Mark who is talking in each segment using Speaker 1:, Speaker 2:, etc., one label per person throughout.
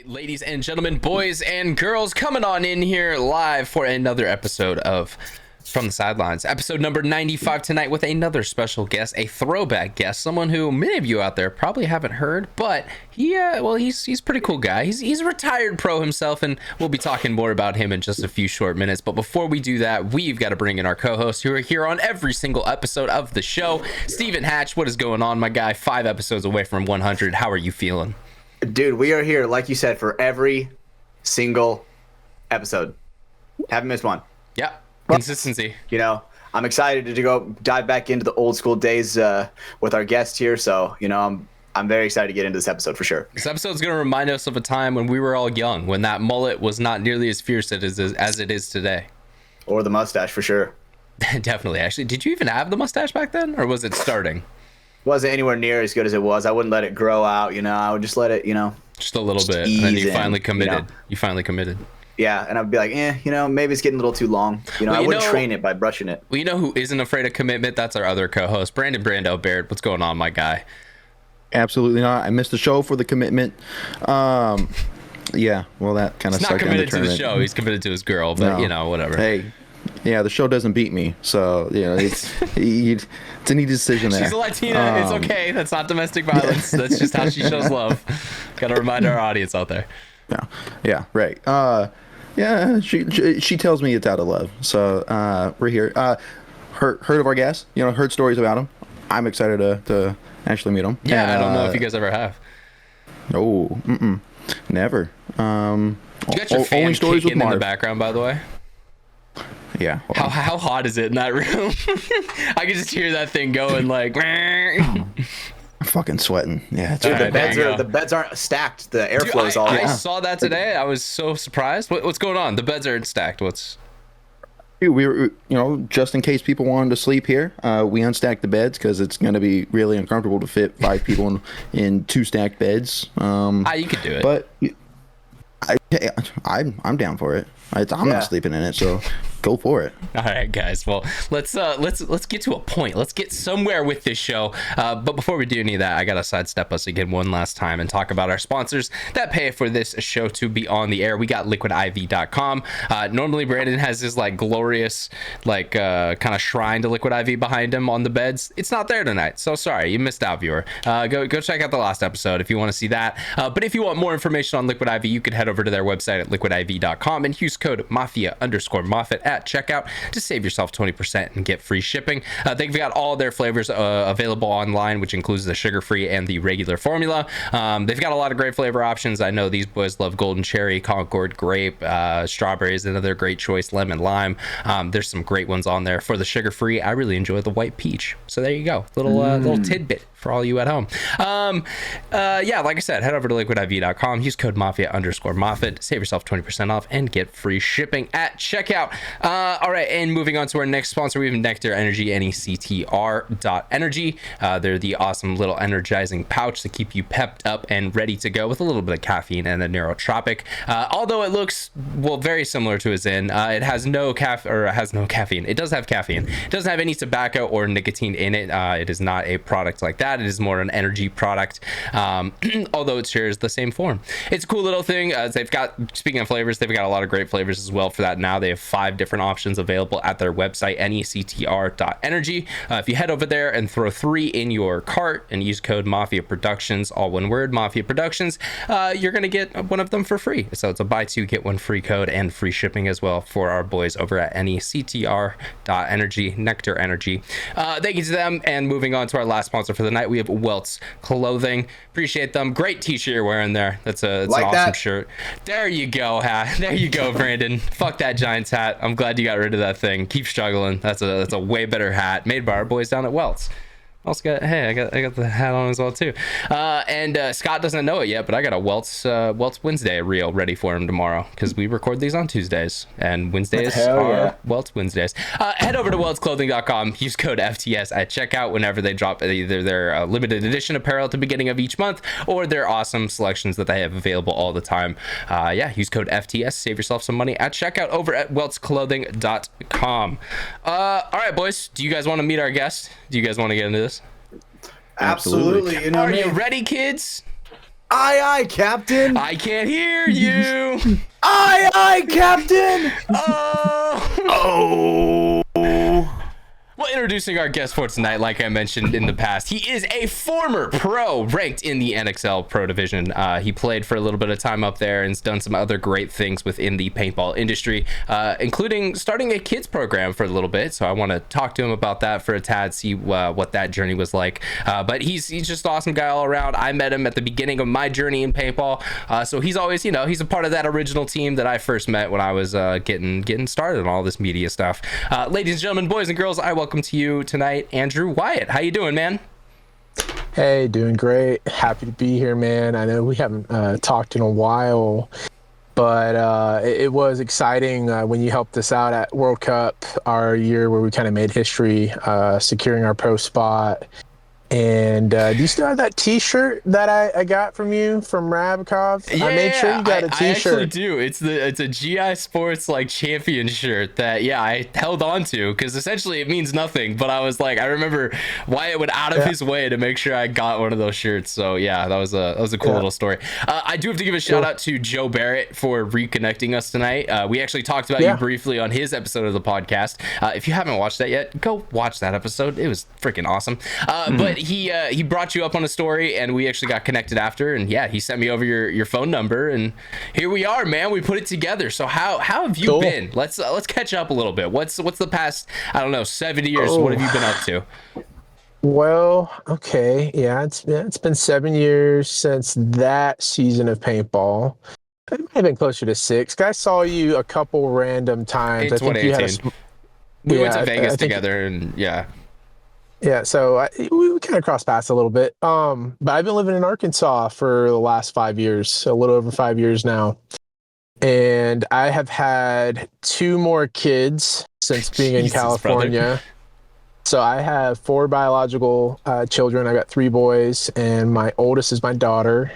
Speaker 1: Ladies and gentlemen, boys and girls, coming on in here live for another episode of From the Sidelines, episode number 95 tonight, with another special guest, a throwback guest, someone who many of you out there probably haven't heard, but he's a pretty cool guy. He's a retired pro himself, and we'll be talking more about him in just a few short minutes. But before we do that, we've got to bring in our co-hosts who are here on every single episode of the show. Stephen Hatch, what is going on, my guy? 5 episodes away from 100. How are you feeling?
Speaker 2: Dude, we are here, like you said, for every single episode. Haven't missed one.
Speaker 1: Yeah, consistency.
Speaker 2: You know, I'm excited to go dive back into the old school days with our guest here. So, you know, I'm very excited to get into this episode for sure.
Speaker 1: This episode's going to remind us of a time when we were all young, when that mullet was not nearly as fierce as it is today.
Speaker 2: Or the mustache for sure.
Speaker 1: Definitely. Actually, did you even have the mustache back then, or was it starting?
Speaker 2: Wasn't anywhere near as good as it was. I wouldn't let it grow out, you know. I would just let it, you know,
Speaker 1: just a little bit, and then you finally committed. You finally committed.
Speaker 2: Yeah, and I'd be like, you know, maybe it's getting a little too long. You know, I wouldn't train it by brushing it.
Speaker 1: Well, you know who isn't afraid of commitment? That's our other co-host, Brando Baird. What's going on, my guy?
Speaker 3: Absolutely not. I missed the show for the commitment. Yeah, well, that kind of
Speaker 1: sucked. He's not committed to the show. He's committed to his girl, but you know, whatever.
Speaker 3: Hey. Yeah, the show doesn't beat me, so you know it's an easy decision there.
Speaker 1: She's a Latina. It's okay. That's not domestic violence. That's just how she shows love. Got to remind our audience out there.
Speaker 3: Yeah, right. Yeah, she tells me it's out of love. So we're here. Heard of our guest? You know, heard stories about him. I'm excited to actually meet him.
Speaker 1: Yeah, and, I don't know if you guys ever have.
Speaker 3: No, never.
Speaker 1: You got your fan kicking in the background, by the way.
Speaker 3: Yeah.
Speaker 1: How hot is it in that room? I can just hear that thing going like.
Speaker 3: I'm fucking sweating. Yeah. It's
Speaker 2: Dude, the beds aren't stacked. The airflow is all.
Speaker 1: I saw that today. I was so surprised. What's going on? The beds aren't stacked.
Speaker 3: We were, you know, just in case people wanted to sleep here, we unstacked the beds because it's going to be really uncomfortable to fit 5 people in 2 stacked beds.
Speaker 1: You could do it.
Speaker 3: But I'm down for it. I'm not sleeping in it, so go for it.
Speaker 1: All right, guys. Well, let's get to a point. Let's get somewhere with this show. But before we do any of that, I gotta sidestep us again one last time and talk about our sponsors that pay for this show to be on the air. We got liquidiv.com. Normally Brandon has his like glorious kind of shrine to Liquid IV behind him on the beds. It's not there tonight, so sorry, you missed out, viewer. Go check out the last episode if you want to see that. But if you want more information on Liquid IV, you could head over to their website at liquidiv.com and use code Mafia_Moffat at checkout to save yourself 20% and get free shipping. They've got all their flavors available online, which includes the sugar-free and the regular formula. They've got a lot of great flavor options. I know these boys love golden cherry, Concord grape, strawberries, another great choice, lemon lime. There's some great ones on there. For the sugar-free, I really enjoy the white peach. So there you go, little tidbit for all you at home. Yeah, like I said, head over to liquidiv.com, use code Mafia_Moffat, save yourself 20% off and get free shipping at checkout. All right, and moving on to our next sponsor, we have NECTR Energy, NECTR.energy. They're the awesome little energizing pouch to keep you pepped up and ready to go with a little bit of caffeine and a neurotropic. Although it looks, well, very similar to a Zyn, it has no caffeine. It does have caffeine. It doesn't have any tobacco or nicotine in it. It is not a product like that. It is more an energy product, although it shares the same form. It's a cool little thing. They've got, speaking of flavors, they've got a lot of great flavors as well for that now. They have 5 different options available at their website, NECTR.energy. If you head over there and throw 3 in your cart and use code MafiaProductions, all one word, MafiaProductions, you're going to get one of them for free. So it's a buy 2, get 1 free code and free shipping as well for our boys over at NECTR.energy, NECTR Energy. Thank you to them. And moving on to our last sponsor for the night, we have Welt's Clothing. Appreciate them. Great t-shirt you're wearing there. That's an awesome shirt. There you go, hat. There you go, Brandon. Fuck that Giants hat. I'm glad you got rid of that thing. Keep struggling. That's a way better hat made by our boys down at Welt's. Also got, hey, I got the hat on as well too. And Scott doesn't know it yet, but I got a Welt's Wednesday reel ready for him tomorrow because we record these on Tuesdays and Wednesdays are Welt's Wednesdays. Head over to weltsclothing.com. Use code FTS at checkout whenever they drop either their limited edition apparel at the beginning of each month or their awesome selections that they have available all the time. Yeah, use code FTS. Save yourself some money at checkout over at weltsclothing.com. All right, boys. Do you guys want to meet our guest? Do you guys want to get into this?
Speaker 2: Absolutely. You know,
Speaker 1: are you ready, kids?
Speaker 2: Aye, aye, Captain.
Speaker 1: I can't hear you.
Speaker 2: Aye, aye, Captain.
Speaker 1: Oh.
Speaker 2: Oh.
Speaker 1: Well, introducing our guest for tonight, like I mentioned in the past, he is a former pro ranked in the NXL Pro Division. He played for a little bit of time up there and has done some other great things within the paintball industry, including starting a kids program for a little bit. So I want to talk to him about that for a tad, see what that journey was like. But he's just an awesome guy all around. I met him at the beginning of my journey in paintball. So he's always, he's a part of that original team that I first met when I was getting started on all this media stuff. Ladies and gentlemen, boys and girls, I welcome to you tonight, Andrew Wyatt. How you doing, man?
Speaker 4: Hey, doing great. Happy to be here, man. I know we haven't talked in a while, but it was exciting when you helped us out at World Cup, our year where we kind of made history, securing our pro spot. And do you still have that T-shirt that I got from you from Rabkov?
Speaker 1: Yeah,
Speaker 4: I made sure you got a T-shirt.
Speaker 1: I actually do. It's a GI Sports like champion shirt that I held on to because essentially it means nothing. But I was like, I remember Wyatt went out of his way to make sure I got one of those shirts. So yeah, that was a cool little story. I do have to give a shout out to Joe Barrett for reconnecting us tonight. We actually talked about you briefly on his episode of the podcast. If you haven't watched that yet, go watch that episode. It was freaking awesome. But he brought you up on a story and we actually got connected after, and he sent me over your phone number and here we are, man. We put it together. So how have you been? Let's catch up a little bit. What's the past, I don't know, 7 years? What have you been up to?
Speaker 4: Well, okay, it's been 7 years since that season of paintball. It might have been closer to 6. I saw you a couple random times.
Speaker 1: In 2018. We went to Vegas together, and
Speaker 4: yeah, so we kind of crossed paths a little bit. But I've been living in Arkansas for the last 5 years, a little over 5 years now. And I have had 2 more kids since being in California. Brother. So I have 4 biological children. I got 3 boys, and my oldest is my daughter.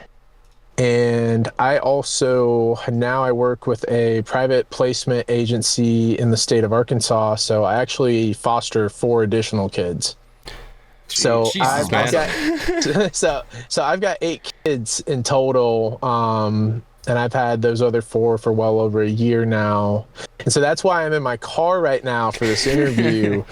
Speaker 4: And I also, now I work with a private placement agency in the state of Arkansas. So I actually foster 4 additional kids. So I've got 8 kids in total, and I've had those other 4 for well over a year now. And so that's why I'm in my car right now for this interview,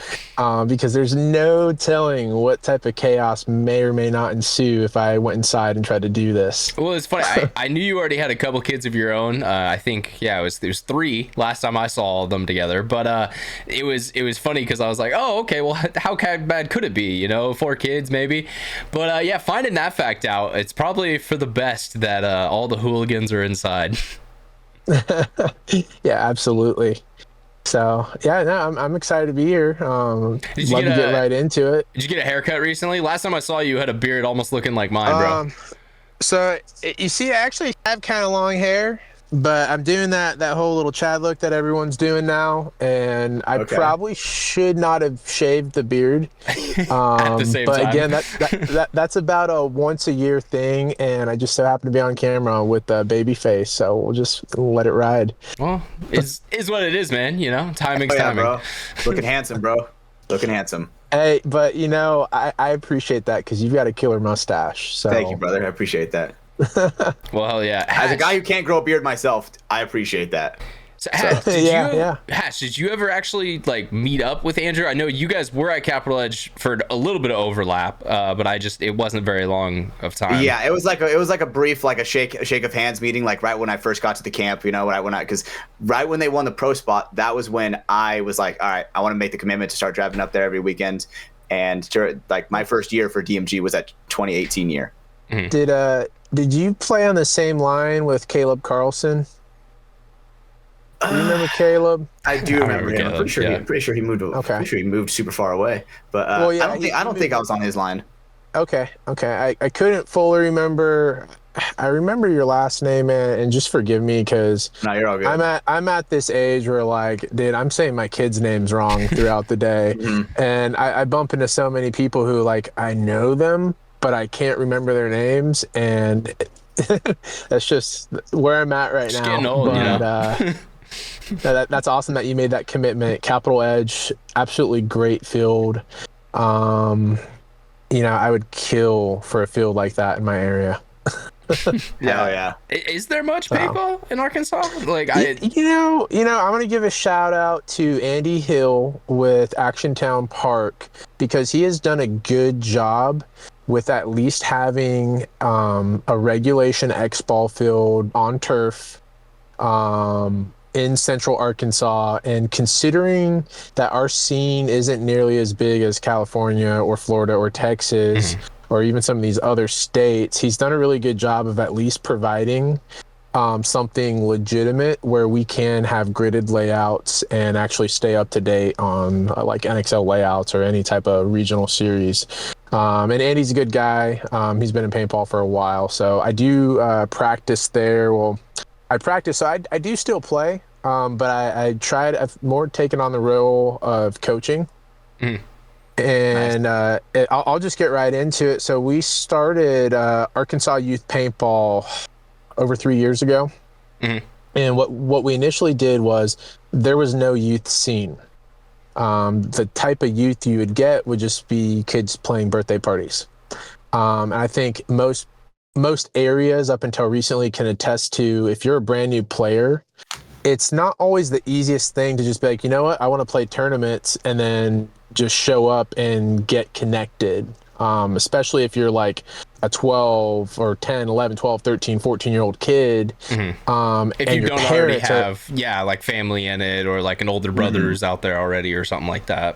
Speaker 4: because there's no telling what type of chaos may or may not ensue if I went inside and tried to do this.
Speaker 1: Well, it's funny. I knew you already had a couple kids of your own. I think, there's 3 last time I saw all of them together. But it was funny because I was like, oh, okay, well, how bad could it be? 4 kids maybe. But finding that fact out, it's probably for the best that all the hooligans are inside.
Speaker 4: Yeah, absolutely. So I'm excited to be here. Love to get right into it.
Speaker 1: Did you get a haircut recently? Last time I saw you, had a beard almost looking like mine, bro.
Speaker 4: So you see, I actually have kind of long hair, but I'm doing that whole little Chad look that everyone's doing now, and I probably should not have shaved the beard.
Speaker 1: At the same
Speaker 4: but
Speaker 1: time.
Speaker 4: Again, that's about a once a year thing, and I just so happen to be on camera with a baby face, so we'll just let it ride.
Speaker 1: Well, is what it is, man. Timing's timing.
Speaker 2: Bro. Looking handsome, bro. Looking handsome.
Speaker 4: Hey, but I appreciate that because you've got a killer mustache. So
Speaker 2: thank you, brother. I appreciate that.
Speaker 1: Well, hell yeah.
Speaker 2: As a guy who can't grow a beard myself, I appreciate that.
Speaker 1: So, Hash, did you ever actually meet up with Andrew? I know you guys were at Capital Edge for a little bit of overlap, but it wasn't very long of time.
Speaker 2: Yeah, it was like a brief, a shake of hands meeting, right when I first got to the camp, because right when they won the pro spot, that was when I was like, all right, I want to make the commitment to start driving up there every weekend. And my first year for DMG was that 2018 year.
Speaker 1: Mm-hmm.
Speaker 4: Did you play on the same line with Caleb Carlson? Do you remember Caleb?
Speaker 2: I do remember him. I'm pretty sure he moved. Pretty sure he moved super far away. But I don't think I was on his line.
Speaker 4: Okay. I couldn't fully remember. I remember your last name, man, and just forgive me because
Speaker 2: you're all good.
Speaker 4: I'm at this age where dude, I'm saying my kids' names wrong throughout the day, and I bump into so many people who I know them, but I can't remember their names, and that's just where I'm at right now.
Speaker 1: Getting old,
Speaker 4: That's awesome that you made that commitment. Capital Edge, absolutely great field. I would kill for a field like that in my area.
Speaker 2: Yeah.
Speaker 1: Is there much paintball in Arkansas? Like
Speaker 4: I'm gonna give a shout out to Andy Hill with Action Town Park, because he has done a good job with at least having a regulation X ball field on turf in central Arkansas. And considering that our scene isn't nearly as big as California or Florida or Texas or even some of these other states, he's done a really good job of at least providing something legitimate where we can have gridded layouts and actually stay up to date on like NXL layouts or any type of regional series. And Andy's a good guy. He's been in paintball for a while, so I do practice there. Well, I practice, so I do still play, but I've more taken on the role of coaching. And nice. I'll just get right into it. So we started Arkansas Youth Paintball over 3 years ago. And what we initially did was there was no youth scene. The type of youth you would get would just be kids playing birthday parties. And I think most areas up until recently can attest to, if you're a brand new player, it's not always the easiest thing to just be like, you know what, I want to play tournaments and then just show up and get connected. Especially if you're like a 12 or 10, 11, 12, 13, 14-year-old kid.
Speaker 1: If you don't already have, like family in it, or like an older brother's out there already or something like that.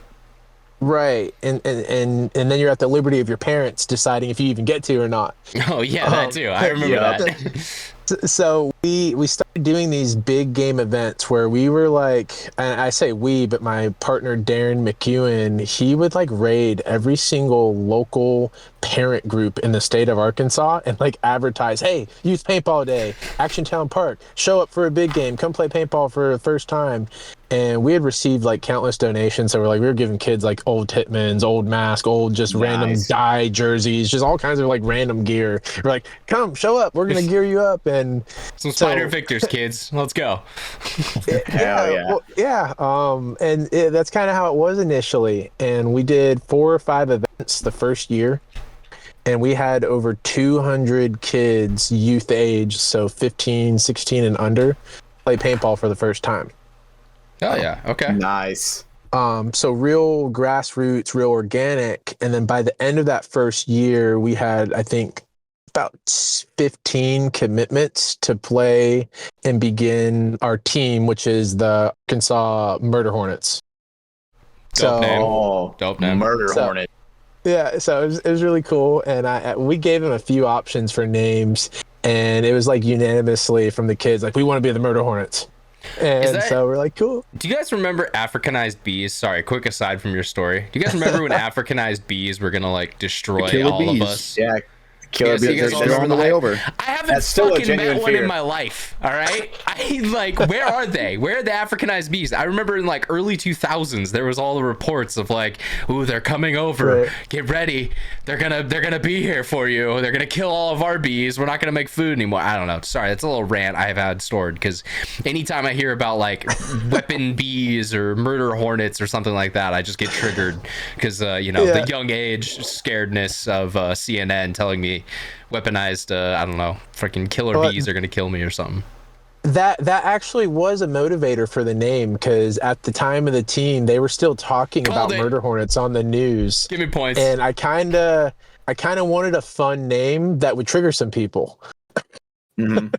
Speaker 4: Right. And then you're at the liberty of your parents deciding if you even get to or not.
Speaker 1: Oh, yeah, that too. I remember that.
Speaker 4: So we started doing these big game events where we were like, and I say we, but my partner Darren McEwen, he would like raid every single local parent group in the state of Arkansas and like advertise, hey, Youth Paintball Day, Action Town Park, show up for a big game, come play paintball for the first time. And we had received like countless donations. So we were giving kids like old Hitmans, old mask, old just random dye jerseys, just all kinds of like random gear. We're like, come, show up. We're going to gear you up. And
Speaker 1: some Spider Victors, kids. Let's go.
Speaker 4: That's kind of how it was initially. And we did 4 or 5 events the first year. And we had over 200 kids, youth age, so 15, 16 and under, play paintball for the first time.
Speaker 1: Oh, yeah. Okay.
Speaker 2: Nice.
Speaker 4: So real grassroots, real organic. And then by the end of that first year, we had, I think, about 15 commitments to play and begin our team, which is the Arkansas Murder Hornets.
Speaker 1: Dope name.
Speaker 2: Murder Hornet.
Speaker 4: Yeah, so it was really cool. And we gave them a few options for names. And it was like unanimously from the kids, like, we want to be the Murder Hornets. And so we're like, cool.
Speaker 1: Do you guys remember Africanized bees? Sorry, quick aside from your story. Do you guys remember when Africanized bees were gonna like destroy all of us?
Speaker 2: Yeah. Killer bees.
Speaker 3: They're on the way over.
Speaker 1: I haven't fucking met one in my life. All right, where are they? Where are the Africanized bees? I remember in like early 2000s, there was all the reports of like, ooh, they're coming over. Right. Get ready. They're gonna be here for you. They're gonna kill all of our bees. We're not gonna make food anymore. I don't know. Sorry, that's a little rant I've had stored, because anytime I hear about like weapon bees or murder hornets or something like that, I just get triggered because the young age scaredness of CNN telling me weaponized I don't know, freaking killer bees are gonna kill me or something.
Speaker 4: That actually was a motivator for the name, because at the time of the team they were still talking about murder hornets on the news.
Speaker 1: Give me points.
Speaker 4: And I kind of wanted a fun name that would trigger some people.
Speaker 1: Hell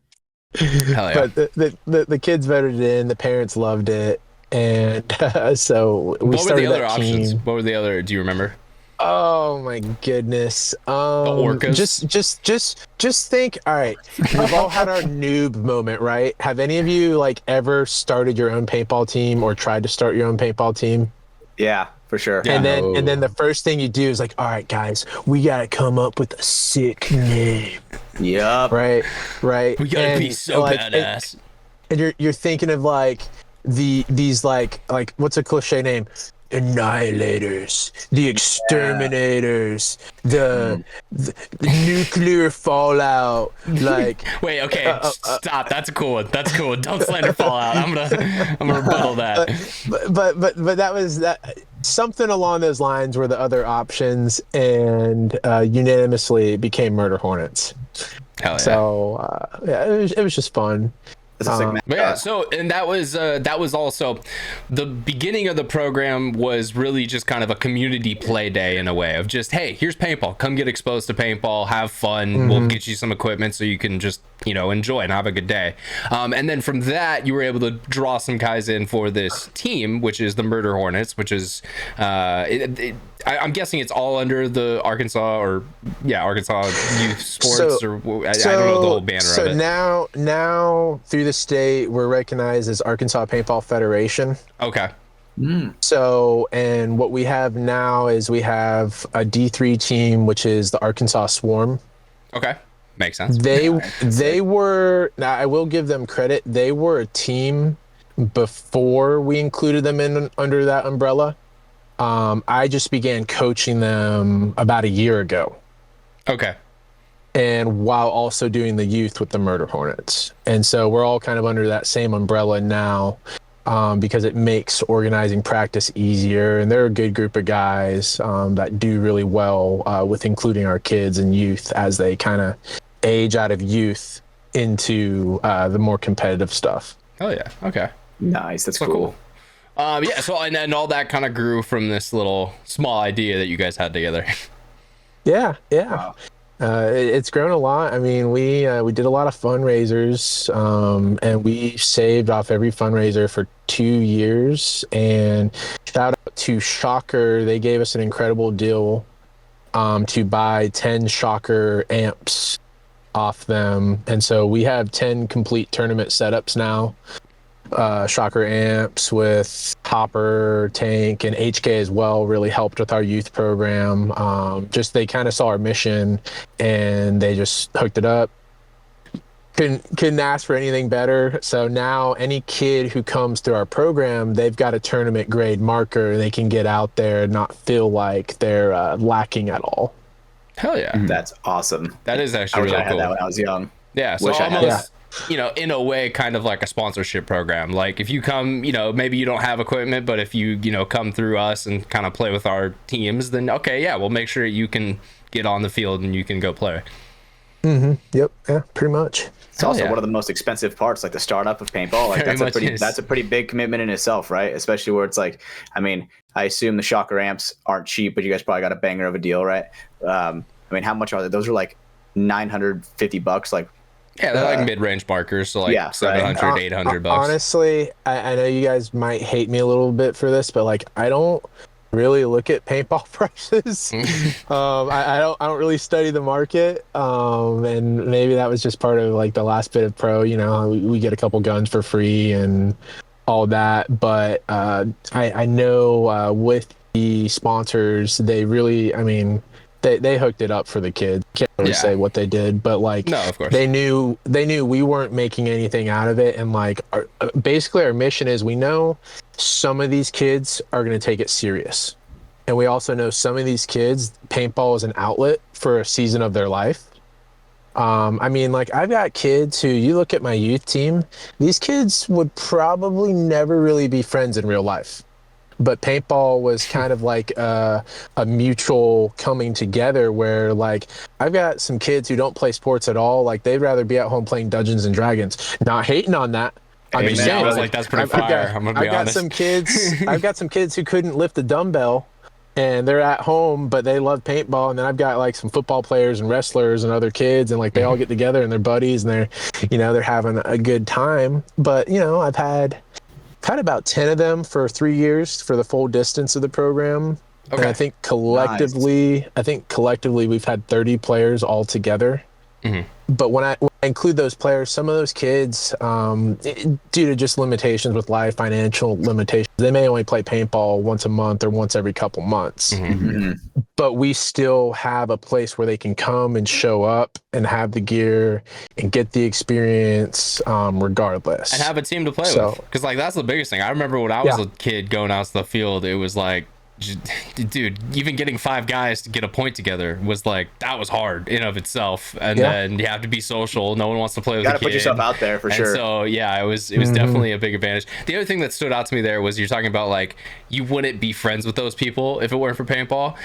Speaker 1: yeah.
Speaker 4: But the kids voted it in, the parents loved it, and so we started that team.
Speaker 1: What were the other? Do you remember?
Speaker 4: Oh my goodness.
Speaker 1: The orcas.
Speaker 4: Just think, all right, we've all had our noob moment, right? Have any of you like ever started your own paintball team or tried to start your own paintball team?
Speaker 2: Yeah, for sure.
Speaker 4: And then the first thing you do is like, all right, guys, we gotta come up with a sick name.
Speaker 2: Yep.
Speaker 4: Right.
Speaker 1: We gotta be so like, badass.
Speaker 4: And you're thinking of like these like what's a cliche name? Annihilators, the exterminators, the nuclear fallout. Like,
Speaker 1: wait, okay, stop. That's a cool one. Don't slander Fallout. I'm gonna rebuttal that.
Speaker 4: But that was that. Something along those lines were the other options, and unanimously it became Murder Hornets.
Speaker 1: Hell yeah.
Speaker 4: So yeah, it was just fun.
Speaker 2: That's a sick man.
Speaker 1: But yeah, so and that was also the beginning of the program was really just kind of a community play day in a way of just, hey, here's paintball, come get exposed to paintball, have fun, we'll get you some equipment so you can just, you know, enjoy and have a good day. And then from that you were able to draw some guys in for this team, which is the Murder Hornets, which is I'm guessing it's all under the Arkansas Youth Sports, I don't know the whole banner of it.
Speaker 4: So now through the state, we're recognized as Arkansas Paintball Federation.
Speaker 1: Okay.
Speaker 4: So, and what we have now is we have a D3 team, which is the Arkansas Swarm.
Speaker 1: Okay. Makes sense.
Speaker 4: They were, now I will give them credit, they were a team before we included them in under that umbrella. I just began coaching them about a year ago.
Speaker 1: Okay.
Speaker 4: And while also doing the youth with the Murder Hornets. And so we're all kind of under that same umbrella now, because it makes organizing practice easier. And they're a good group of guys that do really well with including our kids and youth as they kind of age out of youth into the more competitive stuff.
Speaker 1: Oh yeah. Okay.
Speaker 2: Nice. That's
Speaker 1: So
Speaker 2: cool.
Speaker 1: Yeah. So and all that kind of grew from this little small idea that you guys had together.
Speaker 4: Yeah.
Speaker 2: Wow.
Speaker 4: It's grown a lot. I mean, we did a lot of fundraisers, and we saved off every fundraiser for 2 years. And shout out to Shocker, they gave us an incredible deal to buy 10 Shocker amps off them, and so we have 10 complete tournament setups now. Shocker amps with Hopper, Tank, and HK as well really helped with our youth program. Just they kind of saw our mission and they just hooked it up. Couldn't ask for anything better. So now any kid who comes through our program, they've got a tournament grade marker. They can get out there and not feel like they're lacking at all.
Speaker 1: Hell yeah.
Speaker 2: That's awesome.
Speaker 1: That is
Speaker 2: I
Speaker 1: actually
Speaker 2: wish
Speaker 1: really
Speaker 2: I had
Speaker 1: cool.
Speaker 2: that when I was young.
Speaker 1: Yeah. So
Speaker 2: Wish I had
Speaker 1: almost, you know, in a way, kind of like a sponsorship program. Like if you come, you know, maybe you don't have equipment, but if you know, come through us and kind of play with our teams, then okay, yeah, we'll make sure you can get on the field and you can go play.
Speaker 4: Yep. Yeah, pretty much.
Speaker 2: It's also
Speaker 1: yeah.
Speaker 2: one of the most expensive parts, like the startup of paintball. Like
Speaker 1: Very much is.
Speaker 2: that's a pretty big commitment in itself, right? Especially where it's like, I mean, I assume the Shocker amps aren't cheap, but you guys probably got a banger of a deal, right? I mean, how much are they? Those are like $950. Like,
Speaker 1: Yeah, they're like mid-range markers, so like
Speaker 2: Yeah, right.
Speaker 1: 700, 800 bucks.
Speaker 4: Honestly, I know you guys might hate me a little bit for this, but like I don't really look at paintball prices. I don't really study the market, and maybe that was just part of like the last bit of pro. You know, we get a couple guns for free and all that, but I know with the sponsors, they really, I mean, they hooked it up for the kids. Can't really say what they did, but like,
Speaker 1: No, of course.
Speaker 4: they knew we weren't making anything out of it, and like basically our mission is, we know some of these kids are going to take it serious, and we also know some of these kids, paintball is an outlet for a season of their life. I mean, like I've got kids who, you look at my youth team, these kids would probably never really be friends in real life. But paintball was kind of like a mutual coming together where, like, I've got some kids who don't play sports at all. Like, they'd rather be at home playing Dungeons and Dragons. Not hating on that. I'm just saying,
Speaker 1: I was like, that's pretty fire. I'm gonna be honest.
Speaker 4: I've got some kids who couldn't lift a dumbbell, and they're at home, but they love paintball. And then I've got like some football players and wrestlers and other kids, and like they all get together and they're buddies and they're having a good time. But you know, I've had about 10 of them for 3 years for the full distance of the program. Okay. And I think collectively we've had 30 players all together. But when I include those players, some of those kids, due to just limitations with life, financial limitations, they may only play paintball once a month or once every couple months. But we still have a place where they can come and show up and have the gear and get the experience, regardless.
Speaker 1: And have a team to play with. Because like that's the biggest thing. I remember when I was a kid going out to the field, it was like, dude, even getting 5 guys to get a point together was like, that was hard in of itself. And then you have to be social. No one wants to play with
Speaker 2: you
Speaker 1: a
Speaker 2: gotta
Speaker 1: kid.
Speaker 2: put yourself out there for sure.
Speaker 1: So yeah, it was definitely a big advantage. The other thing that stood out to me there was you're talking about like, you wouldn't be friends with those people if it weren't for paintball.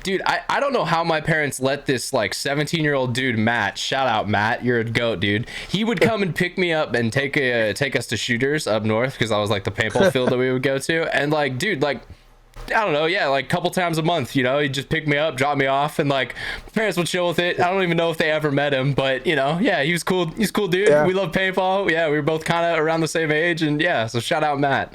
Speaker 1: dude, I don't know how my parents let this like 17-year-old dude Matt, shout out Matt, you're a goat, dude. He would come and pick me up and take us to Shooters up north, because I was like the paintball field that we would go to, and like, dude, like, I don't know, yeah, like a couple times a month, you know, he'd just pick me up, drop me off, and like my parents would chill with it. I don't even know if they ever met him, but you know, yeah, he was cool. He's a cool dude.
Speaker 4: Yeah.
Speaker 1: We love paintball. Yeah, we were both kind of around the same age, and yeah, so shout out Matt.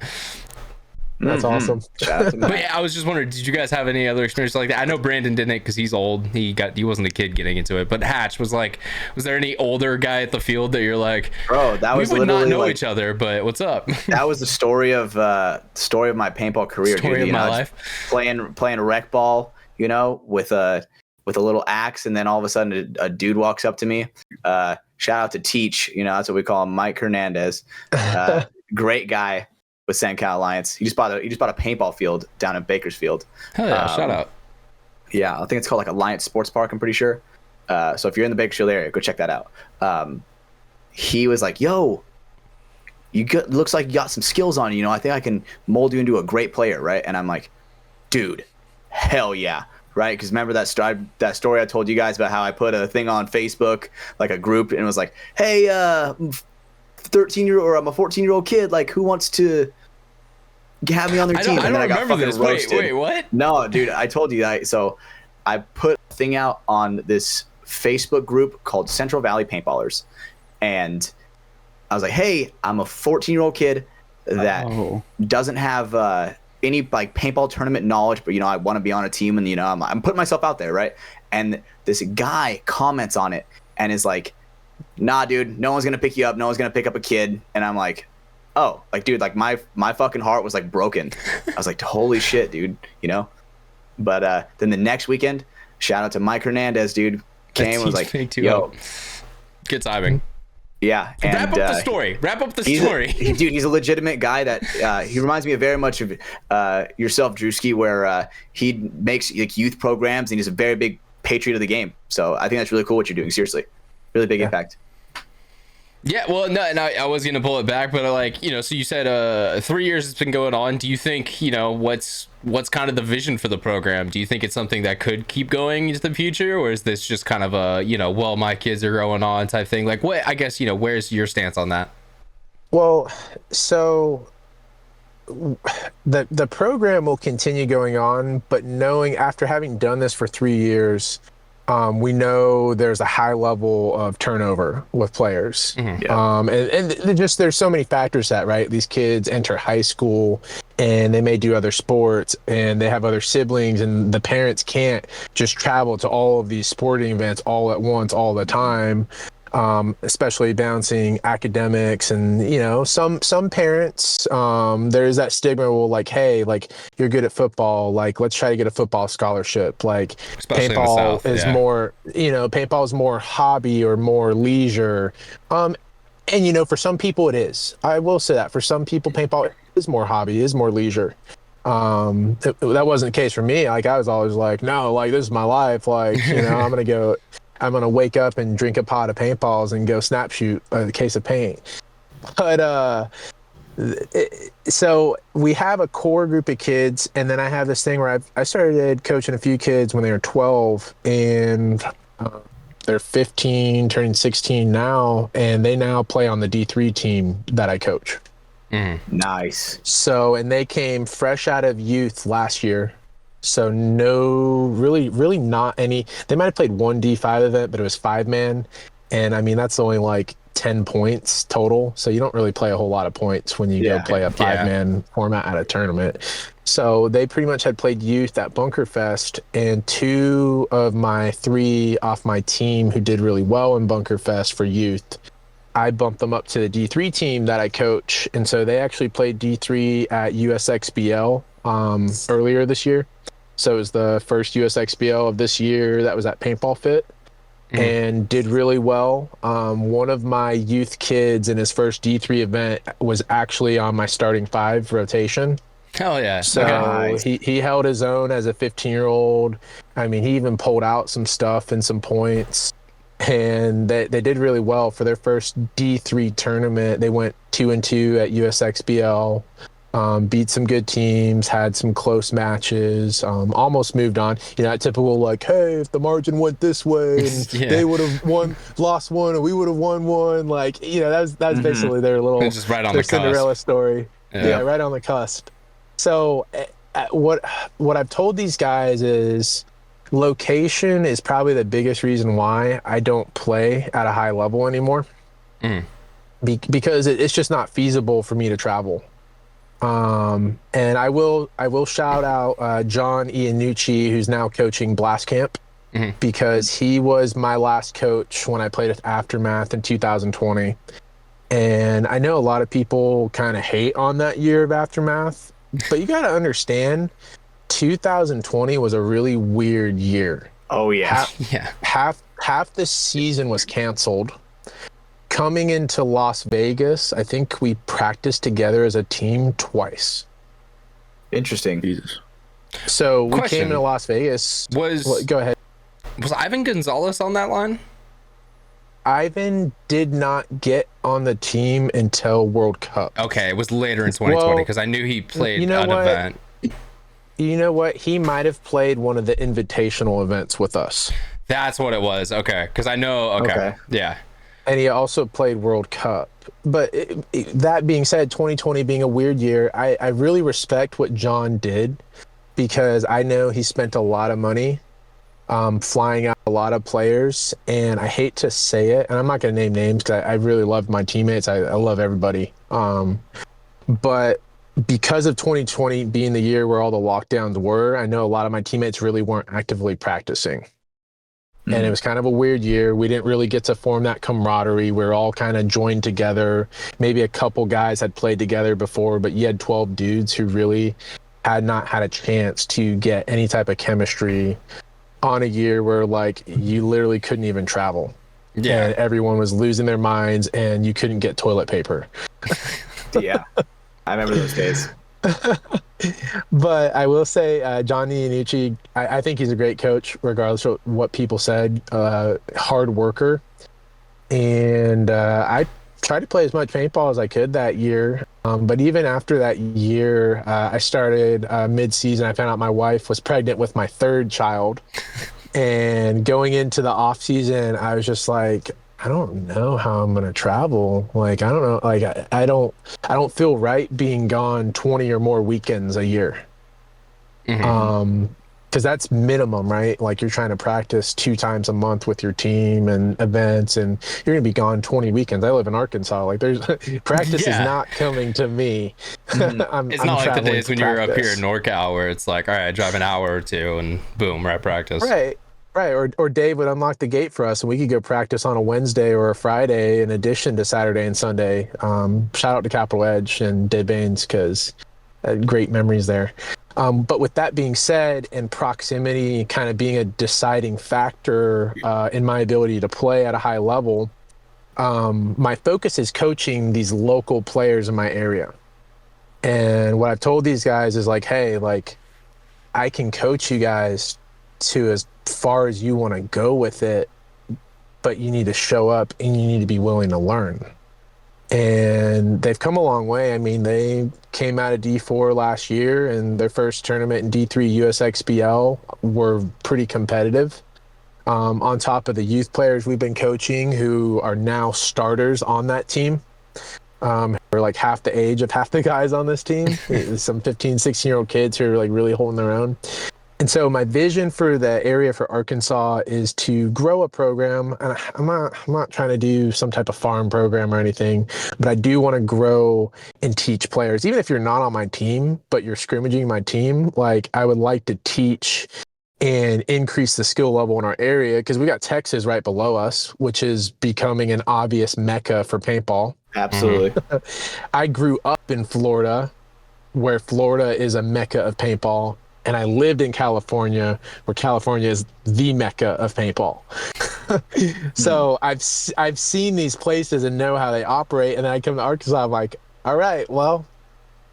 Speaker 4: That's awesome.
Speaker 2: Shout out to Matt.
Speaker 1: But yeah, I was just wondering, did you guys have any other experience like that? I know Brandon didn't, because he's old. He wasn't a kid getting into it. But Hatch was like, was there any older guy at the field that you're like,
Speaker 2: Bro, that was
Speaker 1: we would not
Speaker 2: literally
Speaker 1: know
Speaker 2: like,
Speaker 1: each other, but what's up?
Speaker 2: that was the story of my paintball career.
Speaker 1: Story
Speaker 2: dude.
Speaker 1: of
Speaker 2: You
Speaker 1: my
Speaker 2: know,
Speaker 1: life.
Speaker 2: playing rec ball, you know, with a little axe, and then all of a sudden a dude walks up to me. Shout out to Teach, you know, that's what we call him, Mike Hernandez. Great guy with Sandcal Alliance. He just bought a paintball field down in Bakersfield.
Speaker 1: Hell yeah, shout out.
Speaker 2: Yeah, I think it's called like Alliance Sports Park, I'm pretty sure. So if you're in the Bakersfield area, go check that out. He was like, yo, looks like you got some skills on you, know, I think I can mold you into a great player, right? And I'm like, dude, hell yeah, right? Because remember that story I told you guys about how I put a thing on Facebook, like a group, and it was like, hey, 13-year-old, or I'm a 14-year-old kid, like, who wants to have me on their team?
Speaker 1: I don't remember this. Wait, what?
Speaker 2: No, dude, I told you that. So I put a thing out on this Facebook group called Central Valley Paintballers, and I was like, hey, I'm a 14-year-old kid that doesn't have any like paintball tournament knowledge, but you know, I want to be on a team, and you know, I'm putting myself out there, right? And this guy comments on it and is like, nah, dude, no one's gonna pick you up, no one's gonna pick up a kid. And I'm like, oh, like, dude, like my fucking heart was like broken. I was like, holy shit, dude, you know. But then the next weekend, shout out to Mike Hernandez, dude, came, was like, yo,
Speaker 1: good timing.
Speaker 2: Yeah, and
Speaker 1: wrap up the story.
Speaker 2: Dude, he's a legitimate guy that he reminds me of very much of yourself, Drewski, where he makes like youth programs, and he's a very big patriot of the game. So I think that's really cool what you're doing. Seriously, really big impact.
Speaker 1: Yeah, well, no, and I was gonna pull it back, but like, you know, so you said 3 years it's been going on. Do you think, you know, what's kind of the vision for the program? Do you think it's something that could keep going into the future, or is this just kind of a, you know, well, my kids are growing on type thing? Like, what, I guess, you know, where's your stance on that?
Speaker 4: Well, so the program will continue going on, but knowing, after having done this for 3 years, we know there's a high level of turnover with players.
Speaker 1: Mm-hmm.
Speaker 2: Yeah.
Speaker 4: And just, there's so many factors that, right? These kids enter high school and they may do other sports, and they have other siblings, and the parents can't just travel to all of these sporting events all at once, all the time. Especially balancing academics, and you know, some parents, there's that stigma, well, like, hey, like, you're good at football, like, let's try to get a football scholarship. Like,
Speaker 1: especially
Speaker 4: paintball is more, you know, paintball is more hobby or more leisure. And you know, for some people it is. I will say that for some people, paintball is more hobby, is more leisure. That wasn't the case for me. Like, I was always like, no, like, this is my life. Like, you know, I'm gonna wake up and drink a pot of paintballs and go snap shoot a case of paint. But so we have a core group of kids, and then I have this thing where I started coaching a few kids when they were 12, and they're 15, turning 16 now, and they now play on the D3 team that I coach.
Speaker 2: Nice.
Speaker 4: So, and they came fresh out of youth last year. So no, really not any. They might have played one D5 event, but it was 5-man. And I mean, that's only like 10 points total. So you don't really play a whole lot of points when you go play a 5-man format at a tournament. So they pretty much had played youth at Bunkerfest, and 2 of my 3 off my team who did really well in Bunkerfest for youth, I bumped them up to the D3 team that I coach. And so they actually played D3 at USXBL earlier this year. So it was the first USXBL of this year that was at Paintball Fit, and did really well. One of my youth kids in his first D3 event was actually on my starting 5 rotation.
Speaker 1: Hell yeah.
Speaker 4: So he held his own as a 15-year-old. I mean, he even pulled out some stuff and some points, and they did really well for their first D3 tournament. They went 2-2 at USXBL. beat some good teams, had some close matches, almost moved on. You know, that typical like, hey, if the margin went this way and they would have lost one, and we would have won one. Like, you know, that's basically their little
Speaker 1: just right on
Speaker 4: their
Speaker 1: the
Speaker 4: Cinderella
Speaker 1: cusp.
Speaker 4: story. Yeah, right on the cusp. So what I've told these guys is location is probably the biggest reason why I don't play at a high level anymore. Because it's just not feasible for me to travel. And I will shout out John Iannucci, who's now coaching Blast Camp, because he was my last coach when I played with Aftermath in 2020. And I know a lot of people kind of hate on that year of Aftermath, but you got to understand, 2020 was a really weird year.
Speaker 2: Oh yeah.
Speaker 4: Half the season was canceled. Coming into Las Vegas, I think we practiced together as a team twice.
Speaker 2: Interesting.
Speaker 3: Jesus.
Speaker 4: So we came into Las Vegas. Go ahead.
Speaker 1: Was Ivan Gonzalez on that line?
Speaker 4: Ivan did not get on the team until World Cup.
Speaker 1: Okay, it was later in 2020 because I knew he played an event.
Speaker 4: You know what? He might have played one of the invitational events with us.
Speaker 1: That's what it was. Okay, because I know. Okay. Yeah.
Speaker 4: And he also played World Cup. But that being said, 2020 being a weird year, I really respect what John did, because I know he spent a lot of money flying out a lot of players. And I hate to say it, and I'm not going to name names because I really love my teammates. I love everybody. But because of 2020 being the year where all the lockdowns were, I know a lot of my teammates really weren't actively practicing. And it was kind of a weird year. We didn't really get to form that camaraderie. We were all kind of joined together. Maybe a couple guys had played together before, but you had 12 dudes who really had not had a chance to get any type of chemistry on a year where, like, you literally couldn't even travel. Yeah. And everyone was losing their minds and you couldn't get toilet paper.
Speaker 2: Yeah. I remember those days.
Speaker 4: But I will say, John Iannucci, I think he's a great coach, regardless of what people said. Hard worker. And I tried to play as much paintball as I could that year. But even after that year, I started mid-season. I found out my wife was pregnant with my third child. And going into the off season, I was just like, I don't know how I'm gonna travel. Like, I don't know. Like, I don't feel right being gone 20 or more weekends a year. Because that's minimum, right? Like, you're trying to practice 2 times a month with your team and events, and you're gonna be gone 20 weekends. I live in Arkansas. Like, there's practice is not coming to me.
Speaker 1: It's not like the days when you're up here in NorCal where it's like, all right, I drive an hour or two and boom, we're at practice.
Speaker 4: Right, or Dave would unlock the gate for us, and we could go practice on a Wednesday or a Friday in addition to Saturday and Sunday. Shout out to Capital Edge and Dave Baines, because great memories there. But with that being said, and proximity kind of being a deciding factor in my ability to play at a high level, my focus is coaching these local players in my area. And what I've told these guys is like, hey, like, I can coach you guys to as far as you want to go with it, but you need to show up and you need to be willing to learn. And they've come a long way. I mean, they came out of D4 last year, and their first tournament in D3 USXBL were pretty competitive. On top of the youth players we've been coaching who are now starters on that team. We're like half the age of half the guys on this team. Some 15, 16-year-old kids who are like really holding their own. And so my vision for the area for Arkansas is to grow a program. And I'm not trying to do some type of farm program or anything, but I do want to grow and teach players. Even if you're not on my team, but you're scrimmaging my team, like, I would like to teach and increase the skill level in our area, because we got Texas right below us, which is becoming an obvious mecca for paintball.
Speaker 2: Absolutely.
Speaker 4: I grew up in Florida, where Florida is a mecca of paintball. And I lived in California, where California is the mecca of paintball. So I've seen these places and know how they operate. And then I come to Arkansas, I'm like, all right, well,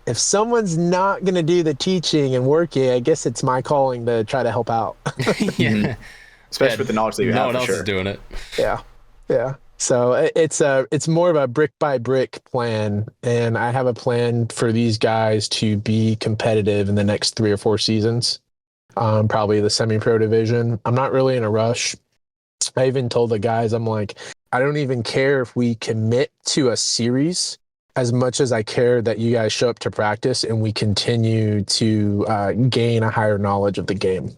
Speaker 4: if someone's not going to do the teaching and working, I guess it's my calling to try to help out.
Speaker 2: Especially with the knowledge that you have.
Speaker 1: No one else
Speaker 2: is
Speaker 1: doing it.
Speaker 4: Yeah. So it's more of a brick by brick plan, and I have a plan for these guys to be competitive in the next 3 or 4 seasons. Probably the semi-pro division. I'm not really in a rush. I even told the guys, I'm like, I don't even care if we commit to a series as much as I care that you guys show up to practice and we continue to gain a higher knowledge of the game.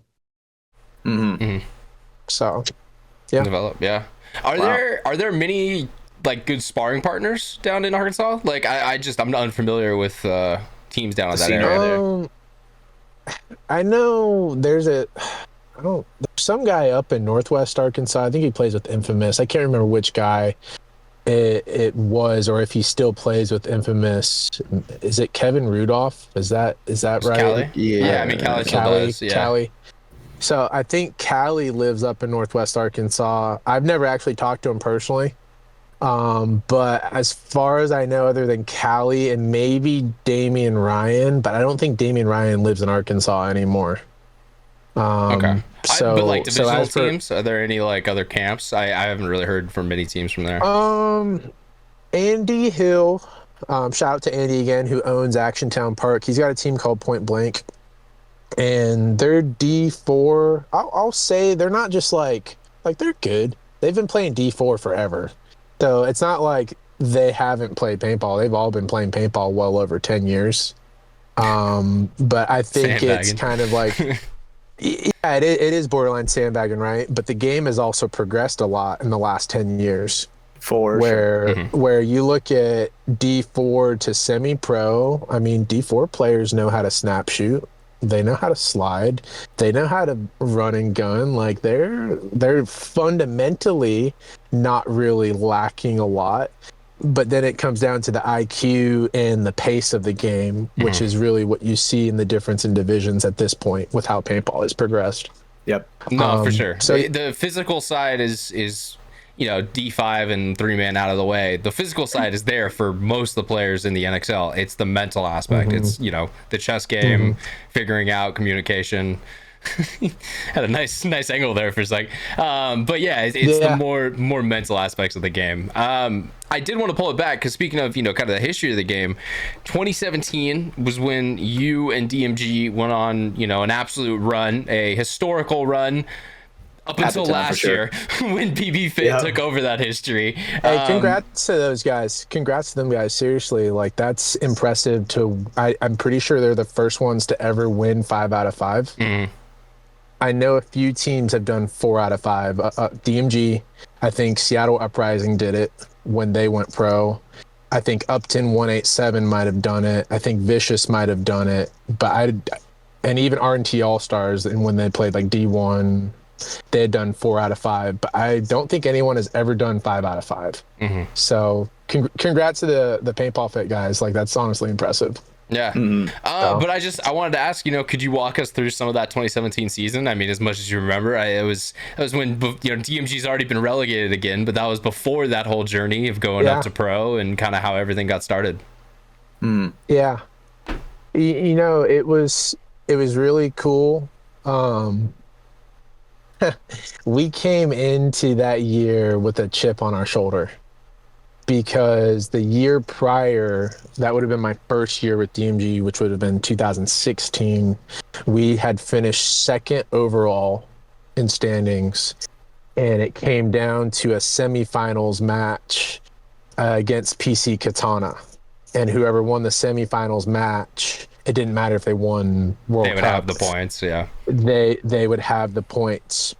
Speaker 4: So, yeah.
Speaker 1: Develop, yeah. Are there many like good sparring partners down in Arkansas? Like I'm unfamiliar with teams down in that area.
Speaker 4: I know there's some guy up in Northwest Arkansas. I think he plays with Infamous. I can't remember which guy it was, or if he still plays with Infamous. Is it Kevin Rudolph? Is that right?
Speaker 1: Callie? Yeah, I mean Callie still does. Yeah.
Speaker 4: Callie. So I think Callie lives up in Northwest Arkansas. I've never actually talked to him personally. But as far as I know, other than Callie and maybe Damian Ryan, but I don't think Damian Ryan lives in Arkansas anymore.
Speaker 1: Okay.
Speaker 4: So,
Speaker 1: but like divisional
Speaker 4: so
Speaker 1: teams, are there any like other camps? I haven't really heard from many teams from there.
Speaker 4: Andy Hill, shout out to Andy again, who owns Action Town Park. He's got a team called Point Blank, and they're D4. I'll say they're not just like they're good. They've been playing D4 forever. So it's not like they haven't played paintball. They've all been playing paintball well over 10 years. But I think it's kind of like, yeah, it is borderline sandbagging, right? But the game has also progressed a lot in the last 10 years. Where you look at D4 to semi-pro, I mean, D4 players know how to snap shoot. They know how to slide. They know how to run and gun. Like they're fundamentally not really lacking a lot. But then it comes down to the IQ and the pace of the game, which is really what you see in the difference in divisions at this point with how paintball has progressed.
Speaker 2: Yep.
Speaker 1: No, for sure.
Speaker 4: So
Speaker 1: the physical side is D5 and 3-man out of the way. The physical side is there for most of the players in the NXL. It's the mental aspect. It's the chess game, figuring out communication. Had a nice angle there for a sec. But yeah, it's the more mental aspects of the game. I did want to pull it back because speaking of kind of the history of the game, 2017 was when you and DMG went on an absolute run, a historical run. Up until last year, when BB Fit took over that history.
Speaker 4: Hey, congrats to those guys. Congrats to them guys. Seriously, like that's impressive. I'm pretty sure they're the first ones to ever win 5 out of 5. I know a few teams have done 4 out of 5. DMG, I think Seattle Uprising did it when they went pro. I think Upton 187 might have done it. I think Vicious might have done it. And even R&T All Stars, and when they played like D1. They had done 4 out of 5, but I don't think anyone has ever done 5 out of 5. So congrats to the Paintball Fit guys. Like that's honestly impressive.
Speaker 1: Yeah. But I wanted to ask, could you walk us through some of that 2017 season? I mean, as much as you remember, it was when DMG's already been relegated again, but that was before that whole journey of going up to pro and kind of how everything got started.
Speaker 4: Yeah. It was really cool. We came into that year with a chip on our shoulder because the year prior, that would have been my first year with DMG, which would have been 2016. We had finished 2nd overall in standings, and it came down to a semifinals match against PC Katana. And whoever won the semifinals match, it didn't matter if they won World Cup.
Speaker 1: They would have the points, yeah.
Speaker 4: They would have the points.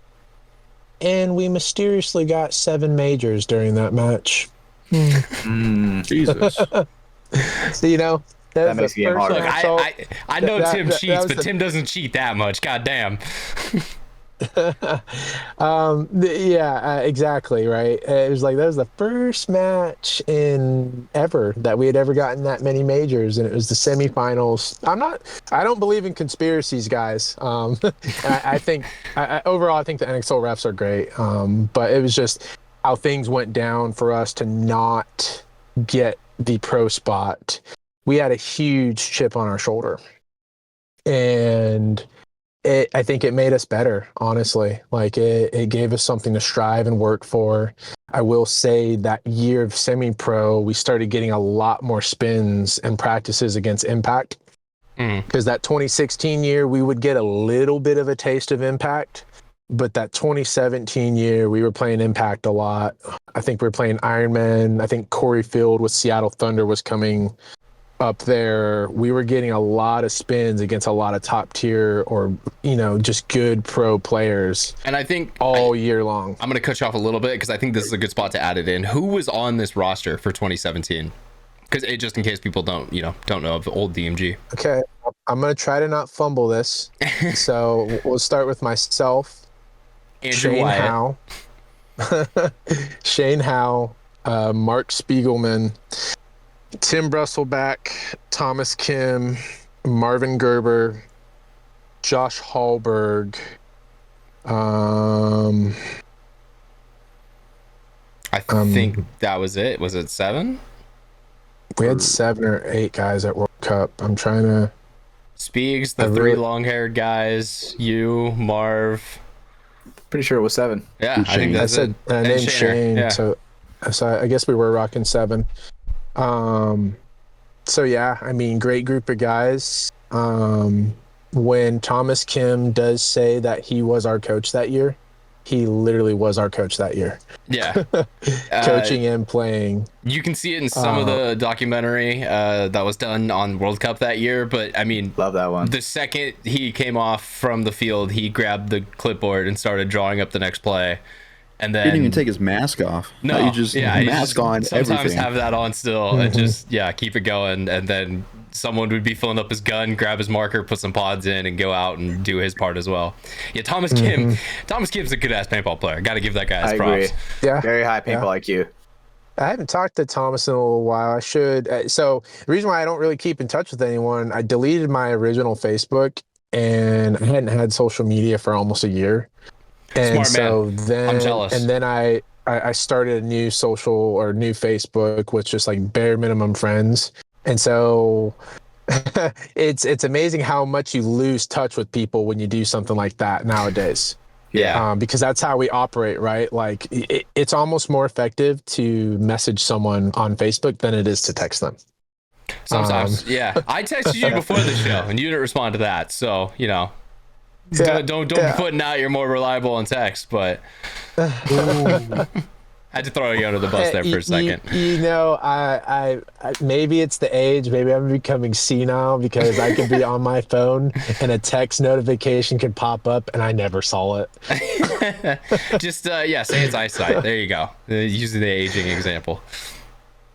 Speaker 4: And we mysteriously got 7 majors during that match.
Speaker 3: Jesus.
Speaker 2: That makes the game hard.
Speaker 1: Look, I know Tim cheats, but Tim doesn't cheat that much. God damn.
Speaker 4: Exactly, right. It was like that was the first match in ever that we had ever gotten that many majors, and it was the semifinals. I don't believe in conspiracies, guys. And I think overall I think the NXL refs are great, but it was just how things went down for us to not get the pro spot. We had a huge chip on our shoulder, and I think it made us better, honestly. Like it gave us something to strive and work for. I will say that year of semi-pro, we started getting a lot more spins and practices against Impact. Because that 2016 year, we would get a little bit of a taste of Impact. But that 2017 year, we were playing Impact a lot. I think we were playing Iron Man. I think Corey Field with Seattle Thunder was coming up there. We were getting a lot of spins against a lot of top tier or, just good pro players.
Speaker 1: And I think
Speaker 4: all year long.
Speaker 1: I'm going to cut you off a little bit because I think this is a good spot to add it in. Who was on this roster for 2017? Because just in case people don't know of old DMG.
Speaker 4: Okay. I'm going to try to not fumble this. So we'll start with myself.
Speaker 1: Andrew
Speaker 4: Shane
Speaker 1: Wyatt.
Speaker 4: Howe. Shane Howe. Mark Spiegelman. Tim Brusselback, Thomas Kim, Marvin Gerber, Josh Hallberg.
Speaker 1: I think that was it. Was it 7?
Speaker 4: We had 7 or 8 guys at World Cup. I'm trying to...
Speaker 1: Spiegs, the 3 long-haired guys, you, Marv.
Speaker 2: Pretty sure it was 7.
Speaker 1: Yeah, I think that's it.
Speaker 4: I named Shane,
Speaker 1: yeah.
Speaker 4: so I guess we were rocking 7. So yeah, I mean, great group of guys. When Thomas Kim does say that he was our coach that year, he literally was our coach that year.
Speaker 1: Yeah.
Speaker 4: Coaching and playing.
Speaker 1: You can see it in some of the documentary that was done on World Cup that year, but I mean,
Speaker 2: love that one.
Speaker 1: The second he came off from the field, he grabbed the clipboard and started drawing up the next play. And then
Speaker 3: didn't even take his mask off.
Speaker 1: No,
Speaker 3: he just mask on.
Speaker 1: Sometimes
Speaker 3: everything.
Speaker 1: have that on still and just keep it going. And then someone would be filling up his gun, grab his marker, put some pods in, and go out and do his part as well. Yeah, Thomas Kim's a good ass paintball player. Got to give that guy his props.
Speaker 2: Agree.
Speaker 4: Yeah,
Speaker 2: very high paintball IQ.
Speaker 4: I haven't talked to Thomas in a little while. I should. So the reason why I don't really keep in touch with anyone, I deleted my original Facebook, and I hadn't had social media for almost a year. And
Speaker 1: Smart man.
Speaker 4: Then,
Speaker 1: I'm jealous.
Speaker 4: And then I started a new social or new Facebook with just like bare minimum friends. And so it's amazing how much you lose touch with people when you do something like that nowadays.
Speaker 1: Yeah.
Speaker 4: Because that's how we operate, right? Like it's almost more effective to message someone on Facebook than it is to text them.
Speaker 1: Sometimes, yeah. I texted you before the show and you didn't respond to that. So, don't be putting out you're more reliable on text, but I had to throw you under the bus there for a second.
Speaker 4: I maybe it's the age, maybe I'm becoming senile because I could be on my phone and a text notification could pop up and I never saw it.
Speaker 1: Just say it's eyesight. There you go. Using the aging example.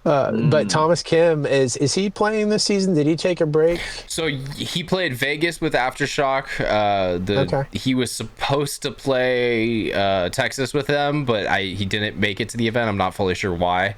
Speaker 4: But Thomas Kim, is he playing this season? Did he take a break?
Speaker 1: So he played Vegas with Aftershock. He was supposed to play Texas with them, but he didn't make it to the event. I'm not fully sure why.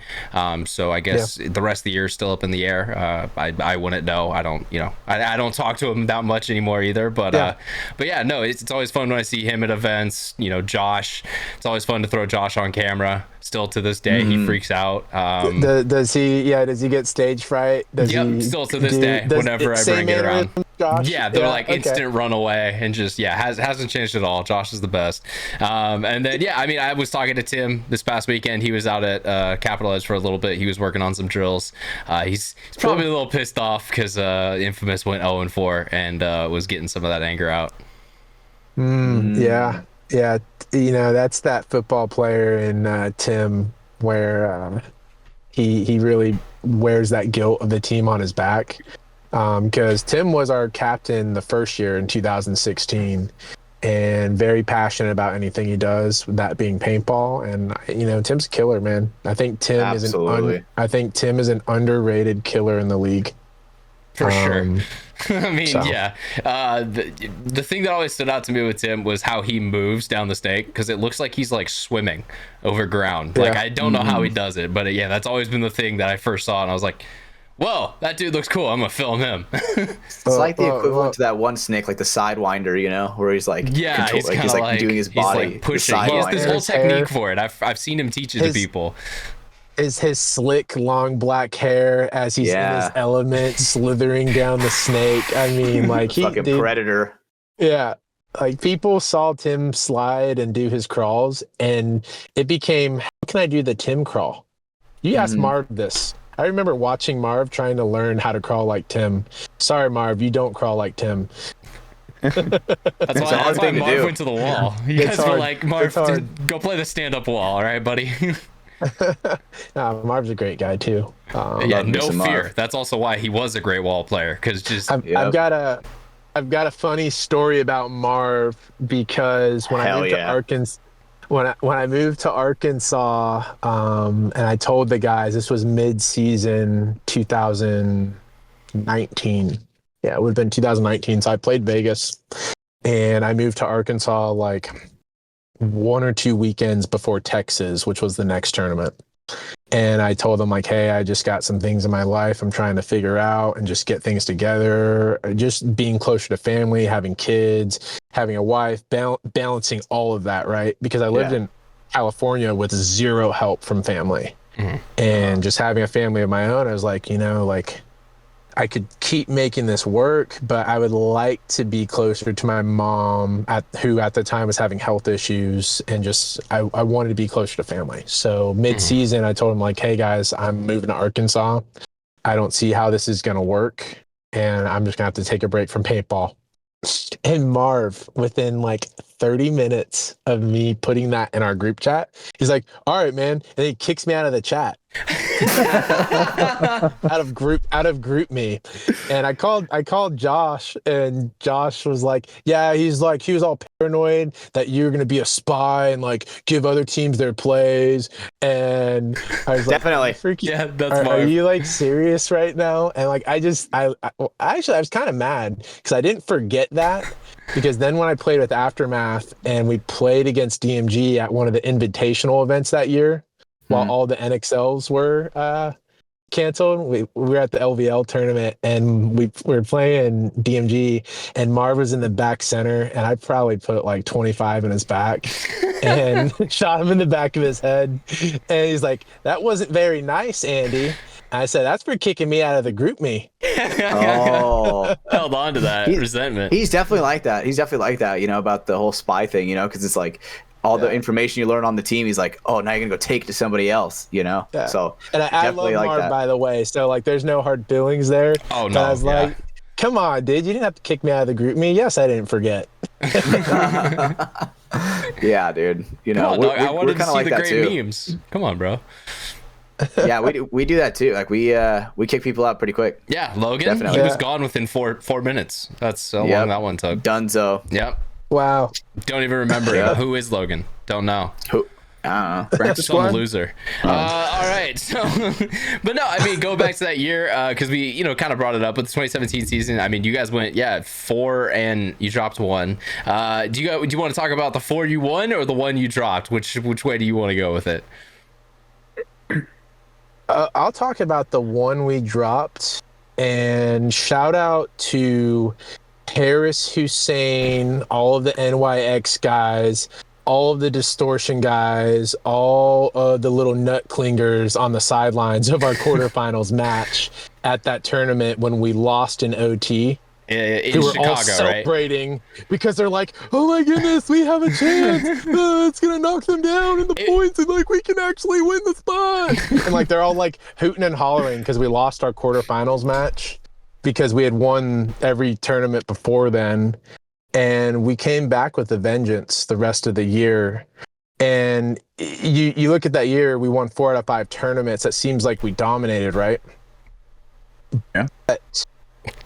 Speaker 1: So I guess the rest of the year is still up in the air. I wouldn't know. I don't I don't talk to him that much anymore either. But it's always fun when I see him at events. Josh. It's always fun to throw Josh on camera. Still to this day, he freaks out.
Speaker 4: Does he get stage fright?
Speaker 1: Still to this day, whenever I bring it around.
Speaker 4: Josh?
Speaker 1: Yeah, they're instant runaway and just hasn't changed at all. Josh is the best. And then I was talking to Tim this past weekend. He was out at Capital Edge for a little bit. He was working on some drills. He's probably a little pissed off because Infamous went 0-4 and was getting some of that anger out.
Speaker 4: Yeah, that's that football player in Tim where he really wears that guilt of the team on his back. Because Tim was our captain the first year in 2016 and very passionate about anything he does, that being paintball. And, Tim's a killer, man. I think Tim is an underrated killer in the league.
Speaker 1: For sure. I mean, the thing that always stood out to me with Tim was how he moves down the stake, because it looks like he's like swimming over ground. Like, I don't know how he does it, but that's always been the thing that I first saw, and I was like, whoa, that dude looks cool. I'm gonna film him.
Speaker 2: It's like the equivalent to that one snake, like the Sidewinder, where he's like,
Speaker 1: he's like doing his body, he's like pushing. He has this whole technique for it. I've seen him teach it to people.
Speaker 4: Is his slick, long black hair as he's in his element, slithering down the snake. I mean, like
Speaker 2: fucking predator.
Speaker 4: Yeah, like people saw Tim slide and do his crawls, and it became, how can I do the Tim crawl? You asked Marv this. I remember watching Marv trying to learn how to crawl like Tim. Sorry, Marv, you don't crawl like Tim.
Speaker 1: That's why Marv went to the wall. You guys were like, Marv, go play the stand-up wall, all right, buddy?
Speaker 4: Marv's a great guy too.
Speaker 1: Yeah, no fear. That's also why he was a great wall player, because just
Speaker 4: I've got a funny story about Marv, because when I moved to Arkansas, when I moved to Arkansas, and I told the guys, this was mid-season 2019. Yeah, it would have been 2019. So I played Vegas, and I moved to Arkansas like 1 or 2 weekends before Texas, which was the next tournament. And I told them, like, hey, I just got some things in my life I'm trying to figure out and just get things together. Just being closer to family, having kids, having a wife, balancing all of that, right? Because I lived in California with zero help from family. And just having a family of my own, I was like, I could keep making this work, but I would like to be closer to my mom, who at the time was having health issues, and just I wanted to be closer to family. So mid-season, I told him, like, hey guys, I'm moving to Arkansas. I don't see how this is going to work, and I'm just going to have to take a break from paintball. And Marv, within like 30 minutes of me putting that in our group chat, he's like, all right, man. And he kicks me out of the chat. out of group me. And I called Josh, and Josh was like, yeah, he was all paranoid that you were going to be a spy and like give other teams their plays. And I was like,
Speaker 2: definitely.
Speaker 1: Yeah, that's
Speaker 4: are you like serious right now? And like, I was kind of mad because I didn't forget that, because then when I played with Aftermath and we played against DMG at one of the invitational events that year, while all the NXLs were canceled, we were at the LVL tournament, and we were playing DMG, and Marv was in the back center, and I probably put like 25 in his back and shot him in the back of his head. And he's like, that wasn't very nice, Andy. I said, that's for kicking me out of the group me.
Speaker 2: Oh,
Speaker 1: held on to that resentment.
Speaker 2: He's definitely like that. About the whole spy thing, because it's like all the information you learn on the team, he's like, oh, now you're gonna go take it to somebody else, Yeah. So,
Speaker 4: and I love
Speaker 2: like
Speaker 4: Marv,
Speaker 2: that.
Speaker 4: by the way. So like, there's no hard feelings there.
Speaker 1: Oh no,
Speaker 4: but I was like, come on, dude, you didn't have to kick me out of the group me. Yes, I didn't forget.
Speaker 2: Yeah, dude.
Speaker 1: I wanted to see
Speaker 2: like
Speaker 1: the
Speaker 2: that
Speaker 1: great
Speaker 2: too.
Speaker 1: memes. Come on, bro.
Speaker 2: Yeah, we do that too. Like we kick people out pretty quick.
Speaker 1: Yeah, Logan.
Speaker 2: Definitely.
Speaker 1: He was gone within four minutes. That's how long that one took.
Speaker 2: Dunzo.
Speaker 1: Yep.
Speaker 4: Wow.
Speaker 1: Don't even remember him. Who is Logan? Don't know.
Speaker 2: Who? I don't know.
Speaker 1: Some loser. All right. So, but no, I mean, go back to that year, because we, kind of brought it up with the 2017 season. I mean, you guys went 4 and you dropped 1. Do you want to talk about the 4 you won or the 1 you dropped? Which way do you want to go with it?
Speaker 4: I'll talk about the 1 we dropped, and shout out to Harris Hussein, all of the NYX guys, all of the distortion guys, all of the little nut clingers on the sidelines of our quarterfinals match at that tournament when we lost in OT.
Speaker 1: In
Speaker 4: who were
Speaker 1: Chicago,
Speaker 4: all celebrating because they're like, oh my goodness, we have a chance. It's gonna knock them down in the points, and like we can actually win the spot. And like they're all like hooting and hollering because we lost our quarterfinals match because we had won every tournament before then. And we came back with a vengeance the rest of the year. And you look at that year, we won 4 out of 5 tournaments. That seems like we dominated, right?
Speaker 3: Yeah.
Speaker 4: But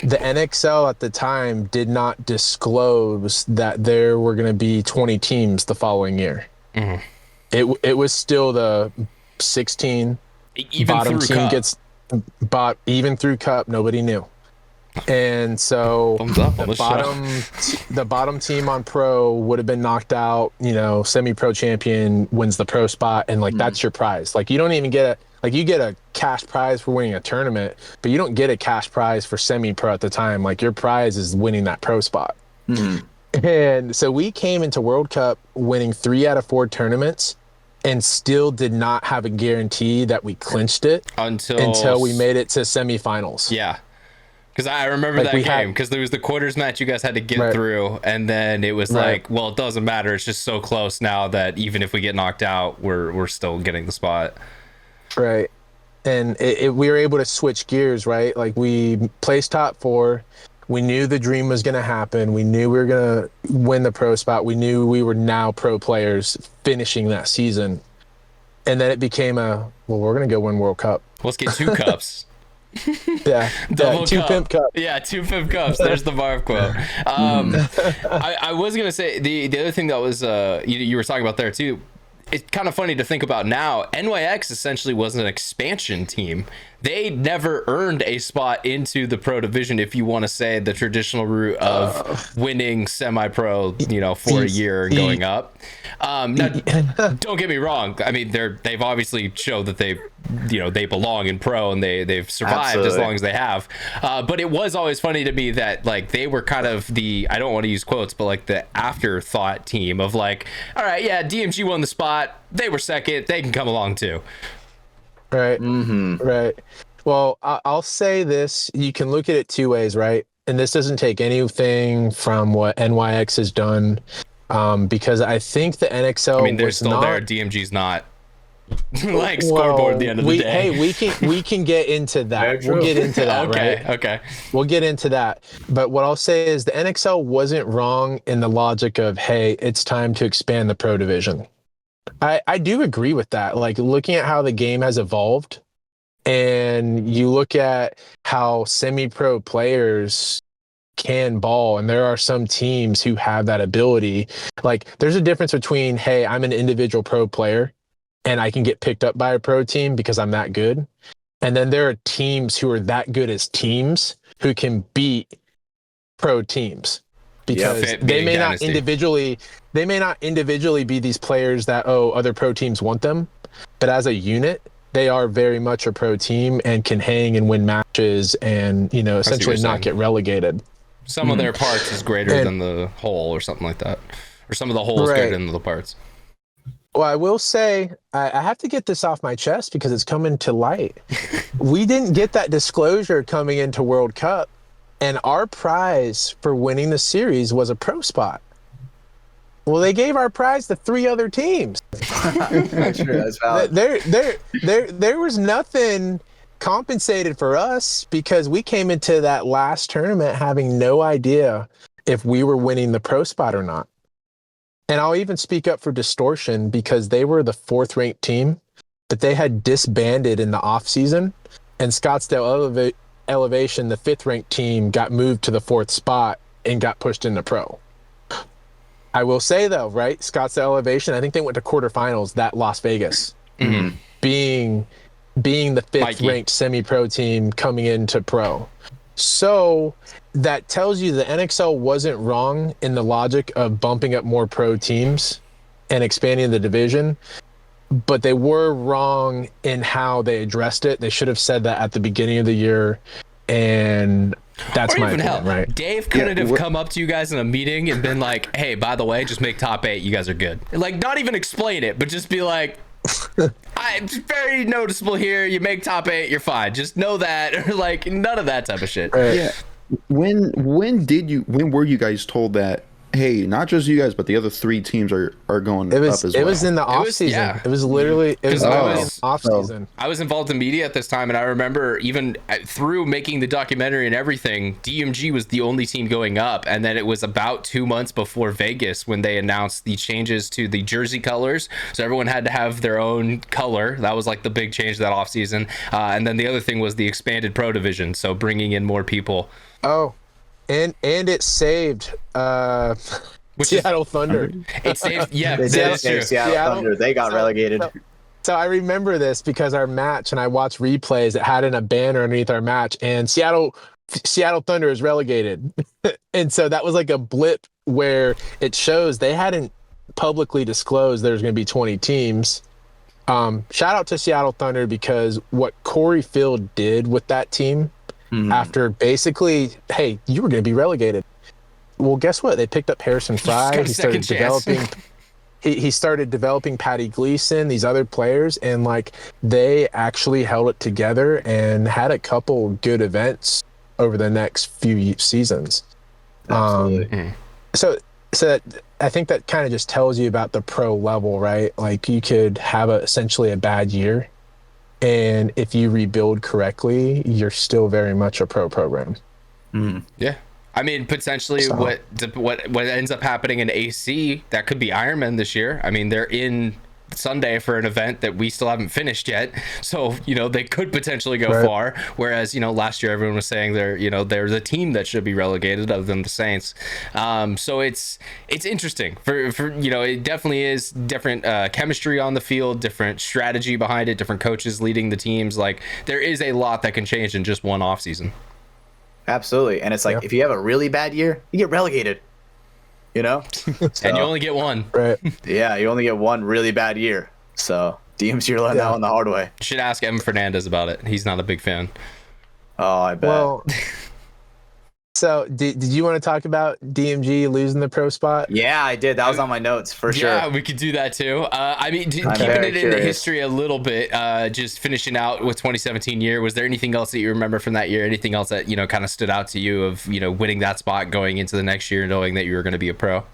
Speaker 4: the NXL at the time did not disclose that there were going to be 20 teams the following year. It was still the 16.
Speaker 1: Even
Speaker 4: bottom
Speaker 1: through
Speaker 4: team
Speaker 1: Cup.
Speaker 4: gets even through Cup, nobody knew. And so the bottom team on pro would have been knocked out, semi-pro champion wins the pro spot, and like that's your prize. Like you don't even get you get a cash prize for winning a tournament, but you don't get a cash prize for semi-pro at the time. Like your prize is winning that pro spot. And so we came into World Cup winning 3 out of 4 tournaments and still did not have a guarantee that we clinched it until we made it to semifinals.
Speaker 1: Yeah. Because I remember
Speaker 4: Like,
Speaker 1: that game, because there was the quarters match you guys had to get through, and then it was like, well, it doesn't matter. It's just so close now that even if we get knocked out, we're still getting the spot.
Speaker 4: Right. And we were able to switch gears, right? Like, we placed top 4. We knew the dream was going to happen. We knew we were going to win the pro spot. We knew we were now pro players finishing that season. And then it became we're going to go win World Cup.
Speaker 1: Let's get 2 cups.
Speaker 4: Yeah,
Speaker 1: Double
Speaker 4: 2
Speaker 1: cup.
Speaker 4: pimp cups.
Speaker 1: Yeah, 2 pimp cups. There's the Marv quote. I was gonna say the other thing that was you were talking about there too. It's kind of funny to think about now. NYX essentially was an expansion team. They never earned a spot into the pro division, if you want to say the traditional route of winning semi-pro, for a year and going up. Now, don't get me wrong. I mean, they've obviously showed that they belong in pro, and they've survived as long as they have. But it was always funny to me that like they were kind of I don't want to use quotes, but like the afterthought team of like, all right, yeah, DMG won the spot. They were second. They can come along too.
Speaker 4: Right. Mm-hmm. Right. Well, I'll say this. You can look at it 2 ways, right? And this doesn't take anything from what NYX has done, because I think the NXL.
Speaker 1: I mean, they're
Speaker 4: was
Speaker 1: still
Speaker 4: not,
Speaker 1: there. DMG's not. Like scoreboard at the end of the day.
Speaker 4: Hey, we can get into that. We'll get into that.
Speaker 1: Okay.
Speaker 4: Right?
Speaker 1: Okay.
Speaker 4: We'll get into that. But what I'll say is the NXL wasn't wrong in the logic of, hey, it's time to expand the pro division. I do agree with that. Like, looking at how the game has evolved, and you look at how semi-pro players can ball, and there are some teams who have that ability. Like, there's a difference between, hey, I'm an individual pro player and I can get picked up by a pro team because I'm that good. And then there are teams who are that good as teams who can beat pro teams. Because they may not individually be these players that other pro teams want them, but as a unit they are very much a pro team and can hang and win matches and essentially not get relegated.
Speaker 1: Some of their parts is greater than the whole, or something like that, or some of the whole is greater than the parts.
Speaker 4: Well, I will say I have to get this off my chest because it's coming to light. We didn't get that disclosure coming into World Cup. And our prize for winning the series was a pro spot. Well, they gave our prize to 3 other teams.
Speaker 2: That's true. That's valid.
Speaker 4: There was nothing compensated for us because we came into that last tournament having no idea if we were winning the pro spot or not. And I'll even speak up for Distortion because they were the 4th ranked team, but they had disbanded in the off season, and Scottsdale Elevation, the 5th ranked team, got moved to the 4th spot and got pushed into pro. I will say though, right, Scottsdale Elevation, I think they went to quarterfinals, that Las Vegas, being the 5th ranked semi-pro team coming into pro. So that tells you the NXL wasn't wrong in the logic of bumping up more pro teams and expanding the division, but they were wrong in how they addressed it. They should have said that at the beginning of the year, and that's my opinion, right?
Speaker 1: Dave couldn't have come up to you guys in a meeting and been like, hey, by the way, just make top 8. You guys are good. Like, not even explain it, but just be like, it's very noticeable here. You make top 8, you're fine. Just know that. Or like, none of that type of shit.
Speaker 3: Right. Yeah. When were you guys told that, hey, not just you guys, but the other 3 teams are going up as well?
Speaker 4: It was in the off season. Yeah. It was literally off season.
Speaker 1: I was involved in media at this time, and I remember even through making the documentary and everything, DMG was the only team going up. And then it was about 2 months before Vegas when they announced the changes to the jersey colors. So everyone had to have their own color. That was like the big change that off season. And then the other thing was the expanded pro division. So bringing in more people.
Speaker 4: Oh. And it saved Seattle Thunder.
Speaker 1: It saved, yeah, that is true.
Speaker 2: Seattle Thunder, they got relegated.
Speaker 4: So I remember this because our match, and I watched replays, it had in a banner underneath our match, and Seattle Thunder is relegated. And so that was like a blip where it shows they hadn't publicly disclosed there's going to be 20 teams. Shout out to Seattle Thunder because what Corey Field did with that team, after basically, hey, you were going to be relegated. Well, guess what? They picked up Harrison Fry. He started developing. He started developing Patty Gleason, these other players, and like they actually held it together and had a couple good events over the next few seasons.
Speaker 2: Absolutely.
Speaker 4: So I think that kind of just tells you about the pro level, right? Like you could have essentially a bad year, and if you rebuild correctly, you're still very much a pro program.
Speaker 1: Yeah. I mean, potentially
Speaker 4: So-
Speaker 1: what ends up happening in AC, that could be Ironman this year. I mean, they're in Sunday for an event that we still haven't finished yet. So, they could potentially go
Speaker 4: Right.
Speaker 1: far. Whereas, last year everyone was saying there's a team that should be relegated other than the Saints. So it's interesting for it definitely is different chemistry on the field, different strategy behind it, different coaches leading the teams. Like there is a lot that can change in just one off season.
Speaker 2: Absolutely. And it's like, if you have a really bad year, you get relegated, So,
Speaker 1: And you only get one.
Speaker 4: Right.
Speaker 2: yeah, you only get one really bad year. So DMG learned that one the hard way.
Speaker 1: You should ask Evan Fernandez about it. He's not a big fan.
Speaker 2: Oh, I bet.
Speaker 4: Well, so did you want to talk about DMG losing the pro spot?
Speaker 2: Yeah, I did. That was on my notes for sure.
Speaker 1: Yeah, we could do that too. I mean, keeping
Speaker 2: very
Speaker 1: it in the
Speaker 2: curious.
Speaker 1: history a little bit, just finishing out with 2017 year, was there anything else that you remember from that year? Anything else that, kind of stood out to you of, winning that spot going into the next year, knowing that you were going to be a pro?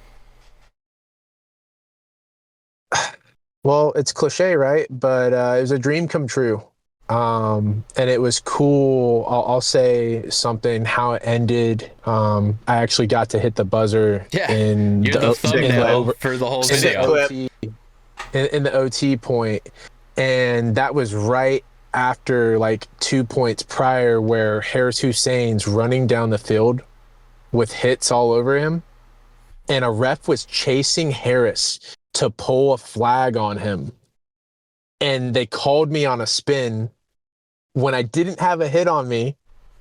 Speaker 4: Well, it's cliche, right? But it was a dream come true. And it was cool. I'll say something how it ended. I actually got to hit the buzzer in
Speaker 1: You're the
Speaker 4: in
Speaker 1: thumbnail for the whole video.
Speaker 4: in the OT point. And that was right after like 2 points prior where Harris Hussein's running down the field with hits all over him. And a ref was chasing Harris to pull a flag on him. And they called me on a spin when I didn't have a hit on me.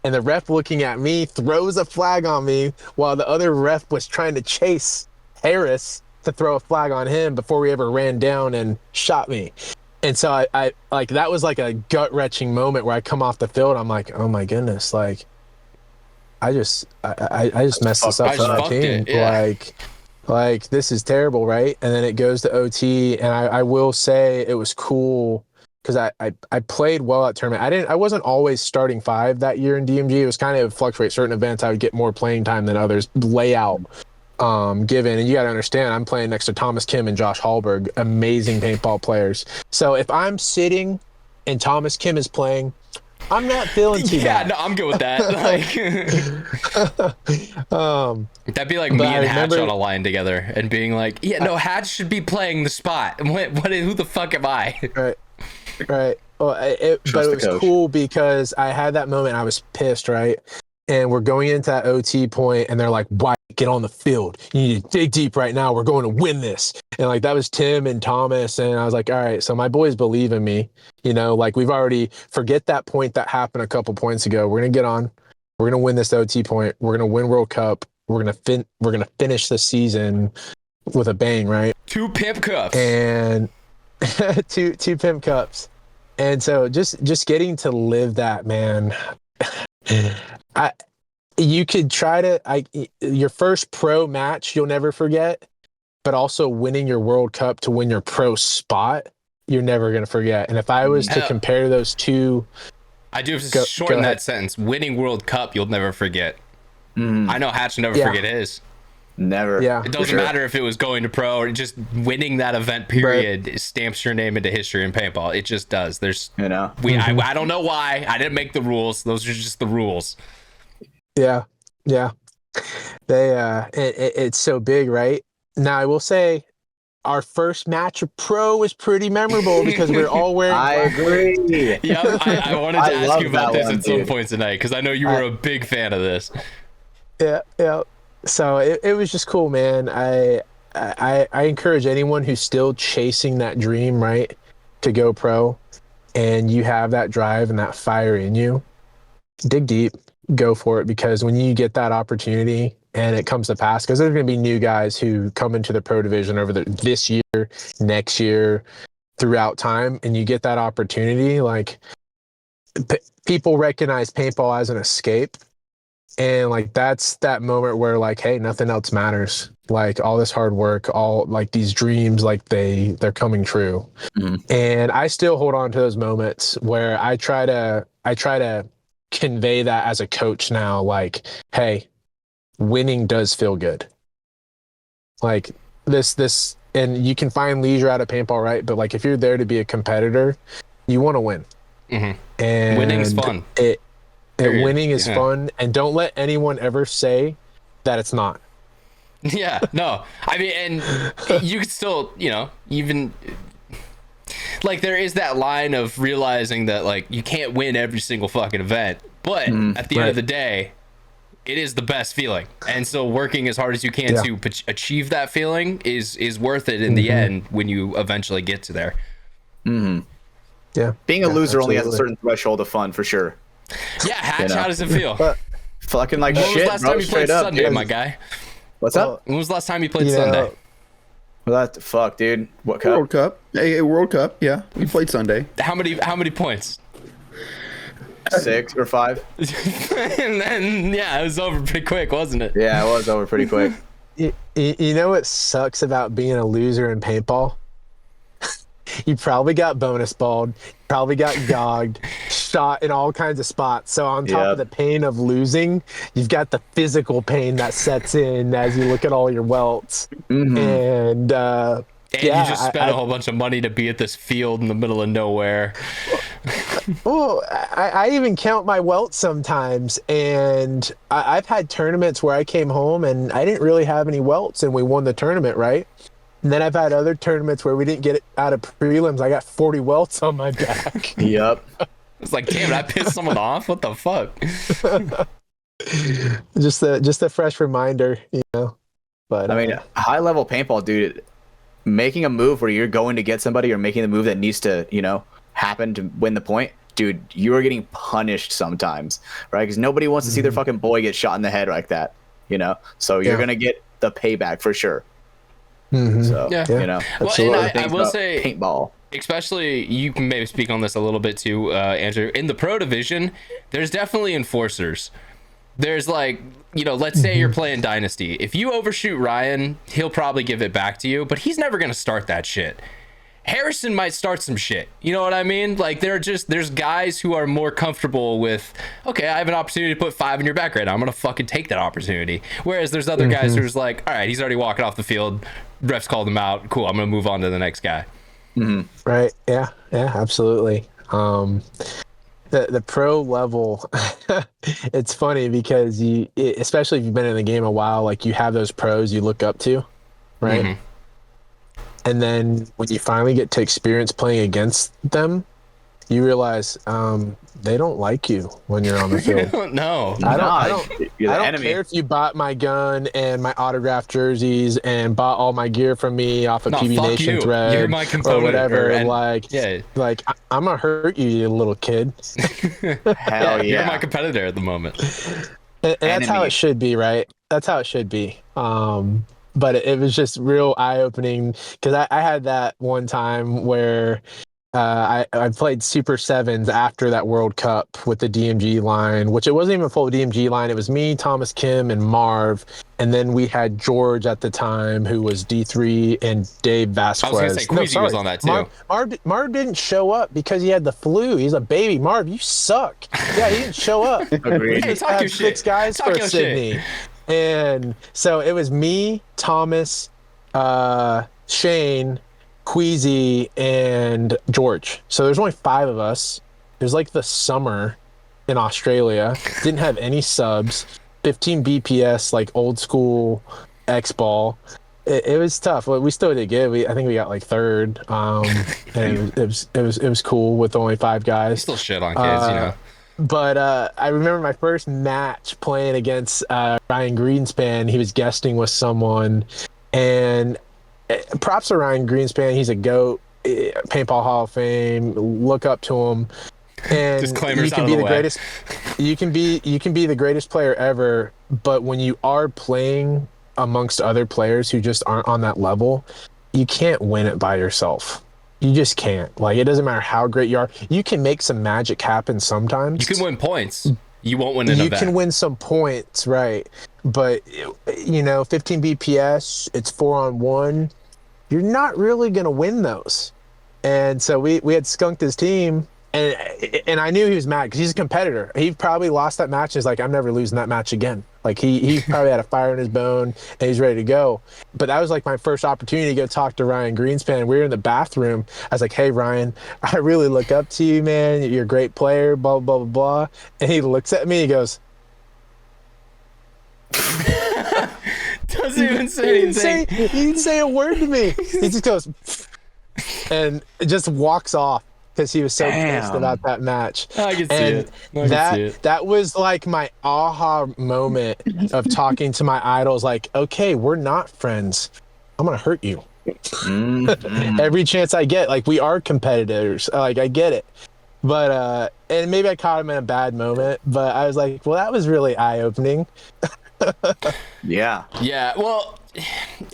Speaker 4: And the ref looking at me throws a flag on me while the other ref was trying to chase Harris to throw a flag on him before we ever ran down and shot me. And so I like, that was like a gut wrenching moment where I come off the field. I'm like, oh my goodness. Like I just messed this up for my team. Like this is terrible. Right. And then it goes to OT, and I will say it was cool because I played well at tournament. I wasn't always starting 5 that year in DMG. It was kind of fluctuate. Certain events I would get more playing time than others. Layout given, and you got to understand, I'm playing next to Thomas Kim and Josh Hallberg, amazing paintball players. So if I'm sitting and Thomas Kim is playing, I'm not feeling too bad.
Speaker 1: No, I'm good with that. That'd be like me and Hatch on a line together and being like, Hatch should be playing the spot. Who the fuck am I?
Speaker 4: Right. Well, but it was cool because I had that moment. I was pissed, right? And we're going into that OT point, and they're like, "Why get on the field? You need to dig deep right now. We're going to win this." And like that was Tim and Thomas, and I was like, "All right." So my boys believe in me. Like we've already forget that point that happened a couple points ago. We're gonna get on. We're gonna win this OT point. We're gonna win World Cup. We're gonna finish the season with a bang, right?
Speaker 1: 2 pimp cups.
Speaker 4: And two pimp cups. And so just getting to live that, man. You could try to your first pro match you'll never forget, but also winning your World Cup to win your pro spot you're never going to forget. And if I was to compare those two,
Speaker 1: I do have to shorten that sentence. Winning World Cup you'll never forget. I know Hatch will never forget his.
Speaker 2: Never.
Speaker 4: Yeah.
Speaker 1: It doesn't matter if it was going to pro or just winning that event period stamps your name into history in paintball. It just does. There's I don't know why. I didn't make the rules. Those are just the rules.
Speaker 4: Yeah. They it's so big, right? Now I will say our first match of pro was pretty memorable because we were all wearing
Speaker 2: I agree.
Speaker 1: Yeah, I wanted to ask you about this at some point tonight because I know you were a big fan of this.
Speaker 4: Yeah. So it was just cool, man. I encourage anyone who's still chasing that dream, right, to go pro, and you have that drive and that fire in you, dig deep, go for it, because when you get that opportunity and it comes to pass, because there's going to be new guys who come into the pro division over this year, next year, throughout time, and you get that opportunity, like people recognize paintball as an escape. And like that's that moment where like, hey, nothing else matters. Like all this hard work, all like these dreams, like they're coming true. And I still hold on to those moments where I try to convey that as a coach now, like, hey, winning does feel good. Like this, and you can find leisure out of paintball, right? But like, if you're there to be a competitor, you want to win.
Speaker 1: Mm-hmm.
Speaker 4: And
Speaker 1: Winning's fun.
Speaker 4: Winning is fun, and don't let anyone ever say that it's not.
Speaker 1: Yeah, no. I mean, and you could still, even like there is that line of realizing that like you can't win every single fucking event, but at the end of the day, it is the best feeling. And so working as hard as you can to achieve that feeling is worth it in the end when you eventually get to there.
Speaker 4: Yeah.
Speaker 2: Being a loser only has a certain threshold of fun for sure.
Speaker 1: Yeah, Hatch, how does it feel?
Speaker 2: Fucking like
Speaker 1: when
Speaker 2: shit,
Speaker 1: was the last time you played
Speaker 2: up,
Speaker 1: Sunday,
Speaker 2: dude.
Speaker 1: my guy?
Speaker 2: What's up?
Speaker 1: When was the last time you played Sunday?
Speaker 2: Well, that fuck, dude. What cup?
Speaker 3: World Cup. Hey, World Cup. Yeah, we played Sunday.
Speaker 1: How many points?
Speaker 2: 6 or 5.
Speaker 1: And then it was over pretty quick, wasn't it?
Speaker 2: Yeah, it was over pretty quick.
Speaker 4: You know what sucks about being a loser in paintball? You probably got bonus balled, probably got gogged, shot in all kinds of spots. So on top of the pain of losing, you've got the physical pain that sets in as you look at all your welts. And
Speaker 1: you just spent a whole bunch of money to be at this field in the middle of nowhere.
Speaker 4: Well, I even count my welts sometimes, and I've had tournaments where I came home and I didn't really have any welts, and we won the tournament, right? And then I've had other tournaments where we didn't get it out of prelims. I got 40 welts on my back.
Speaker 2: Yep.
Speaker 1: It's like, damn, I pissed someone off? What the fuck?
Speaker 4: just a fresh reminder, But
Speaker 2: I mean, high level paintball, dude, making a move where you're going to get somebody or making the move that needs to, happen to win the point, dude, you are getting punished sometimes, right? Because nobody wants to see their fucking boy get shot in the head like that, So you're going to get the payback for sure. So,
Speaker 1: Well, and I will say,
Speaker 2: paintball.
Speaker 1: Especially, you can maybe speak on this a little bit too, Andrew. In the pro division, there's definitely enforcers. There's like, let's say you're playing Dynasty. If you overshoot Ryan, he'll probably give it back to you, but he's never going to start that shit. Harrison might start some shit. You know what I mean? Like, there's guys who are more comfortable with, okay, I have an opportunity to put 5 in your back right now. I'm going to fucking take that opportunity. Whereas there's other guys who's like, all right, he's already walking off the field. Refs called him out. Cool, I'm going to move on to the next guy.
Speaker 4: Right. Yeah, absolutely. The pro level, it's funny because especially if you've been in the game a while, like you have those pros you look up to, right? And then when you finally get to experience playing against them, you realize they don't like you when you're on the field.
Speaker 1: No,
Speaker 4: I don't care if you bought my gun and my autographed jerseys and bought all my gear from me off of PB Nation thread.
Speaker 1: You're my component,
Speaker 4: or whatever. I'm gonna hurt you, you little kid.
Speaker 2: Hell yeah!
Speaker 1: You're my competitor at the moment.
Speaker 4: And that's how it should be, right? That's how it should be. But it was just real eye-opening because I had that one time where I played Super Sevens after that World Cup with the DMG line, which it wasn't even a full DMG line. It was me, Thomas Kim, and Marv. And then we had George at the time, who was D3, and Dave Vasquez.
Speaker 1: I was going to say, Queasy was on that too.
Speaker 4: Marv didn't show up because he had the flu. He's a baby. Marv, you suck. Yeah, he didn't show up.
Speaker 2: Agreed.
Speaker 4: We had 6 guys for Sydney. And so it was me, Thomas, Shane, Queasy, and George. So there's only 5 of us. It was like the summer in Australia. Didn't have any subs. 15 BPS, like old school X-ball. It was tough. We still did good. I think we got like 3rd. And it was cool with only 5 guys.
Speaker 1: Still shit on kids,
Speaker 4: But I remember my first match playing against Ryan Greenspan. He was guesting with someone, and props to Ryan Greenspan. He's a GOAT, Paintball Hall of Fame. Look up to him. And
Speaker 1: Disclaimers
Speaker 4: you can
Speaker 1: out
Speaker 4: be
Speaker 1: of the
Speaker 4: the
Speaker 1: way.
Speaker 4: greatest. You can be the greatest player ever. But when you are playing amongst other players who just aren't on that level, you can't win it by yourself. You just can't. Like, it doesn't matter how great you are. You can make some magic happen sometimes.
Speaker 1: You can win points. You won't win an event.
Speaker 4: You can win some points, right? But 15 BPS, it's 4-on-1. You're not really gonna win those. And so we had skunked his team, And I knew he was mad because he's a competitor. He probably lost that match. And he's like, I'm never losing that match again. Like he probably had a fire in his bone and he's ready to go. But that was like my first opportunity to go talk to Ryan Greenspan. We were in the bathroom. I was like, hey, Ryan, I really look up to you, man. You're a great player, blah, blah, blah, blah. And he looks at me, he goes,
Speaker 1: doesn't even say anything.
Speaker 4: He didn't say a word to me. He just goes and just walks off. Because he was so pissed about that match.
Speaker 1: I can see it.
Speaker 4: That was like my aha moment of talking to my idols. Like, okay, we're not friends. I'm gonna hurt you. Every chance I get. Like, we are competitors. Like, I get it. But and maybe I caught him in a bad moment. But I was like, well, that was really eye-opening.
Speaker 2: Yeah.
Speaker 1: Yeah. Well,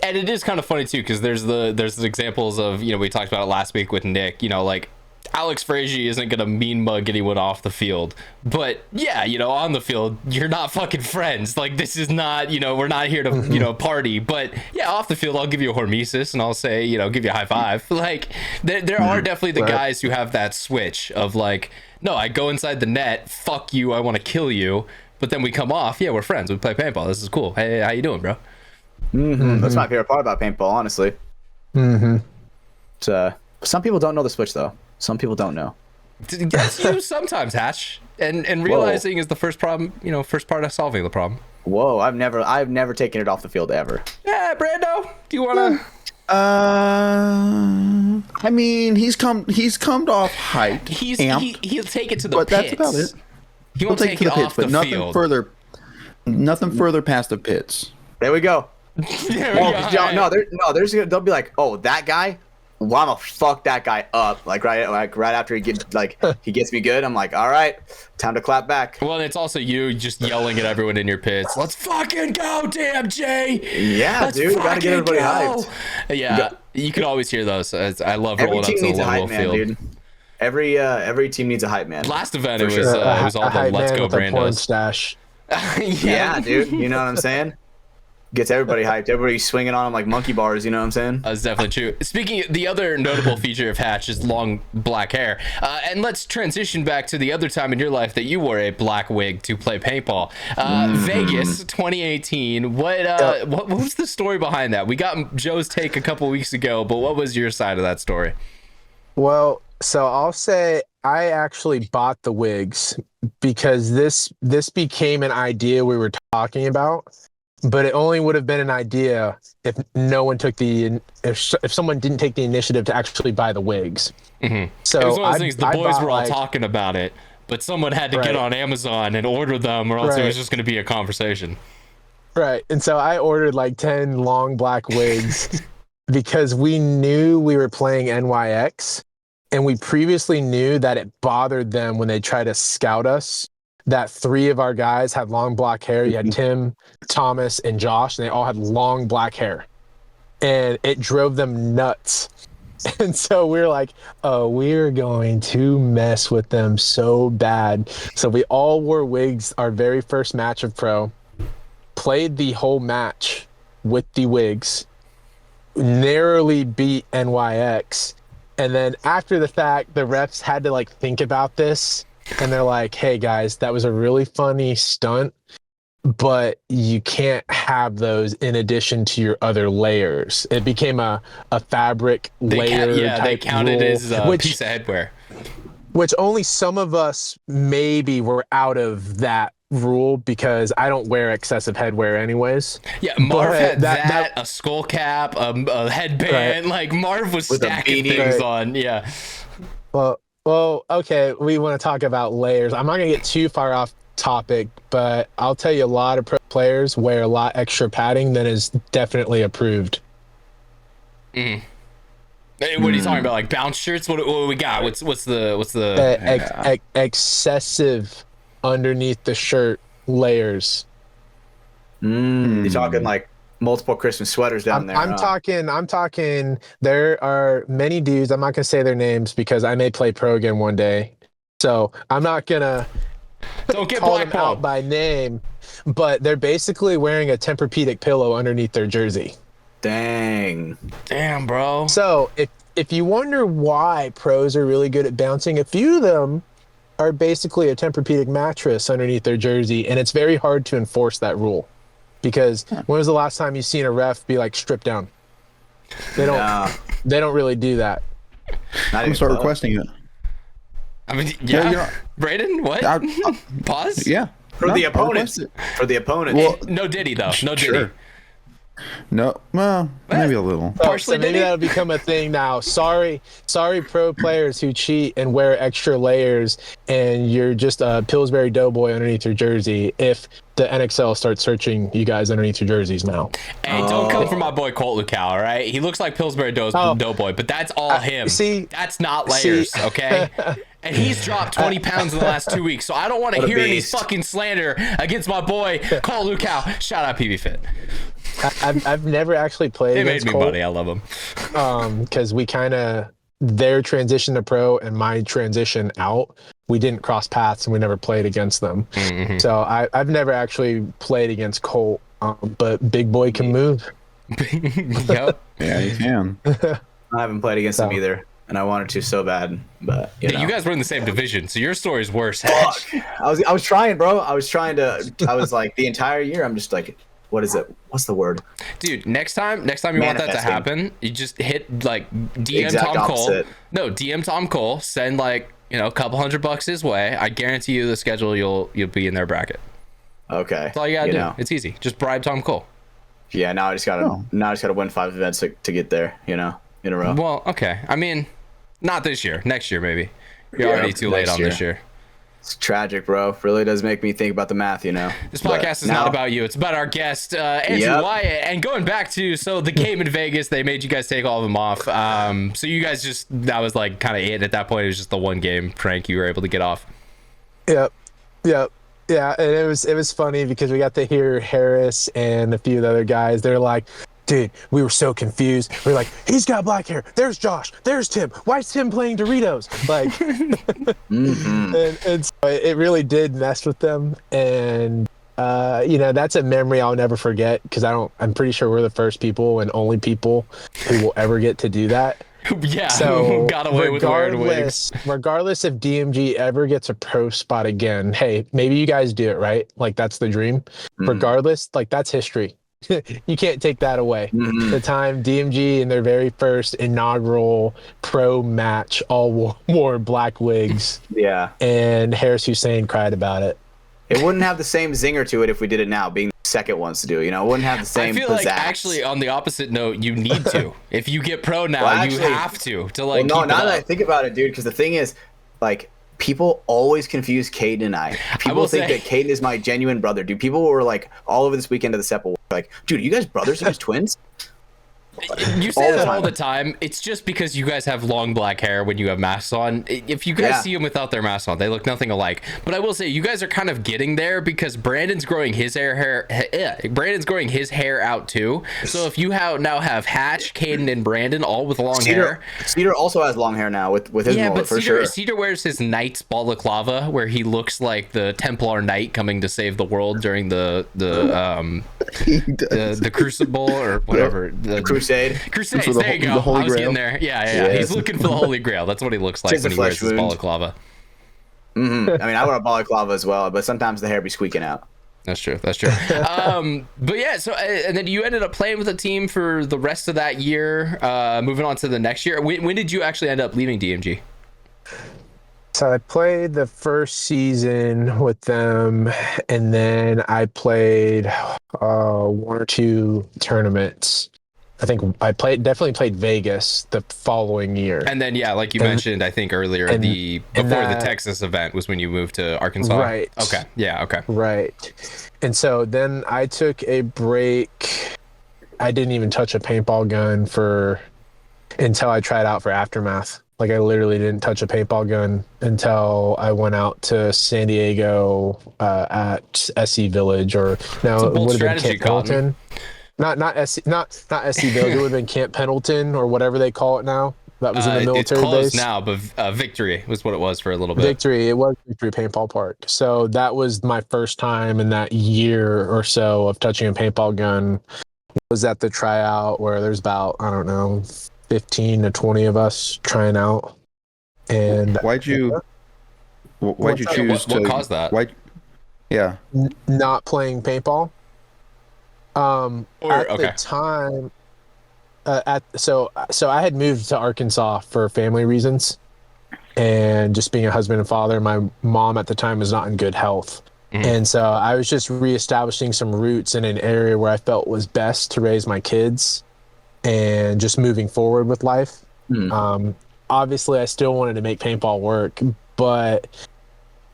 Speaker 1: and it is kind of funny too, because there's the examples of, you know, we talked about it last week with Nick. You know, like, Alex Frazier isn't gonna mean mug anyone off the field, but yeah, you know, on the field, you're not fucking friends. Like, this is not, you know, we're not here to, you know, party. But yeah, off the field, I'll give you a hormesis and I'll say, you know, give you a high five. Like, there are definitely the guys who have that switch of like, no, I go inside the net, fuck you, I want to kill you. But then we come off, yeah, we're friends, we play paintball, this is cool. Hey, how you doing, bro?
Speaker 2: That's my favorite part about paintball, honestly. Some people don't know the switch though. Some people don't know.
Speaker 1: That's you sometimes, Hatch. And realizing is the first problem, you know, first part of solving the problem.
Speaker 2: Whoa, I've never taken it off the field ever.
Speaker 1: Yeah, Brando, do you wanna?
Speaker 3: I mean, he's come off hyped.
Speaker 1: He'll take it to the
Speaker 3: but
Speaker 1: pits.
Speaker 3: That's about it.
Speaker 1: He won't take it
Speaker 3: to the pits,
Speaker 1: off
Speaker 3: but
Speaker 1: the
Speaker 3: nothing
Speaker 1: field.
Speaker 3: Nothing further past the pits.
Speaker 2: There we go.
Speaker 1: There we go.
Speaker 2: They'll be like, oh, that guy. Well, I'm gonna fuck that guy up. Like right after he gets me good. I'm like, all right, time to clap back.
Speaker 1: Well, it's also you just yelling at everyone in your pits. Let's fucking go, DMG.
Speaker 2: Yeah,
Speaker 1: Let's
Speaker 2: dude, gotta get everybody
Speaker 1: go.
Speaker 2: hyped.
Speaker 1: Yeah, you can always hear those. I love rolling up to the level field.
Speaker 2: Dude. Every team needs a hype man.
Speaker 1: Last event, it was all the let's go Brandos.
Speaker 4: Stash.
Speaker 2: Yeah, dude. You know what I'm saying? Gets everybody hyped. Everybody's swinging on them like monkey bars. You know what I'm saying?
Speaker 1: That's definitely true. Speaking, the other notable feature of Hatch is long black hair. And let's transition back to the other time in your life that you wore a black wig to play paintball. Vegas 2018. What was the story behind that? We got Joe's take a couple weeks ago, but what was your side of that story?
Speaker 4: Well, so I'll say I actually bought the wigs because this became an idea we were talking about. But it only would have been an idea if no one took if someone didn't take the initiative to actually buy the wigs. So
Speaker 1: it was one of those things, the boys were all talking about it, but someone had to get on Amazon and order them, or else it was just going to be a conversation.
Speaker 4: Right. And so I ordered like 10 long black wigs because we knew we were playing NYX, and we previously knew that it bothered them when they tried to scout us. That 3 of our guys had long black hair. You had Tim, Thomas, and Josh, and they all had long black hair. And it drove them nuts. And so we were like, oh, we're going to mess with them so bad. So we all wore wigs our very first match of pro, played the whole match with the wigs, narrowly beat NYX. And then after the fact, the refs had to like think about this. And they're like, hey, guys, that was a really funny stunt, but you can't have those in addition to your other layers. It became a fabric layer type
Speaker 1: they counted
Speaker 4: rule,
Speaker 1: as a piece of headwear.
Speaker 4: Which only some of us maybe were out of that rule because I don't wear excessive headwear anyways.
Speaker 1: Yeah, Marv had that, a skull cap, a headband.
Speaker 4: Right.
Speaker 1: Like, Marv was
Speaker 2: With
Speaker 1: stacking things on. Yeah.
Speaker 4: Well, okay, we want to talk about layers. I'm not going to get too far off topic, but I'll tell you a lot of pro players wear a lot extra padding than is definitely approved.
Speaker 1: Hey, what are you talking about? Like bounce shirts? What do we got? What's the
Speaker 4: excessive underneath the shirt layers.
Speaker 2: You're talking like multiple Christmas sweaters down there.
Speaker 4: I'm talking. There are many dudes. I'm not gonna say their names because I may play pro again one day. So I'm not gonna call them out by name. But they're basically wearing a Tempur-Pedic pillow underneath their jersey.
Speaker 2: Damn,
Speaker 1: bro.
Speaker 4: So if you wonder why pros are really good at bouncing, a few of them are basically a Tempur-Pedic mattress underneath their jersey, and it's very hard to enforce that rule. Because when was the last time you seen a ref be like stripped down? They don't really do that.
Speaker 3: I'm gonna start requesting it.
Speaker 1: I mean, yeah.
Speaker 3: You know,
Speaker 1: Brayden, what? Pause?
Speaker 3: Yeah.
Speaker 2: For the opponents. For the opponents.
Speaker 3: Well,
Speaker 1: No Diddy, though. No Diddy.
Speaker 3: Sure. No, well, maybe a little.
Speaker 1: Partially
Speaker 4: so maybe
Speaker 1: Diddy?
Speaker 4: that'll become a thing now. Sorry, pro players who cheat and wear extra layers, and you're just a Pillsbury Doughboy underneath your jersey. If the NXL starts searching you guys underneath your jerseys now.
Speaker 1: Hey, don't come for my boy Colt Lucal, all right? He looks like Pillsbury Doughboy, but that's all him. That's not layers, okay? And he's dropped 20 pounds in the last 2 weeks, so I don't want to hear any fucking slander against my boy Colt Lucal. Shout out PB Fit.
Speaker 4: I've never actually played
Speaker 1: He
Speaker 4: against
Speaker 1: made me
Speaker 4: Colt,
Speaker 1: buddy. I love him.
Speaker 4: because we kind of their transition to pro and my transition out, we didn't cross paths and we never played against them.
Speaker 1: Mm-hmm.
Speaker 4: So I've never actually played against Colt, but big boy can move.
Speaker 1: Yep.
Speaker 3: Yeah, you can.
Speaker 2: I haven't played against him either, and I wanted to so bad, but you know.
Speaker 1: You guys were in the same division, so your story's worse.
Speaker 2: Fuck. I was trying, bro. I was like the entire year. I'm just like, what is it? What's the word?
Speaker 1: Dude, next time you want that to happen, you just hit like DM Tom Cole. No, DM Tom Cole. Send like a couple $100 his way. I guarantee you the schedule you'll be in their bracket.
Speaker 2: Okay.
Speaker 1: That's all you gotta do. It's easy. Just bribe Tom Cole.
Speaker 2: Yeah. Now I just gotta win 5 events to get there. In a row.
Speaker 1: Well, okay. I mean, not this year. Next year maybe. You're already too late on this year.
Speaker 2: It's tragic, bro. Really does make me think about the math,
Speaker 1: This podcast is not about you. It's about our guest, Andrew Wyatt. And going back to, the game in Vegas, they made you guys take all of them off. So you guys that was like kind of it at that point. It was just the one game prank you were able to get off.
Speaker 4: Yep. Yeah, and it was funny because we got to hear Harris and a few of the other guys. They're like, dude, we were so confused. We're like, he's got black hair. There's Josh. There's Tim. Why is Tim playing Doritos? Like, and so it really did mess with them. And, that's a memory I'll never forget because I'm pretty sure we're the first people and only people who will ever get to do that.
Speaker 1: Yeah,
Speaker 4: so
Speaker 1: got away with wearing wigs.
Speaker 4: Regardless if DMG ever gets a pro spot again, hey, maybe you guys do it, right? Like, that's the dream. Regardless, like, that's history. You can't take that away. The time DMG in their very first inaugural pro match all wore black wigs.
Speaker 2: Yeah.
Speaker 4: And Harris Hussein cried about it.
Speaker 2: It wouldn't have the same zinger to it if we did it now, being the second ones to do it. It wouldn't have the same.
Speaker 1: I feel like actually on the opposite note, you need to. If you get pro now, you have to like.
Speaker 2: Well, no, now that I think about it, dude, because the thing is, like, people always confuse Caden and I. People think that Caden is my genuine brother, dude. People were like all over this weekend of the Sepple, like, dude, you guys brothers? You guys twins?
Speaker 1: You say that all the time. It's just because you guys have long black hair when you have masks on. If you guys see them without their masks on, they look nothing alike. But I will say you guys are kind of getting there because Brandon's growing his Brandon's growing his hair out too. So if you now have Hatch, Caden, and Brandon all with long hair.
Speaker 2: Cedar also has long hair now with his mullet, for sure.
Speaker 1: Cedar wears his knight's balaclava where he looks like the Templar knight coming to save the world during the Crucible or whatever. The
Speaker 2: Crusade.
Speaker 1: There you go.
Speaker 3: The Holy
Speaker 1: I was
Speaker 3: Grail.
Speaker 1: getting there. Yeah. He's looking for the Holy Grail. That's what he looks like when he wears his balaclava.
Speaker 2: I mean, I wear a balaclava as well, but sometimes the hair be squeaking out.
Speaker 1: That's true. But yeah, so and then you ended up playing with a team for the rest of that year, moving on to the next year. When did you actually end up leaving DMG?
Speaker 4: So I played the first season with them, and then I played 1 or 2 tournaments. I think I definitely played Vegas the following year.
Speaker 1: And then, like you mentioned, I think earlier, the Texas event was when you moved to Arkansas.
Speaker 4: Right.
Speaker 1: Okay. Yeah. Okay.
Speaker 4: Right. And so then I took a break. I didn't even touch a paintball gun until I tried out for Aftermath. Like, I literally didn't touch a paintball gun until I went out to San Diego at SC Village, or now it would have been Camp Pendleton. Not SC Village. It would have been Camp Pendleton or whatever they call it now. That was in the military
Speaker 1: it's closed
Speaker 4: base.
Speaker 1: now, but Victory was what it was for a little bit.
Speaker 4: Victory. It was Victory Paintball Park. So that was my first time in that year or so of touching a paintball gun. Was at the tryout where there's about, I don't know, 15 to 20 of us trying out. And
Speaker 3: Why'd you choose
Speaker 1: What caused that?
Speaker 3: Yeah.
Speaker 4: not playing paintball? The time, so I had moved to Arkansas for family reasons, and just being a husband and father. My mom at the time was not in good health. And so I was just reestablishing some roots in an area where I felt was best to raise my kids and just moving forward with life. Obviously, I still wanted to make paintball work, but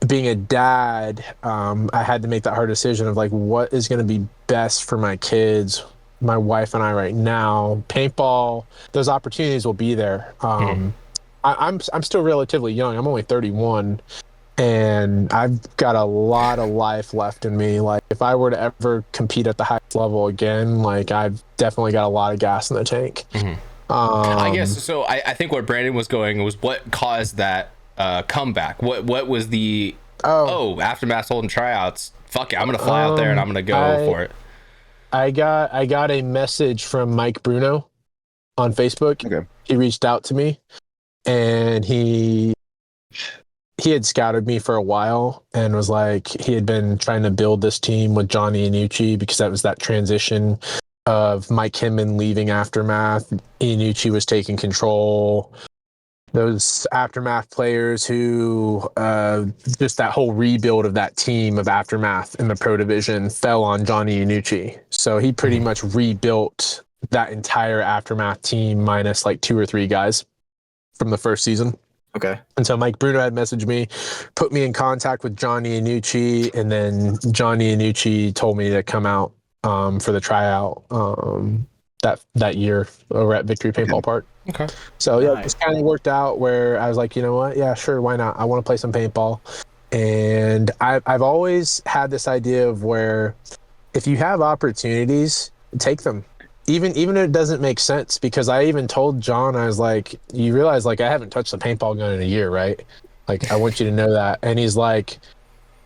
Speaker 4: being a dad, I had to make that hard decision of like, what is going to be best for my kids, my wife and I right now. Paintball, those opportunities will be there. I'm still relatively young. I'm only 31. And I've got a lot of life left in me. Like, if I were to ever compete at the highest level again, like, I've definitely got a lot of gas in the tank.
Speaker 1: I guess so. I think where Brandon was going was what caused that comeback. What was the Aftermath holding tryouts? Fuck it, I'm gonna fly out there and I'm gonna go for it.
Speaker 4: I got a message from Mike Bruno on Facebook.
Speaker 3: Okay.
Speaker 4: He reached out to me, and he had scouted me for a while and was like, he had been trying to build this team with Johnny Iannucci, because that was that transition of Mike Hinman leaving Aftermath. Iannucci was taking control. Those Aftermath players who, just that whole rebuild of that team of Aftermath in the Pro Division fell on Johnny Iannucci. So he pretty much rebuilt that entire Aftermath team minus like 2 or 3 guys from the first season.
Speaker 2: Okay.
Speaker 4: And so Mike Bruno had messaged me, put me in contact with Johnny Iannucci, and then Johnny Iannucci told me to come out for the tryout that year over at Victory Paintball Park.
Speaker 1: Okay.
Speaker 4: So yeah, it's kind of worked out where I was like, you know what? Yeah, sure, why not? I want to play some paintball. And I've always had this idea of where if you have opportunities, take them. Even if it doesn't make sense, because I even told John, I was like, you realize, like, I haven't touched the paintball gun in a year, right? Like, I want you to know that. And he's like,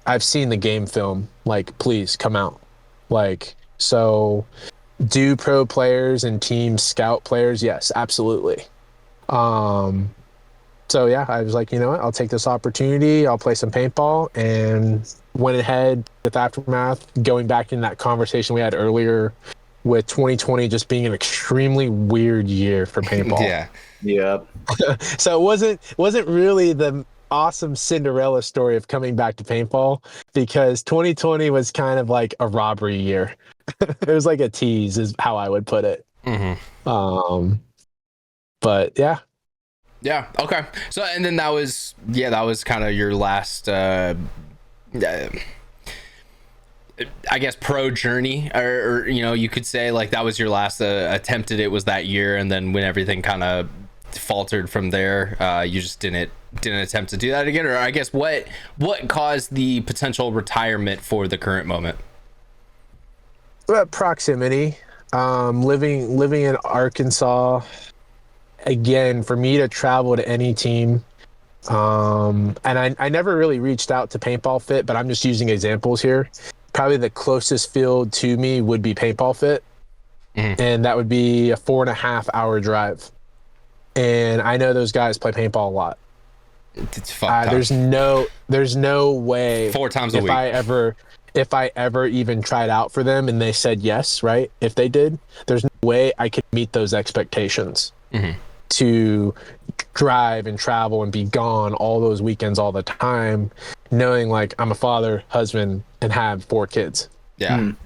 Speaker 4: I've seen the game film. Like, please come out. Like, so do pro players and team scout players? Yes, absolutely. So yeah, I was like, you know what? I'll take this opportunity. I'll play some paintball, and went ahead with Aftermath, going back in that conversation we had earlier with 2020 just being an extremely weird year for paintball.
Speaker 1: Yeah.
Speaker 2: Yep.
Speaker 4: So it wasn't really the awesome Cinderella story of coming back to paintball, because 2020 was kind of like a robbery year. It was like a tease is how I would put it. But yeah.
Speaker 1: Yeah. Okay. So, and then that was kind of your last, I guess, pro journey, or you know, you could say like that was your last attempt at it, was that year, and then when everything kind of faltered from there, you just didn't attempt to do that again. Or I guess what caused the potential retirement for the current moment?
Speaker 4: Proximity. Living in Arkansas, again, for me to travel to any team, and I never really reached out to Paintball Fit, but I'm just using examples here. Probably the closest field to me would be Paintball Fit, and that would be a 4.5-hour drive. And I know those guys play paintball a lot.
Speaker 1: It's fucked up.
Speaker 4: There's no way
Speaker 1: 4 times a week.
Speaker 4: If I ever even tried out for them and they said yes, right? If they did, there's no way I could meet those expectations to drive and travel and be gone all those weekends all the time, knowing like I'm a father, husband, and have 4 kids.
Speaker 1: Yeah.
Speaker 4: And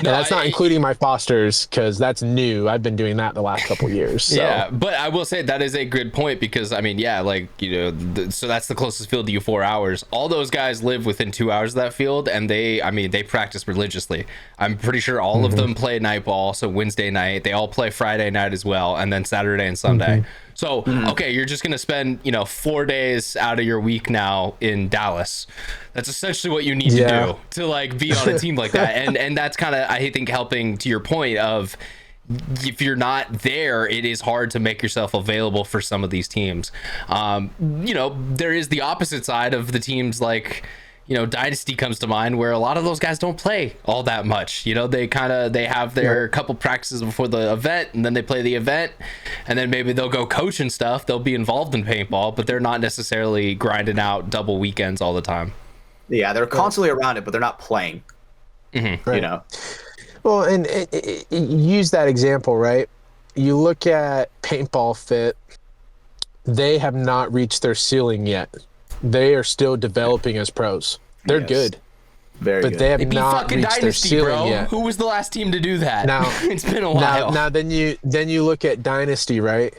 Speaker 4: that's not including my fosters, because that's new. I've been doing that the last couple of years. So.
Speaker 1: Yeah, but I will say that is a good point, because I mean, yeah, like, you know, so that's the closest field to you, 4 hours. All those guys live within 2 hours of that field, and they practice religiously. I'm pretty sure all of them play night ball, so Wednesday night. They all play Friday night as well, and then Saturday and Sunday. So, okay, you're just going to spend, 4 days out of your week now in Dallas. That's essentially what you need to do to like be on a team like that. And that's kind of, I think, helping to your point of, if you're not there, it is hard to make yourself available for some of these teams. There is the opposite side of the teams, like, Dynasty comes to mind, where a lot of those guys don't play all that much. They have their couple practices before the event, and then they play the event, and then maybe they'll go coach and stuff. They'll be involved in paintball, but they're not necessarily grinding out double weekends all the time.
Speaker 2: Yeah, they're constantly around it, but they're not playing.
Speaker 1: Mm-hmm.
Speaker 4: Right. Well, and use that example, right? You look at Paintball Fit, they have not reached their ceiling yet. They are still developing as pros. They're good.
Speaker 2: Very
Speaker 4: but
Speaker 2: good.
Speaker 4: They have
Speaker 1: It'd be
Speaker 4: not
Speaker 1: fucking
Speaker 4: reached
Speaker 1: Dynasty,
Speaker 4: their ceiling
Speaker 1: bro.
Speaker 4: yet.
Speaker 1: Who was the last team to do that?
Speaker 4: Now,
Speaker 1: it's been a while.
Speaker 4: Now then you look at Dynasty, right?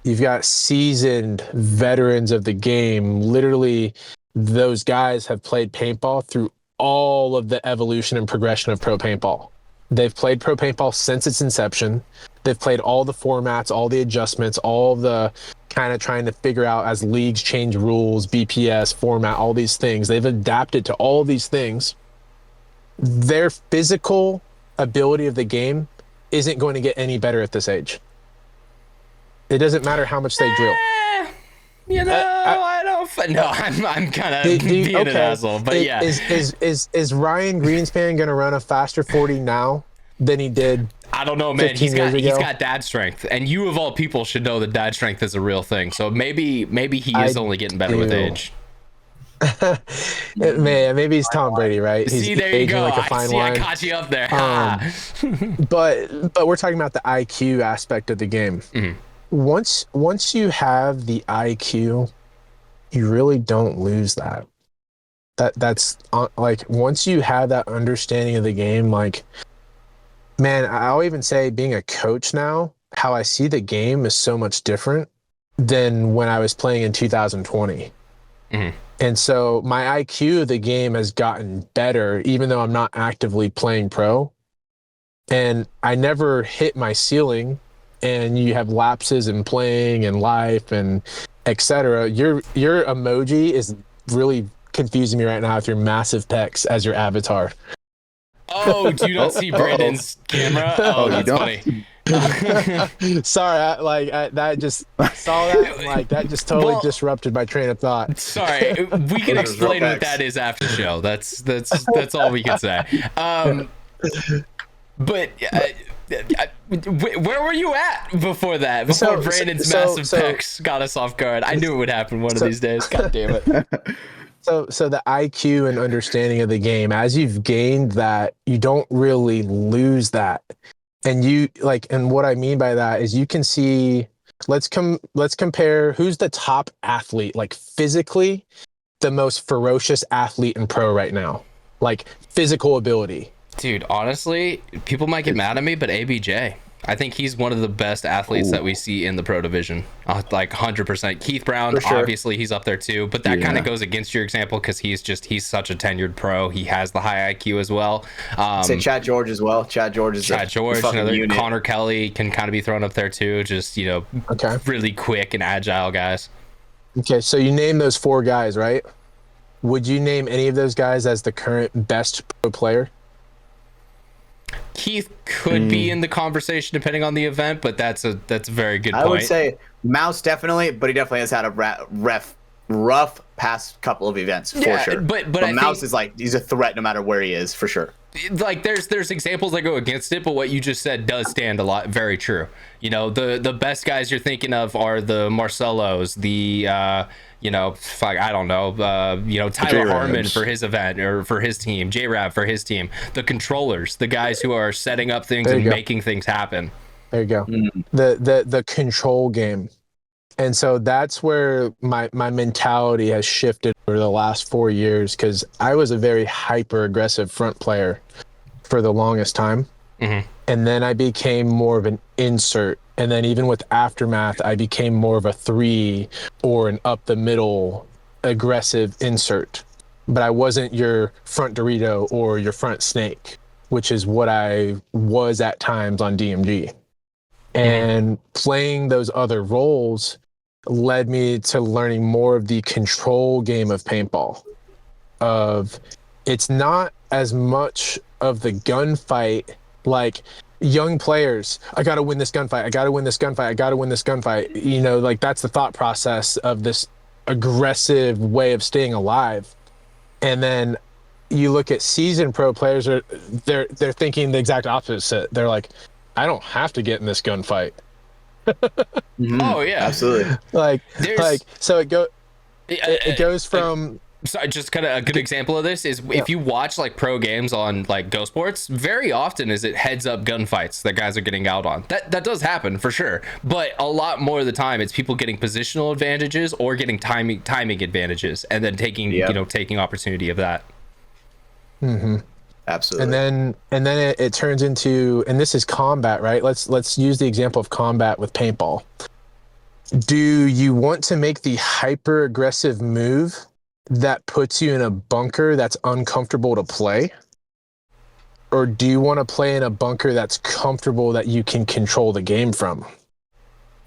Speaker 4: You've got seasoned veterans of the game. Literally, those guys have played paintball through all of the evolution and progression of Pro Paintball. They've played Pro Paintball since its inception. They've played all the formats, all the adjustments, all the kind of trying to figure out as leagues change rules, BPS, format, all these things. They've adapted to all these things. Their physical ability of the game isn't going to get any better at this age. It doesn't matter how much they drill.
Speaker 1: I don't. No, I'm kind of being an asshole, but yeah.
Speaker 4: Is Ryan Greenspan going to run a faster 40 now than he did?
Speaker 1: I don't know, man. He's got dad strength, and you of all people should know that dad strength is a real thing. So maybe he is only getting better with age.
Speaker 4: Man, maybe he's Tom Brady, right?
Speaker 1: See, there you go. I caught you up there.
Speaker 4: But we're talking about the IQ aspect of the game.
Speaker 1: Mm-hmm.
Speaker 4: Once you have the IQ, you really don't lose that. That's like, once you have that understanding of the game, like, man, I'll even say being a coach now, how I see the game is so much different than when I was playing in 2020.
Speaker 1: Mm-hmm.
Speaker 4: And so my IQ of the game has gotten better, even though I'm not actively playing pro. And I never hit my ceiling. And you have lapses in playing and life and etc. Your emoji is really confusing me right now with your massive pecs as your avatar.
Speaker 1: Oh, do you not see Brandon's camera? Oh, that's funny.
Speaker 4: Sorry, that just saw that. And, like, that just totally disrupted my train of thought.
Speaker 1: Sorry, we can explain what that is after show. That's all we can say. But where were you at before that? Before Brandon's massive pecs got us off guard. I knew it would happen one of these days. God damn it.
Speaker 4: So the IQ and understanding of the game, as you've gained that, you don't really lose that. And and what I mean by that is you can see, let's compare who's the top athlete, like physically, the most ferocious athlete in pro right now, like physical ability.
Speaker 1: Dude, honestly, people might get mad at me, but ABJ. I think he's one of the best athletes that we see in the pro division. Like 100%. Keith Brown, obviously he's up there too, but that kind of goes against your example because he's such a tenured pro. He has the high IQ as well.
Speaker 2: Say Chad George as well. Chad George, another unit. Connor
Speaker 1: Kelly can kind of be thrown up there too. Just, really quick and agile guys.
Speaker 4: Okay, so you name those four guys, right? Would you name any of those guys as the current best pro player?
Speaker 1: Keith could be in the conversation depending on the event, but that's a very good point.
Speaker 2: I would say Mouse definitely, but he definitely has had a rough past couple of events for sure. But Mouse is like, he's a threat no matter where he is for sure.
Speaker 1: Like there's examples that go against it, but what you just said does stand a lot very true. The best guys you're thinking of are the Marcelos, the I don't know, Tyler Harmon for his event or for his team, J-Rab for his team, the controllers, the guys who are setting up things and making things happen.
Speaker 4: There you go. The control game. And so that's where my mentality has shifted over the last 4 years, because I was a very hyper aggressive front player for the longest time.
Speaker 1: Mm-hmm.
Speaker 4: And then I became more of an insert. And then even with Aftermath, I became more of a 3 or an up the middle aggressive insert. But I wasn't your front Dorito or your front Snake, which is what I was at times on DMG. And playing those other roles led me to learning more of the control game of paintball. It's not as much of the gunfight, like young players, I got to win this gunfight. I got to win this gunfight. I got to win this gunfight. Like that's the thought process of this aggressive way of staying alive. And then you look at seasoned pro players, they're thinking the exact opposite. They're like, I don't have to get in this gunfight.
Speaker 1: Oh yeah,
Speaker 2: Absolutely.
Speaker 4: So it goes from.
Speaker 1: So just kind of a good example of this is if you watch like pro games on like Go Sports, very often is it heads up gunfights that guys are getting out on. That does happen for sure, but a lot more of the time it's people getting positional advantages or getting timing advantages, and then taking taking opportunity of that.
Speaker 4: Mm-hmm.
Speaker 2: Absolutely.
Speaker 4: And then it turns into, and this is combat, right? Let's use the example of combat with paintball. Do you want to make the hyper aggressive move that puts you in a bunker that's uncomfortable to play? Or do you want to play in a bunker that's comfortable that you can control the game from?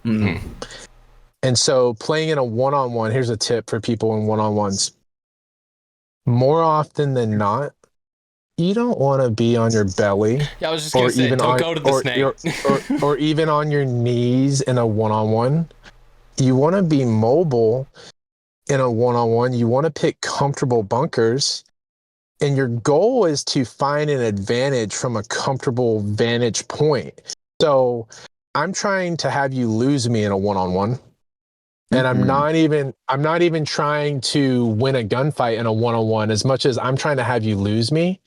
Speaker 2: Mm-hmm.
Speaker 4: And so playing in a one-on-one, here's a tip for people in one-on-ones. More often than not, you don't want to be on your belly.
Speaker 1: Yeah, I was just going to say, don't go to the snake.
Speaker 4: or even on your knees in a one-on-one. You want to be mobile in a one-on-one. You want to pick comfortable bunkers, and your goal is to find an advantage from a comfortable vantage point. So I'm trying to have you lose me in a one-on-one, and I'm not even trying to win a gunfight in a one-on-one as much as I'm trying to have you lose me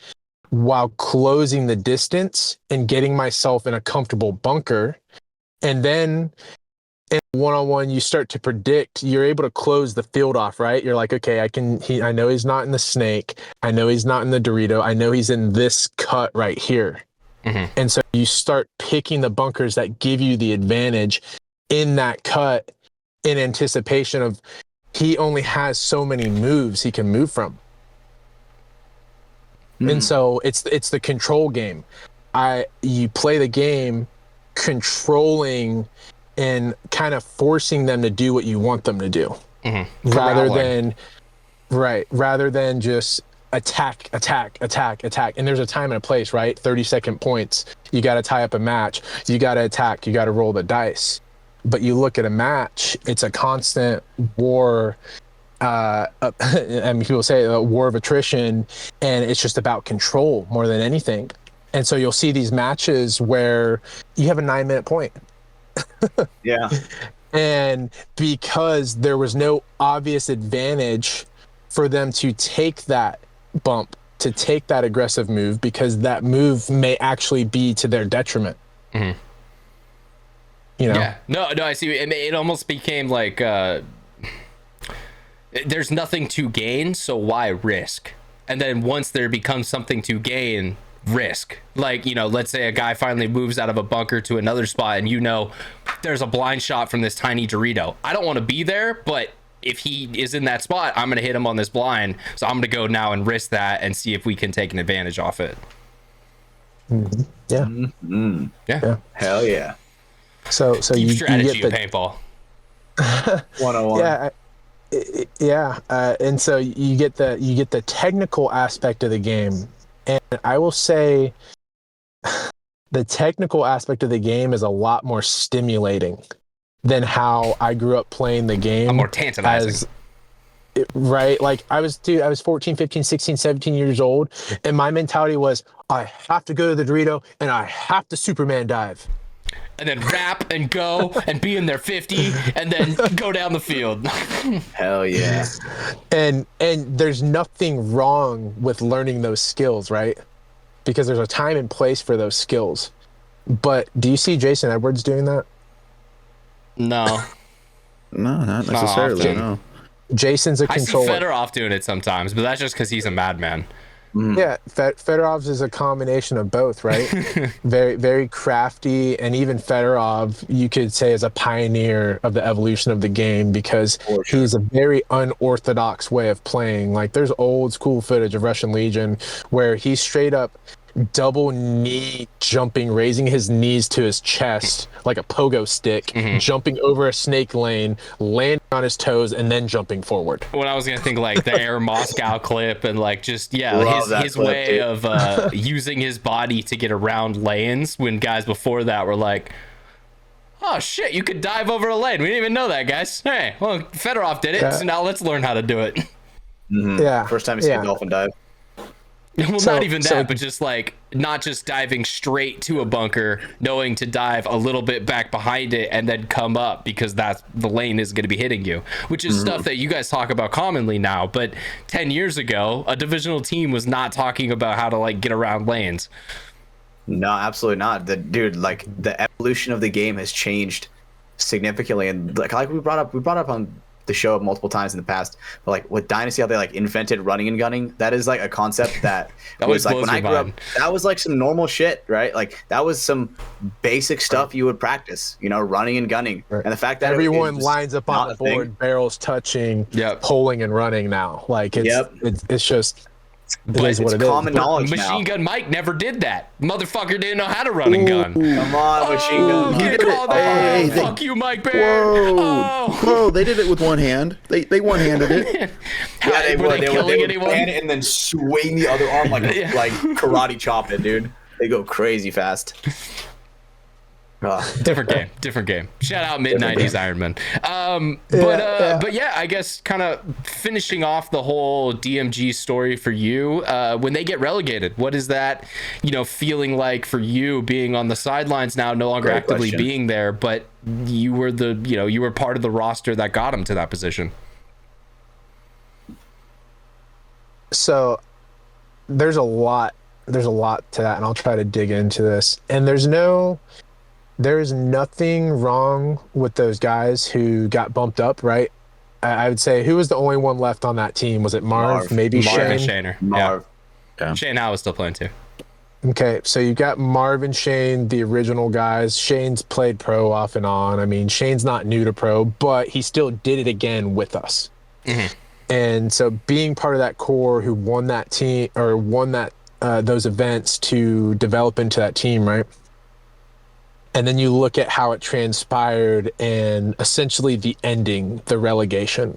Speaker 4: while closing the distance and getting myself in a comfortable bunker. And then in one-on-one, you start to predict, you're able to close the field off, right? You're like, okay, I know he's not in the snake. I know he's not in the Dorito. I know he's in this cut right here. Mm-hmm. And so you start picking the bunkers that give you the advantage in that cut in anticipation of he only has so many moves he can move from. Mm-hmm. And so it's the control game. You play the game controlling and kind of forcing them to do what you want them to do, mm-hmm. rather than just attack. And there's a time and a place, right? 30-second points. You got to tie up a match. You got to attack. You got to roll the dice. But you look at a match, it's a constant war. And people say a war of attrition, and it's just about control more than anything. And so you'll see these matches where you have a 9-minute point.
Speaker 2: Yeah.
Speaker 4: And because there was no obvious advantage for them to take that bump, to take that aggressive move, because that move may actually be to their detriment. Mm-hmm. You know?
Speaker 1: Yeah. No, I see. It almost became like there's nothing to gain, so why risk? And then once there becomes something to gain, risk. Like, let's say a guy finally moves out of a bunker to another spot, and there's a blind shot from this tiny Dorito. I don't want to be there, but if he is in that spot, I'm going to hit him on this blind. So I'm going to go now and risk that and see if we can take an advantage off it.
Speaker 4: Mm-hmm. Yeah.
Speaker 2: Mm-hmm.
Speaker 1: Yeah.
Speaker 2: Hell yeah.
Speaker 4: So
Speaker 1: Deep strategy of paintball.
Speaker 2: 101.
Speaker 4: Yeah. And so you get the technical aspect of the game. And I will say the technical aspect of the game is a lot more stimulating than how I grew up playing the game.
Speaker 1: More tantalizing.
Speaker 4: Right? Like I was 14, 15, 16, 17 years old, and my mentality was, I have to go to the Dorito and I have to Superman dive.
Speaker 1: And then wrap and go and be in their 50 and then go down the field.
Speaker 2: Hell yeah.
Speaker 4: And there's nothing wrong with learning those skills, right? Because there's a time and place for those skills. But do you see Jason Edwards doing that?
Speaker 1: No.
Speaker 3: No, not necessarily, no.
Speaker 4: Jason's a controller.
Speaker 1: I see Fedorov doing it sometimes, but that's just because he's a madman.
Speaker 4: Yeah, Fedorov's is a combination of both, right? Very, very crafty, and even Fedorov, you could say, is a pioneer of the evolution of the game because he's a very unorthodox way of playing. Like, there's old school footage of Russian Legion where he's straight up double knee jumping, raising his knees to his chest like a pogo stick, jumping over a snake lane, landing on his toes, and then jumping forward.
Speaker 1: When I was gonna think like the Air Moscow clip and like just his
Speaker 2: clip,
Speaker 1: way
Speaker 2: dude.
Speaker 1: of using his body to get around lanes when guys before that were like, oh shit, you could dive over a lane. We didn't even know that, guys. Hey, well, Fedorov did it, so now let's learn how to do it.
Speaker 4: Yeah.
Speaker 2: First time you see a dolphin dive.
Speaker 1: Well,
Speaker 4: So-
Speaker 1: not even that,
Speaker 4: so-
Speaker 1: but just like not just diving straight to a bunker, knowing to dive a little bit back behind it and then come up because that's the lane is going to be hitting you, which is stuff that you guys talk about commonly now. But 10 years ago, a divisional team was not talking about how to like get around lanes.
Speaker 2: No, absolutely not. The evolution of the game has changed significantly, and like we brought up on the show multiple times in the past, but like with Dynasty, how they like invented running and gunning, that is like a concept that
Speaker 1: always
Speaker 2: was like
Speaker 1: blows
Speaker 2: when I
Speaker 1: your
Speaker 2: grew
Speaker 1: mind.
Speaker 2: up, that was like some normal shit, right? Like that was some basic stuff you would practice, running and gunning.
Speaker 4: Right.
Speaker 2: And the fact that
Speaker 4: Everyone
Speaker 2: it was
Speaker 4: lines up
Speaker 2: not
Speaker 4: on the
Speaker 2: a thing.
Speaker 4: board, barrels touching,
Speaker 1: Yep.
Speaker 4: pulling and running now. Like it's
Speaker 2: Yep.
Speaker 4: it's just
Speaker 1: But
Speaker 4: it is what
Speaker 2: it's
Speaker 4: it is.
Speaker 2: common knowledge
Speaker 1: Machine
Speaker 2: now.
Speaker 1: Gun Mike never did that. Motherfucker didn't know how to run and gun.
Speaker 2: Come on, machine gun.
Speaker 1: Oh,
Speaker 3: He
Speaker 1: get
Speaker 3: did it.
Speaker 1: called out.
Speaker 3: Hey, they-
Speaker 1: Fuck you, Mike Baird.
Speaker 3: Whoa,
Speaker 1: Oh.
Speaker 3: whoa! They did it with one hand. They one-handed it.
Speaker 2: Yeah, they
Speaker 1: were
Speaker 2: would.
Speaker 1: they
Speaker 2: They
Speaker 1: killing
Speaker 2: would
Speaker 1: anyone?
Speaker 2: pan it and then swing the other arm like
Speaker 1: Yeah.
Speaker 2: like karate chop it, dude. They go crazy fast.
Speaker 1: Different game. Shout out mid
Speaker 2: Different
Speaker 1: '90s
Speaker 2: game.
Speaker 1: Iron Man.
Speaker 4: Yeah.
Speaker 1: But yeah, I guess kind of finishing off the whole DMG story for you. When they get relegated, what is that, feeling like for you being on the sidelines now, no longer
Speaker 2: Great
Speaker 1: actively
Speaker 2: question.
Speaker 1: being there, but you were you were part of the roster that got him to that position.
Speaker 4: So there's a lot to that, and I'll try to dig into this. And there is nothing wrong with those guys who got bumped up, right? I would say, who was the only one left on that team? Was it Marv? Maybe
Speaker 1: Marv and
Speaker 4: Shane?
Speaker 1: Shaner.
Speaker 2: Marv.
Speaker 1: Yeah. Shane Howe was still playing too.
Speaker 4: Okay, so you got Marv and Shane, the original guys. Shane's played pro off and on. I mean, Shane's not new to pro, but he still did it again with us. And so being part of that core who won that team or won that those events to develop into that team, right? And then you look at how it transpired and essentially the ending, the relegation.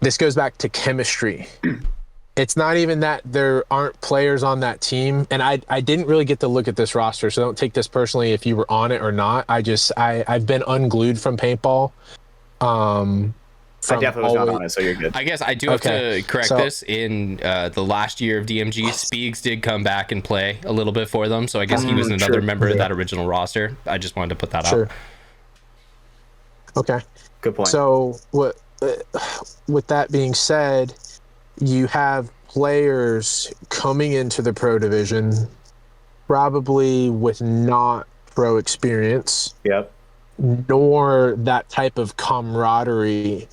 Speaker 4: This goes back to chemistry. It's not even that there aren't players on that team. And I didn't really get to look at this roster, so don't take this personally if you were on it or not. I've been unglued from paintball.
Speaker 2: I definitely was not on it, so you're good.
Speaker 1: I guess I do have
Speaker 4: Okay,
Speaker 1: to correct
Speaker 4: so-
Speaker 1: this. In the last year of DMG, Speegs did come back and play a little bit for them, so I guess he was another
Speaker 2: sure.
Speaker 1: member of that original roster. I just wanted to put that
Speaker 4: Sure.
Speaker 1: out.
Speaker 4: Okay.
Speaker 2: Good point.
Speaker 4: So with that being said, you have players coming into the pro division probably with not pro experience,
Speaker 2: Yep.
Speaker 4: nor that type of camaraderie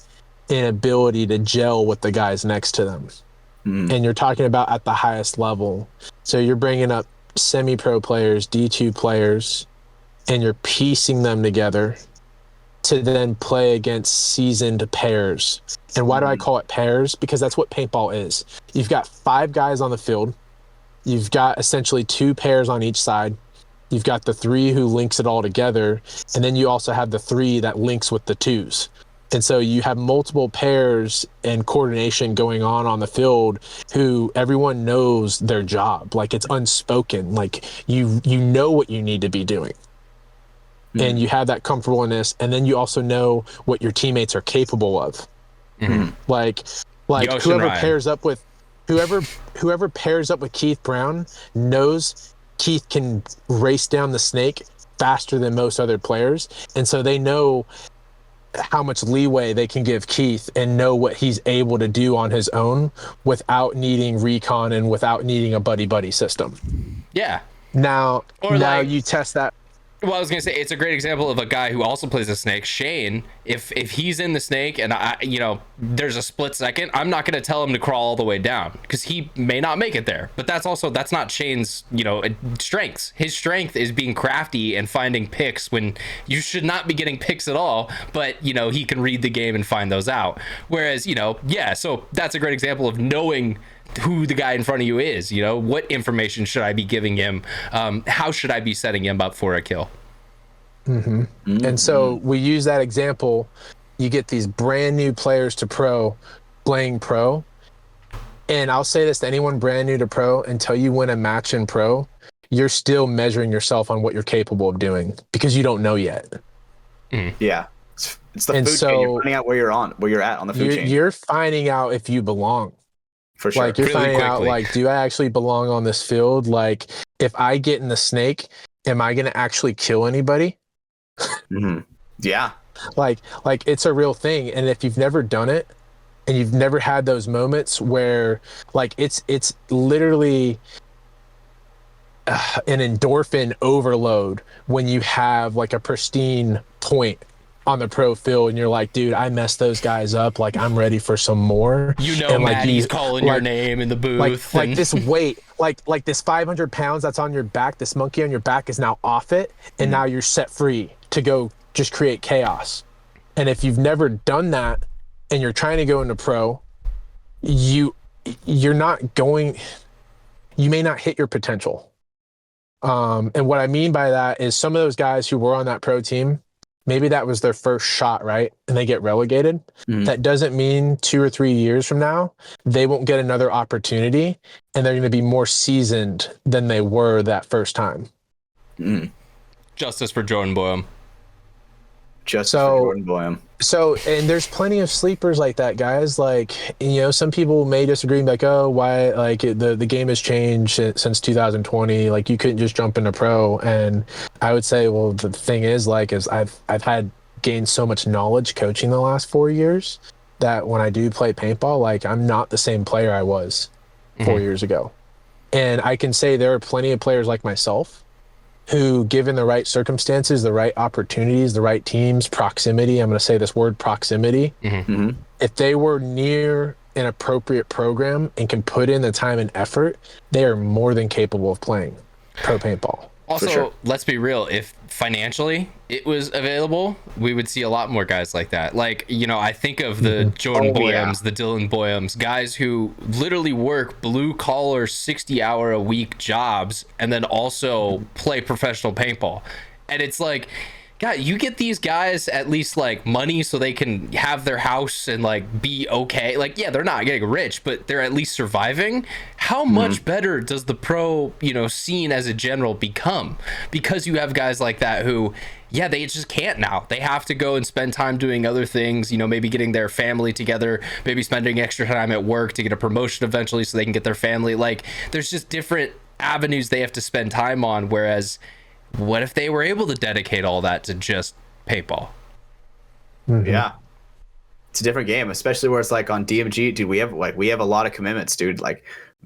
Speaker 4: and ability to gel with the guys next to them. And you're talking about at the highest level. So you're bringing up semi-pro players, D2 players, and you're piecing them together to then play against seasoned pairs. And why do I call it pairs? Because that's what paintball is. You've got 5 guys on the field. You've got essentially 2 pairs on each side. You've got the 3 who links it all together. And then you also have the 3 that links with the 2s. And so you have multiple pairs and coordination going on the field who everyone knows their job. Like it's unspoken. Like you know what you need to be doing. And you have that comfortableness, and then you also know what your teammates are capable of. Like
Speaker 1: Yosh
Speaker 4: whoever
Speaker 1: and Ryan.
Speaker 4: pairs up with whoever pairs up with Keith Brown knows Keith can race down the snake faster than most other players, and so they know how much leeway they can give Keith and know what he's able to do on his own without needing recon and without needing a buddy system.
Speaker 1: Yeah.
Speaker 4: Now
Speaker 1: Or like-
Speaker 4: you test that.
Speaker 1: Well, I was gonna say it's a great example of a guy who also plays a snake, Shane. If he's in the snake and there's a split second, I'm not gonna tell him to crawl all the way down because he may not make it there. But that's not Shane's strengths. His strength is being crafty and finding picks when you should not be getting picks at all. But he can read the game and find those out. Whereas so that's a great example of knowing who the guy in front of you is. What information should I be giving him? How should I be setting him up for a kill?
Speaker 4: And so we use that example. You get these brand new players to pro playing pro. And I'll say this to anyone brand new to pro, until you win a match in pro, you're still measuring yourself on what you're capable of doing because you don't know yet.
Speaker 2: Yeah. It's the
Speaker 4: And
Speaker 2: food chain. You're finding out where you're at on the food chain.
Speaker 4: You're finding out if you belong.
Speaker 2: For sure.
Speaker 4: Like, you're
Speaker 1: Really
Speaker 4: finding out,
Speaker 1: quickly.
Speaker 4: like, do I actually belong on this field? Like, if I get in the snake, am I going to actually kill anybody?
Speaker 2: Mm-hmm. Yeah.
Speaker 4: Like it's a real thing. And if you've never done it and you've never had those moments where, like, it's literally an endorphin overload when you have like a pristine point on the pro field and you're like, dude, I messed those guys up. Like, I'm ready for some more.
Speaker 1: You know,
Speaker 4: and like
Speaker 1: Maddie's calling your name in the booth.
Speaker 4: Like this weight, like this 500 pounds that's on your back, this monkey on your back is now off it. And now you're set free to go just create chaos. And if you've never done that and you're trying to go into pro, you're not going, you may not hit your potential. And what I mean by that is some of those guys who were on that pro team, maybe that was their first shot, right? And they get relegated. That doesn't mean 2 or 3 years from now, they won't get another opportunity and they're going to be more seasoned than they were that first time.
Speaker 1: Justice for Jordan Boyum.
Speaker 4: So, and there's plenty of sleepers like that, guys. Like, you know, some people may disagree and be like, oh, why, like, the game has changed since 2020. Like, you couldn't just jump into pro. And I would say, well, the thing is, like, is I've had gained so much knowledge coaching the last 4 years that when I do play paintball, like, I'm not the same player I was 4 years ago. And I can say there are plenty of players like myself who, given the right circumstances, the right opportunities, the right teams, proximity, I'm going to say this word, proximity, if they were near an appropriate program and can put in the time and effort, they are more than capable of playing pro paintball.
Speaker 1: Also, let's be real, if financially it was available, we would see a lot more guys like that. Like, you know, I think of the Jordan Boyums, the Dylan Boyums, guys who literally work blue collar 60-hour-a-week jobs and then also play professional paintball. And it's like, God, you get these guys at least like money so they can have their house and like be okay. Like, yeah, they're not getting rich, but they're at least surviving. How much better does the pro, you know, scene as a general become? Because you have guys like that who, yeah, they just can't now. They have to go and spend time doing other things, you know, maybe getting their family together, maybe spending extra time at work to get a promotion eventually so they can get their family. Like, there's just different avenues they have to spend time on, whereas what if they were able to dedicate all that to just paintball?
Speaker 2: Yeah, it's a different game, especially where it's like on DMG, dude. We have a lot of commitments, dude. Like,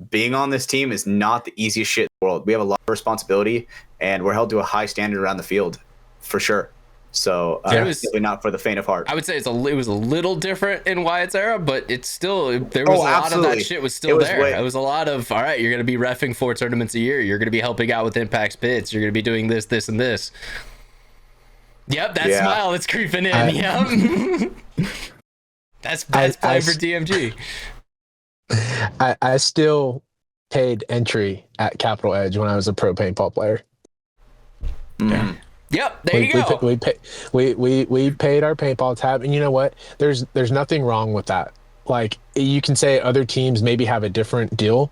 Speaker 2: being on this team is not the easiest shit in the world. We have a lot of responsibility, and we're held to a high standard around the field, for sure. So definitely not for the faint of heart.
Speaker 1: I would say it was a little different in Wyatt's era, but it's still, there was a lot of that shit was still there. It was a lot of, all right, you're going to be reffing 4 tournaments a year. You're going to be helping out with Impact's bids. You're going to be doing this, this, and this. Yep, that smile that's creeping in. Yep. that's play for DMG.
Speaker 4: I still paid entry at Capital Edge when I was a pro paintball player.
Speaker 1: Yeah. Yep, there you go.
Speaker 4: We paid our paintball tab, and you know what? There's nothing wrong with that. Like, you can say other teams maybe have a different deal,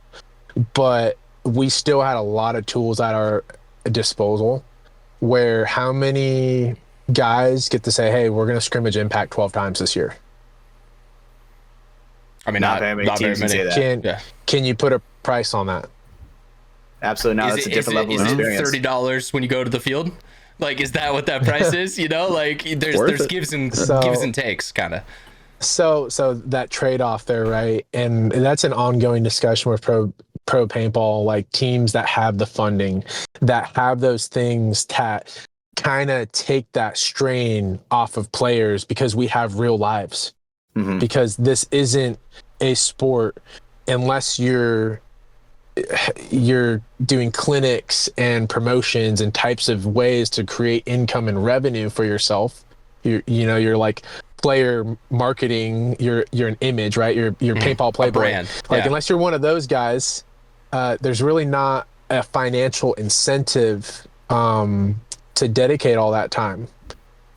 Speaker 4: but we still had a lot of tools at our disposal. Where how many guys get to say, "Hey, we're going to scrimmage Impact 12 times this year"?
Speaker 1: I mean, not very many teams can say that.
Speaker 4: Can you put a price on that?
Speaker 2: Absolutely not. That's a different level of experience.
Speaker 1: $30 when you go to the field? Like, is that what that price is? You know, like, there's gives and takes, kind of.
Speaker 4: So that trade-off there, right? And that's an ongoing discussion with pro paintball, like teams that have the funding, that have those things that kind of take that strain off of players, because we have real lives. Because this isn't a sport unless you're doing clinics and promotions and types of ways to create income and revenue for yourself. You're like player marketing, you're an image, right? You're paintball playboy brand. Like, unless you're one of those guys, there's really not a financial incentive to dedicate all that time,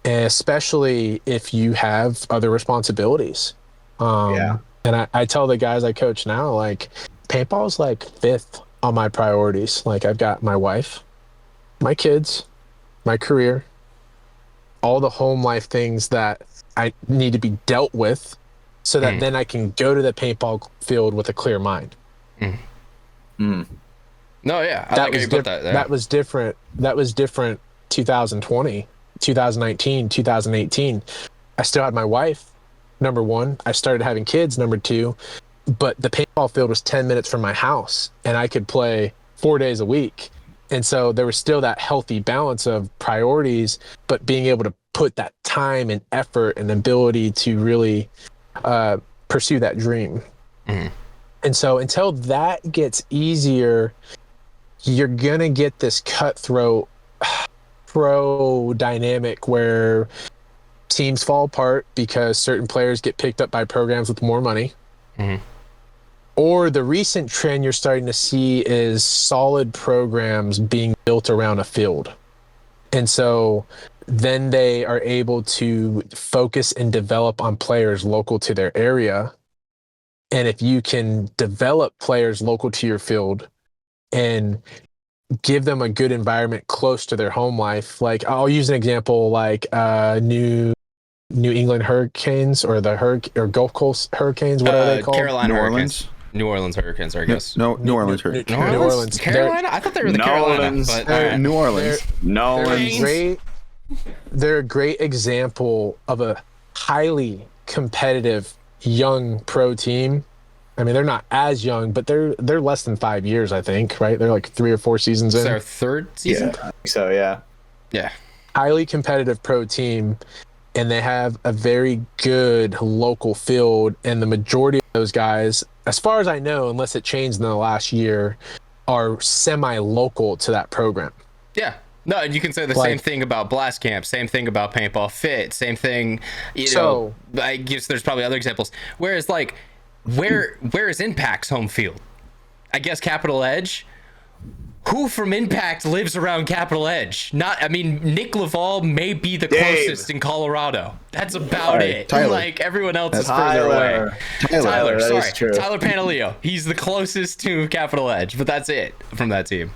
Speaker 4: and especially if you have other responsibilities. And I tell the guys I coach now, like, paintball is like 5th on my priorities. Like, I've got my wife, my kids, my career, all the home life things that I need to be dealt with, so that then I can go to the paintball field with a clear mind.
Speaker 1: No, yeah, I like how you put that there.
Speaker 4: That was different. That was different 2020, 2019, 2018. I still had my wife, number one. I started having kids, number two. But the paintball field was 10 minutes from my house, and I could play 4 days a week. And so there was still that healthy balance of priorities, but being able to put that time and effort and ability to really pursue that dream. And so until that gets easier, you're going to get this cutthroat pro dynamic where teams fall apart because certain players get picked up by programs with more money. Or the recent trend you're starting to see is solid programs being built around a field. And so then they are able to focus and develop on players local to their area. And if you can develop players local to your field and give them a good environment close to their home life, like I'll use an example like New England Hurricanes or or Gulf Coast Hurricanes. What are they called?
Speaker 1: Carolina
Speaker 3: New
Speaker 1: Hurricanes. New Orleans Hurricanes, I guess.
Speaker 3: No, New Orleans Hurricanes.
Speaker 1: New Orleans? Carolina? I thought they were the Carolina. But,
Speaker 3: New Orleans.
Speaker 4: They're a great example of a highly competitive young pro team. I mean, they're not as young, but they're less than 5 years, I think, right? They're like 3 or 4 seasons in.
Speaker 1: It's their third season?
Speaker 2: Yeah, I think so, yeah.
Speaker 1: Yeah.
Speaker 4: Highly competitive pro team, and they have a very good local field, and the majority of those guys, as far as I know, unless it changed in the last year, are semi-local to that program.
Speaker 1: Yeah. No, and you can say the same thing about Blast Camp, same thing about Paintball Fit, same thing, you know, I guess there's probably other examples. Whereas, like, where is Impact's home field? I guess Capital Edge. Who from Impact lives around Capital Edge? Nick Laval may be the closest in Colorado. That's about it.
Speaker 3: Tyler.
Speaker 1: Like, everyone else is further away. Tyler, sorry.
Speaker 2: True.
Speaker 1: Tyler Panaleo. He's the closest to Capital Edge, but that's it from that team.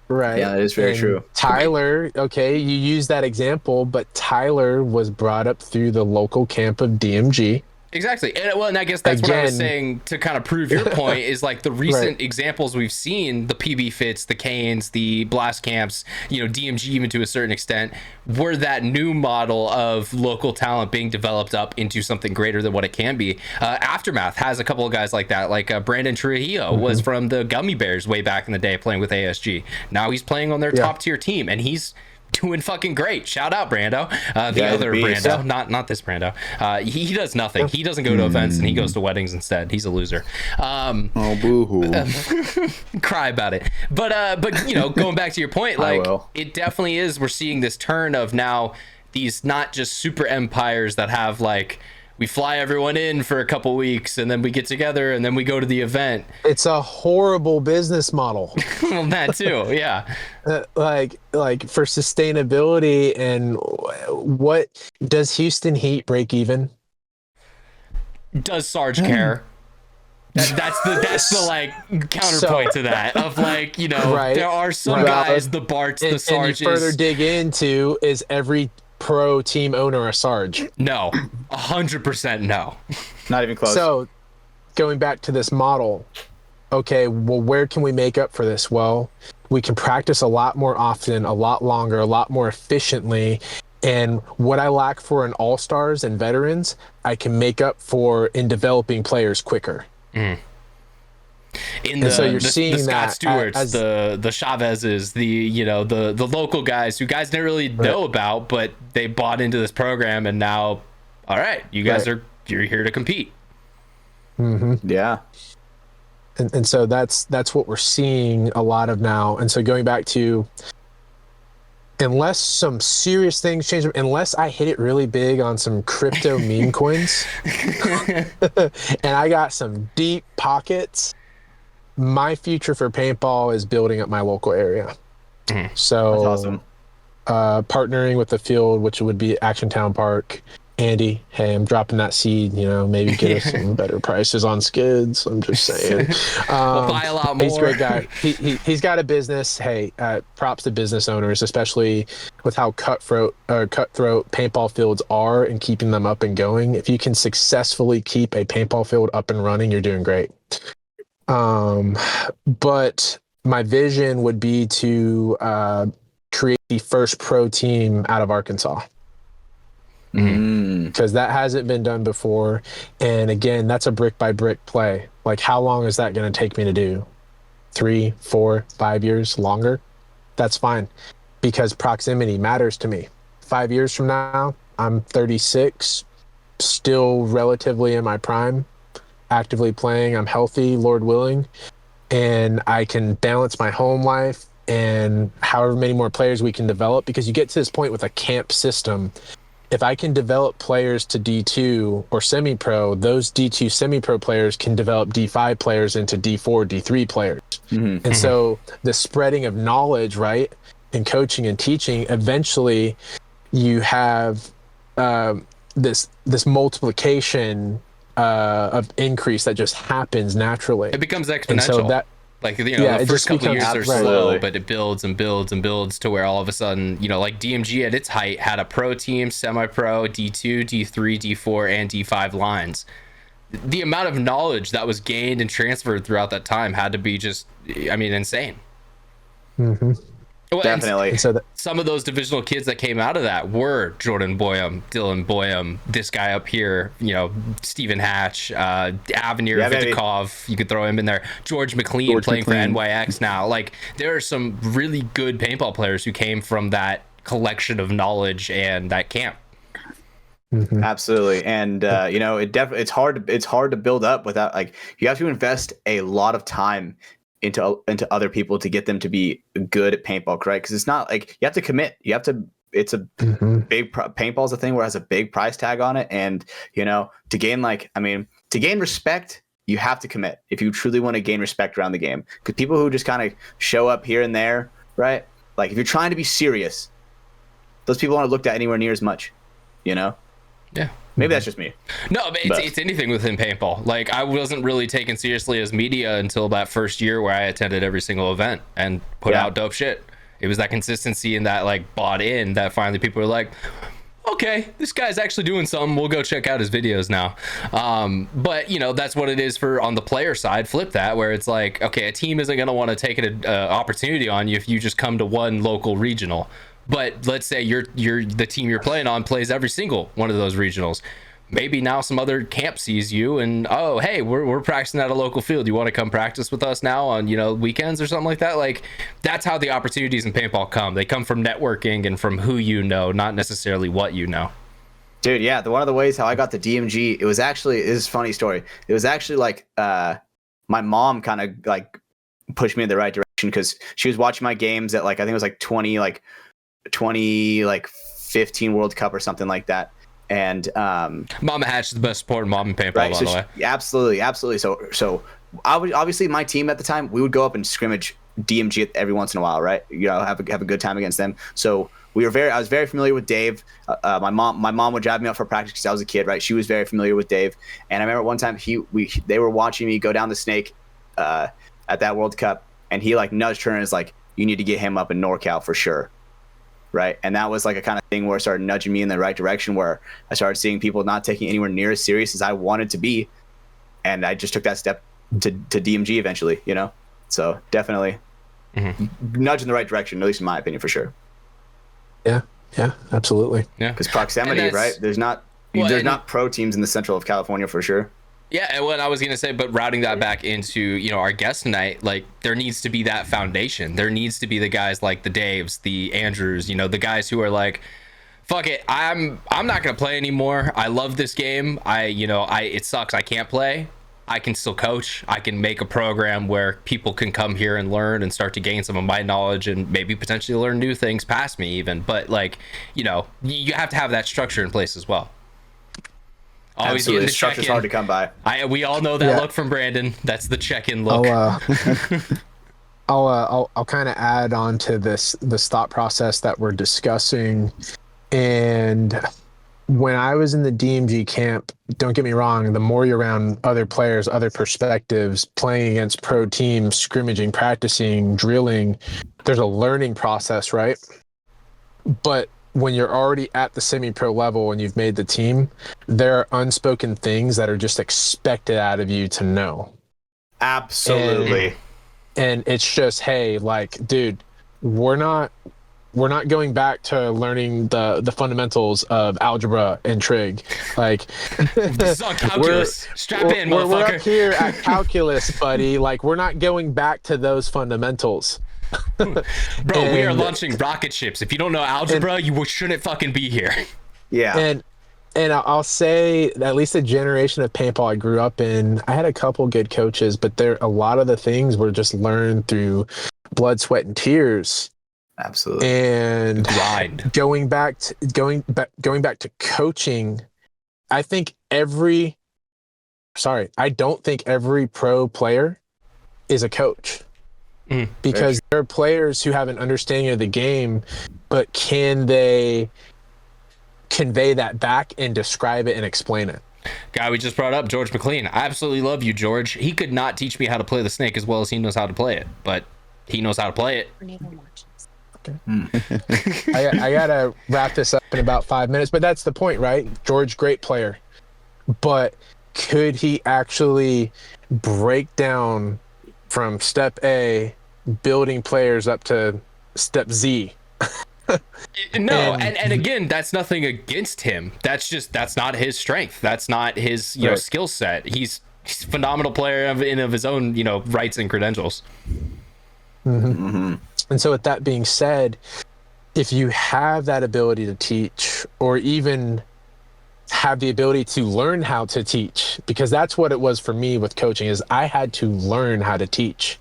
Speaker 4: Right.
Speaker 2: Yeah, that is very true.
Speaker 4: Tyler, okay, you use that example, but Tyler was brought up through the local camp of DMG.
Speaker 1: Exactly. And I guess that's what I was saying to kind of prove your point is like the recent examples we've seen, the PB Fits, the Canes, the Blast Camps, DMG even to a certain extent, were that new model of local talent being developed up into something greater than what it can be. Aftermath has a couple of guys like that, like Brandon Trujillo was from the Gummy Bears way back in the day playing with ASG. Now he's playing on their top tier team, and he's doing fucking great. Shout out Brando, the other Brando, not this Brando. He does nothing. He doesn't go to events, and he goes to weddings instead. He's a loser.
Speaker 3: Oh, boo-hoo.
Speaker 1: Cry about it. But going back to your point, like it definitely is. We're seeing this turn of now these not just super empires that have like we fly everyone in for a couple weeks and then we get together and then we go to the event.
Speaker 4: It's a horrible business model.
Speaker 1: Well, that too, yeah.
Speaker 4: Like for sustainability, and what does Houston Heat break even?
Speaker 1: Does Sarge care? That's the like counterpoint to that of like there are some guys, the Barts, the Sarges.
Speaker 4: And you further dig into is every pro team owner a Sarge?
Speaker 1: No, 100% no.
Speaker 2: Not even close.
Speaker 4: So going back to this model, okay, well, where can we make up for this? Well, we can practice a lot more often, a lot longer, a lot more efficiently. And what I lack for in all-stars and veterans, I can make up for in developing players quicker. So you're seeing
Speaker 1: Scott Stewarts, the Chavezes, the local guys who guys didn't really know about, but they bought into this program, and now, all right, you guys you're here to compete.
Speaker 2: Yeah.
Speaker 4: And so that's what we're seeing a lot of now. And so going back to, unless some serious things change, unless I hit it really big on some crypto meme coins, and I got some deep pockets, my future for paintball is building up my local area. So
Speaker 2: that's awesome.
Speaker 4: Partnering with the field, which would be Action Town Park. Andy, hey, I'm dropping that seed, maybe get us some better prices on skids. I'm just saying.
Speaker 1: We'll buy a lot more.
Speaker 4: He's a great guy. He's got a business. Hey, props to business owners, especially with how cutthroat paintball fields are and keeping them up and going. If you can successfully keep a paintball field up and running, you're doing great. But my vision would be to create the first pro team out of Arkansas. Because that hasn't been done before. And again, that's a brick by brick play. Like, how long is that going to take me to do? 3, 4, 5 years longer? That's fine, because proximity matters to me. 5 years from now, I'm 36, still relatively in my prime, actively playing. I'm healthy, Lord willing, and I can balance my home life and however many more players we can develop, because you get to this point with a camp system. If I can develop players to D2 or semi-pro, those D2 semi-pro players can develop D5 players into D4, D3 players. And so the spreading of knowledge, right, and coaching and teaching, eventually you have this multiplication of increase that just happens naturally.
Speaker 1: It becomes exponential.
Speaker 4: And so that,
Speaker 1: like, you know, the first couple of years are
Speaker 2: absolutely
Speaker 1: slow, but it builds and builds and builds to where all of a sudden, you know, like DMG at its height had a pro team, semi-pro, D2, D3, D4, and D5 lines. The amount of knowledge that was gained and transferred throughout that time had to be just, I mean, insane. Well,
Speaker 2: Definitely.
Speaker 4: and so
Speaker 1: some of those divisional kids that came out of that were Jordan Boyum, Dylan Boyum, this guy up here, you know, Stephen Hatch, Avenir Vitakov, you could throw him in there, George McLean playing for NYX now. Like, there are some really good paintball players who came from that collection of knowledge and that camp.
Speaker 2: Absolutely. And you know, it's hard to build up without, like, you have to invest a lot of time into other people to get them to be good at paintball, correct? Because it's not like you have to commit. You have to. It's a big paintball's a thing where it has a big price tag on it, and you know, to gain respect, you have to commit if you truly want to gain respect around the game. Because people who just kind of show up here and there, right? Like, if you're trying to be serious, those people aren't looked at anywhere near as much, you know?
Speaker 1: Yeah.
Speaker 2: Maybe that's just me.
Speaker 1: No, but it's anything within paintball. Like, I wasn't really taken seriously as media until that first year where I attended every single event and put out dope shit. It was that consistency and that, like, bought in that finally people were like, okay, this guy's actually doing something. We'll go check out his videos now. But, you know, that's what it is for on the player side. Flip that, where it's like, okay, a team isn't going to want to take an opportunity on you if you just come to one local regional. But let's say you're the team you're playing on plays every single one of those regionals. Maybe now some other camp sees you and, oh, hey, we're practicing at a local field. You want to come practice with us now on, you know, weekends or something like that? Like, that's how the opportunities in paintball come. They come from networking and from who you know, not necessarily what you know.
Speaker 2: Dude, yeah. One of the ways how I got the DMG, it was actually, this is a funny story. It was actually like my mom kind of like pushed me in the right direction, because she was watching my games at, like, I think it was like 2015 World Cup or something like that. And
Speaker 1: Mama Hatch is the best sport in modern paintball,
Speaker 2: right,
Speaker 1: by the way.
Speaker 2: Absolutely. So I would, obviously, my team at the time, we would go up and scrimmage DMG every once in a while, right? You know, have a good time against them. So I was very familiar with Dave. My mom would drive me up for practice because I was a kid, right? She was very familiar with Dave. And I remember one time they were watching me go down the snake at that World Cup, and he, like, nudged her and was like, "You need to get him up in NorCal for sure." Right. And that was like a kind of thing where it started nudging me in the right direction, where I started seeing people not taking anywhere near as serious as I wanted to be. And I just took that step to DMG eventually, you know? So definitely nudge in the right direction, at least in my opinion, for sure.
Speaker 4: Yeah, absolutely.
Speaker 1: Yeah.
Speaker 2: Because proximity, right? There's not pro teams in the central of California for sure.
Speaker 1: Yeah, and what I was gonna say, but routing that back into, you know, our guest tonight, like, there needs to be that foundation. There needs to be the guys like the Daves, the Andrews, you know, the guys who are like, fuck it, I'm not gonna play anymore. I love this game. It sucks I can't play. I can still coach. I can make a program where people can come here and learn and start to gain some of my knowledge and maybe potentially learn new things past me even. But, like, you know, you have to have that structure in place as well. Always
Speaker 2: absolutely, the structure's hard to come by.
Speaker 1: We all know that look from Brandon. That's the check-in look.
Speaker 4: I'll kind of add on to this thought process that we're discussing. And when I was in the DMG camp, don't get me wrong, the more you're around other players, other perspectives, playing against pro teams, scrimmaging, practicing, drilling, there's a learning process, right? But when you're already at the semi-pro level and you've made the team, there are unspoken things that are just expected out of you to know.
Speaker 2: Absolutely.
Speaker 4: And it's just, hey, like, dude, we're not going back to learning the fundamentals of algebra and trig. Like,
Speaker 1: this is on calculus. Strap in, motherfucker.
Speaker 4: We're up here at calculus, buddy. Like, we're not going back to those fundamentals.
Speaker 1: Bro, we are launching rocket ships. If you don't know algebra, you shouldn't fucking be here.
Speaker 2: Yeah.
Speaker 4: And I'll say, at least the generation of paintball I grew up in, I had a couple good coaches, but a lot of the things were just learned through blood, sweat, and tears.
Speaker 2: Absolutely.
Speaker 4: And
Speaker 1: grind.
Speaker 4: Going back to coaching, I don't think every pro player is a coach. Because there are players who have an understanding of the game, but can they convey that back and describe it and explain it?
Speaker 1: Guy we just brought up, George McLean. I absolutely love you, George. He could not teach me how to play the snake as well as he knows how to play it, but he knows how to play it.
Speaker 4: I gotta wrap this up in about 5 minutes, but that's the point, right? George, great player, but could he actually break down from step A, building players up to step Z?
Speaker 1: No, and again, that's nothing against him. That's not his strength. That's not his skill set. He's a phenomenal player of his own rights and credentials.
Speaker 4: And so, with that being said, if you have that ability to teach, or even have the ability to learn how to teach, because that's what it was for me with coaching, is I had to learn how to teach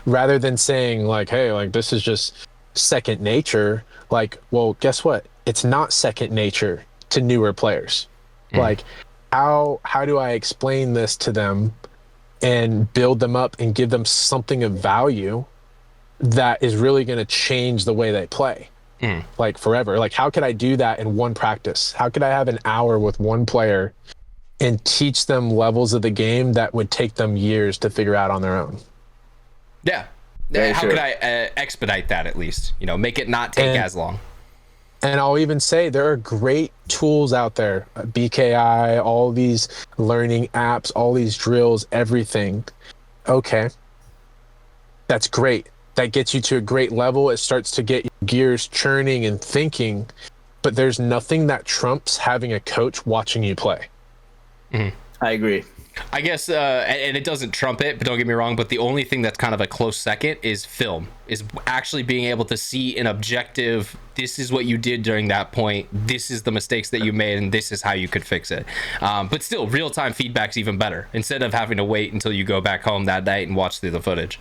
Speaker 4: rather than saying like, hey, like this is just second nature. Like, well, guess what? It's not second nature to newer players. Like, how do I explain this to them and build them up and give them something of value that is really going to change the way they play? Like forever. Like, how could I do that in one practice? How could I have an hour with one player and teach them levels of the game that would take them years to figure out on their own?
Speaker 1: Yeah. How could I expedite that, at least? Make it not take as long.
Speaker 4: And I'll even say there are great tools out there, BKI, all these learning apps, all these drills, everything. Okay, that's great. That gets you to a great level. It starts to get your gears churning and thinking, but there's nothing that trumps having a coach watching you play.
Speaker 2: I agree.
Speaker 1: I guess, and it doesn't trump it, but don't get me wrong, but the only thing that's kind of a close second is film, is actually being able to see an objective, this is what you did during that point, this is the mistakes that you made, and this is how you could fix it. But still, real-time feedback's even better, instead of having to wait until you go back home that night and watch through the footage.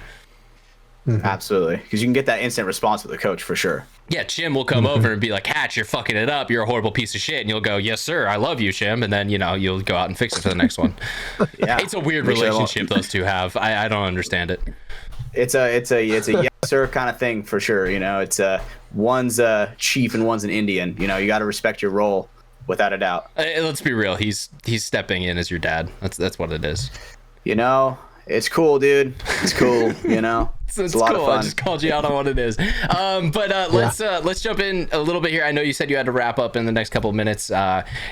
Speaker 2: Absolutely, because you can get that instant response with the coach for sure.
Speaker 1: Yeah, Chim will come over and be like, Hatch, you're fucking it up, you're a horrible piece of shit, and you'll go, yes sir, I love you, Chim, and then you'll go out and fix it for the next one.
Speaker 2: Yeah,
Speaker 1: it's a weird relationship those two have. I don't understand it.
Speaker 2: It's a yes sir kind of thing for sure. It's one's a chief and one's an Indian. You got to respect your role without a doubt.
Speaker 1: Let's be real, he's stepping in as your dad. That's what it is.
Speaker 2: It's cool, dude. It's cool. It's a lot of fun.
Speaker 1: I just called you out on what it is. Let's jump in a little bit here. I know you said you had to wrap up in the next couple of minutes.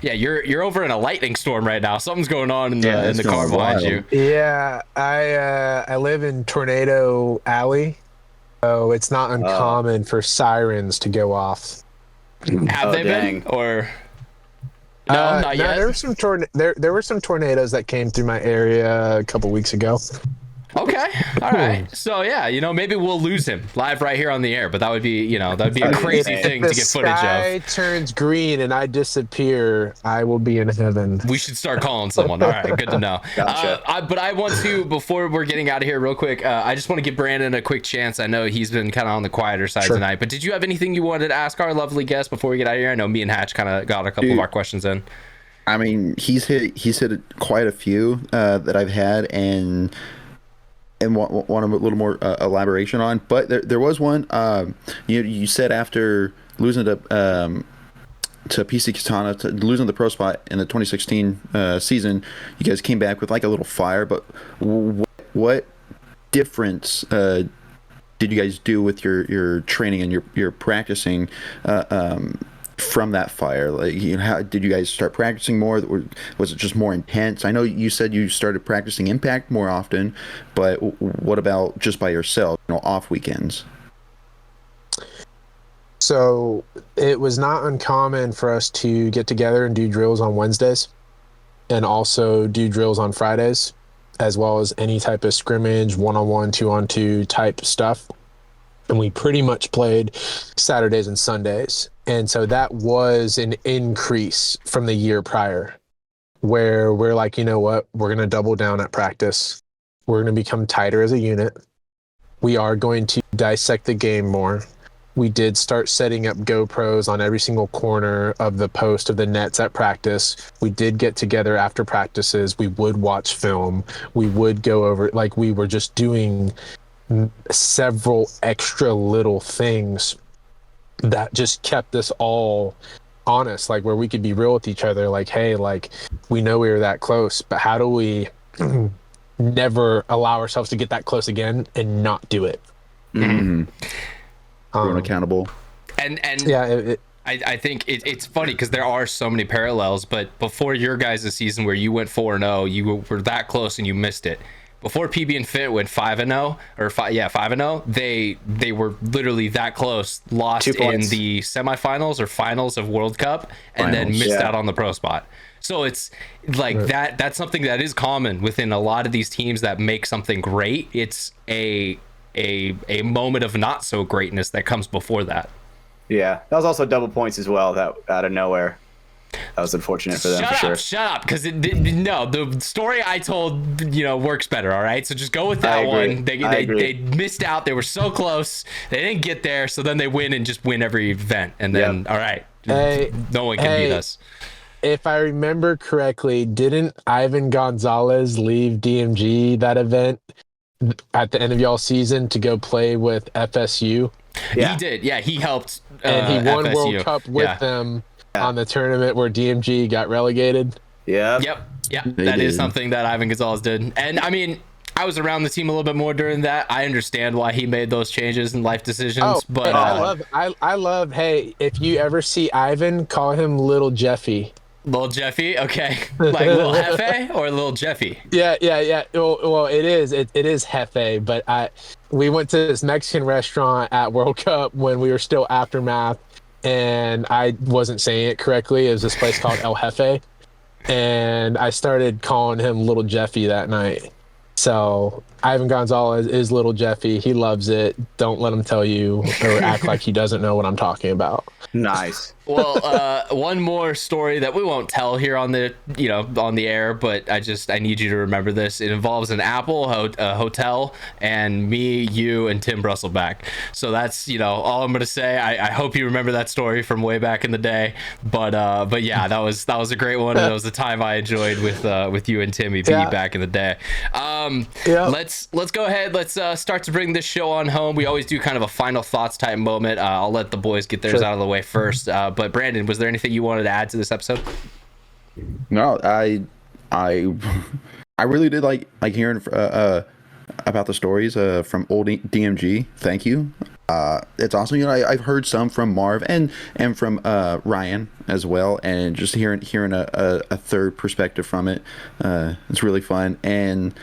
Speaker 1: You're over in a lightning storm right now. Something's going on in the car behind you.
Speaker 4: Yeah, I live in Tornado Alley, so it's not uncommon for sirens to go off.
Speaker 1: Have they been or? No, not yet.
Speaker 4: There were some tornadoes that came through my area a couple weeks ago.
Speaker 1: Okay, all right. So maybe we'll lose him live right here on the air, but that would be a crazy thing to get footage of.
Speaker 4: If the sky turns green and I disappear, I will be in heaven.
Speaker 1: We should start calling someone. All right, good to know.
Speaker 2: Gotcha.
Speaker 1: But I want to, before we're getting out of here real quick, I just want to give Brandon a quick chance. I know he's been kind of on the quieter side tonight, but did you have anything you wanted to ask our lovely guest before we get out of here? I know me and Hatch kind of got a couple of our questions in.
Speaker 3: I mean, he's hit quite a few that I've had, and want a little more elaboration on. But there was one. You said after losing to PC Katana, losing the pro spot in the 2016 season, you guys came back with like a little fire. But what difference did you guys do with your training and your practicing from that fire? Like, how did you guys start practicing more, or was it just more intense? I know you said you started practicing impact more often, but what about just by yourself, off weekends?
Speaker 4: So it was not uncommon for us to get together and do drills on Wednesdays and also do drills on Fridays, as well as any type of scrimmage, 1-on-1, 2-on-2 type stuff. And we pretty much played Saturdays and Sundays. And so that was an increase from the year prior, where we're like, you know what, we're going to double down at practice. We're going to become tighter as a unit. We are going to dissect the game more. We did start setting up GoPros on every single corner of the post of the nets at practice. We did get together after practices. We would watch film. We would go over, like, we were just doing several extra little things that just kept us all honest, like where we could be real with each other. Like, hey, like, we know we were that close, but how do we never allow ourselves to get that close again and not do it?
Speaker 3: Mm-hmm. Everyone accountable.
Speaker 1: And
Speaker 4: yeah,
Speaker 1: I think it's funny because there are so many parallels, but before your guys' season where you went 4-0, you were that close and you missed it. Before PB and Fit went 5-0 or 5-0, they were literally that close, lost in the semifinals or finals of World Cup, and then missed out on the pro spot. So it's like that's something that is common within a lot of these teams that make something great. It's a moment of not so greatness that comes before that.
Speaker 2: Yeah, that was also double points as well, that out of nowhere. That was unfortunate for them.
Speaker 1: Shut up, because no, the story I told works better. All right, so just go with that one. They missed out. They were so close. They didn't get there, so then they win and just win every event, and then all right, no one can beat us.
Speaker 4: If I remember correctly, didn't Ivan Gonzalez leave DMG that event at the end of y'all's season to go play with FSU?
Speaker 1: Yeah. He did. Yeah, he helped.
Speaker 4: And he won
Speaker 1: FSU.
Speaker 4: World Cup with them on the tournament where DMG got relegated.
Speaker 1: Yep. That is something that Ivan Gonzalez did. And I mean, I was around the team a little bit more during that. I understand why he made those changes in life decisions. But
Speaker 4: I love. Hey, if you ever see Ivan, call him Little Jeffy.
Speaker 1: Little Jeffy, okay. Like Little Hefe or Little Jeffy?
Speaker 4: Yeah. Well, it is Hefe, but we went to this Mexican restaurant at World Cup when we were still Aftermath, and I wasn't saying it correctly. It was this place called El Jefe, and I started calling him Little Jeffy that night. So Ivan Gonzalez is Little Jeffy. He loves it. Don't let him tell you or act like he doesn't know what I'm talking about.
Speaker 2: Nice.
Speaker 1: Well, one more story that we won't tell here on the air, but I need you to remember this. It involves an Apple hotel and me, you, and Tim Brusselback. So that's all I'm gonna say. I hope you remember that story from way back in the day. But yeah, that was a great one, and it was a time I enjoyed with you and Timmy B back in the day. Let's go ahead. Let's start to bring this show on home. We always do kind of a final thoughts type moment. I'll let the boys get theirs out of the way first. But Brandon, was there anything you wanted to add to this episode?
Speaker 3: No, I really did like hearing about the stories from old DMG. Thank you. It's awesome. I've heard some from Marv and from Ryan as well, and just hearing a third perspective from it. It's really fun, and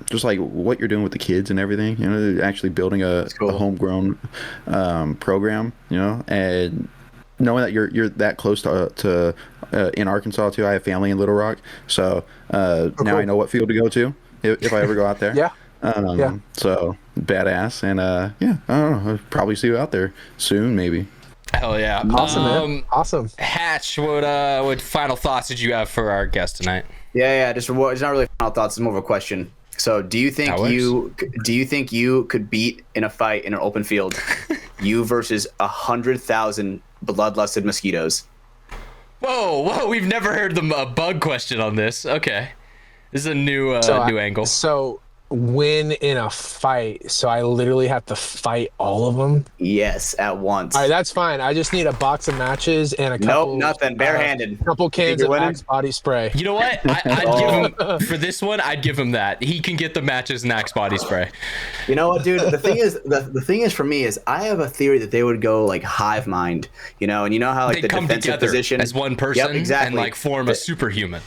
Speaker 3: just like what you're doing with the kids and everything. Actually building a homegrown program. And knowing that you're that close to in Arkansas too. I have family in Little Rock, so now I know what field to go to if I ever go out there. So badass, and I don't know, I'll probably see you out there soon, maybe.
Speaker 1: Hell yeah.
Speaker 4: Awesome, man. Awesome.
Speaker 1: Hatch, what final thoughts did you have for our guest tonight?
Speaker 2: It's not really final thoughts, it's more of a question. So do you think you could beat in a fight in an open field you versus 100,000 bloodlusted mosquitoes?
Speaker 1: Whoa, we've never heard a bug question on this. Okay. This is a new angle.
Speaker 4: So win in a fight, so I literally have to fight all of them.
Speaker 2: Yes, at once.
Speaker 4: All right, that's fine. I just need a box of matches and a couple.
Speaker 2: Nope, nothing. Barehanded.
Speaker 4: Couple cans of Axe body spray.
Speaker 1: You know what? I'd give him for this one. I'd give him that. He can get the matches and Axe body spray.
Speaker 2: You know what, dude? The thing is for me is I have a theory that they would go like hive mind, you know, and you know how like
Speaker 1: They
Speaker 2: the
Speaker 1: come
Speaker 2: defensive
Speaker 1: together
Speaker 2: position
Speaker 1: as one person,
Speaker 2: Yep, exactly.
Speaker 1: and like form a superhuman.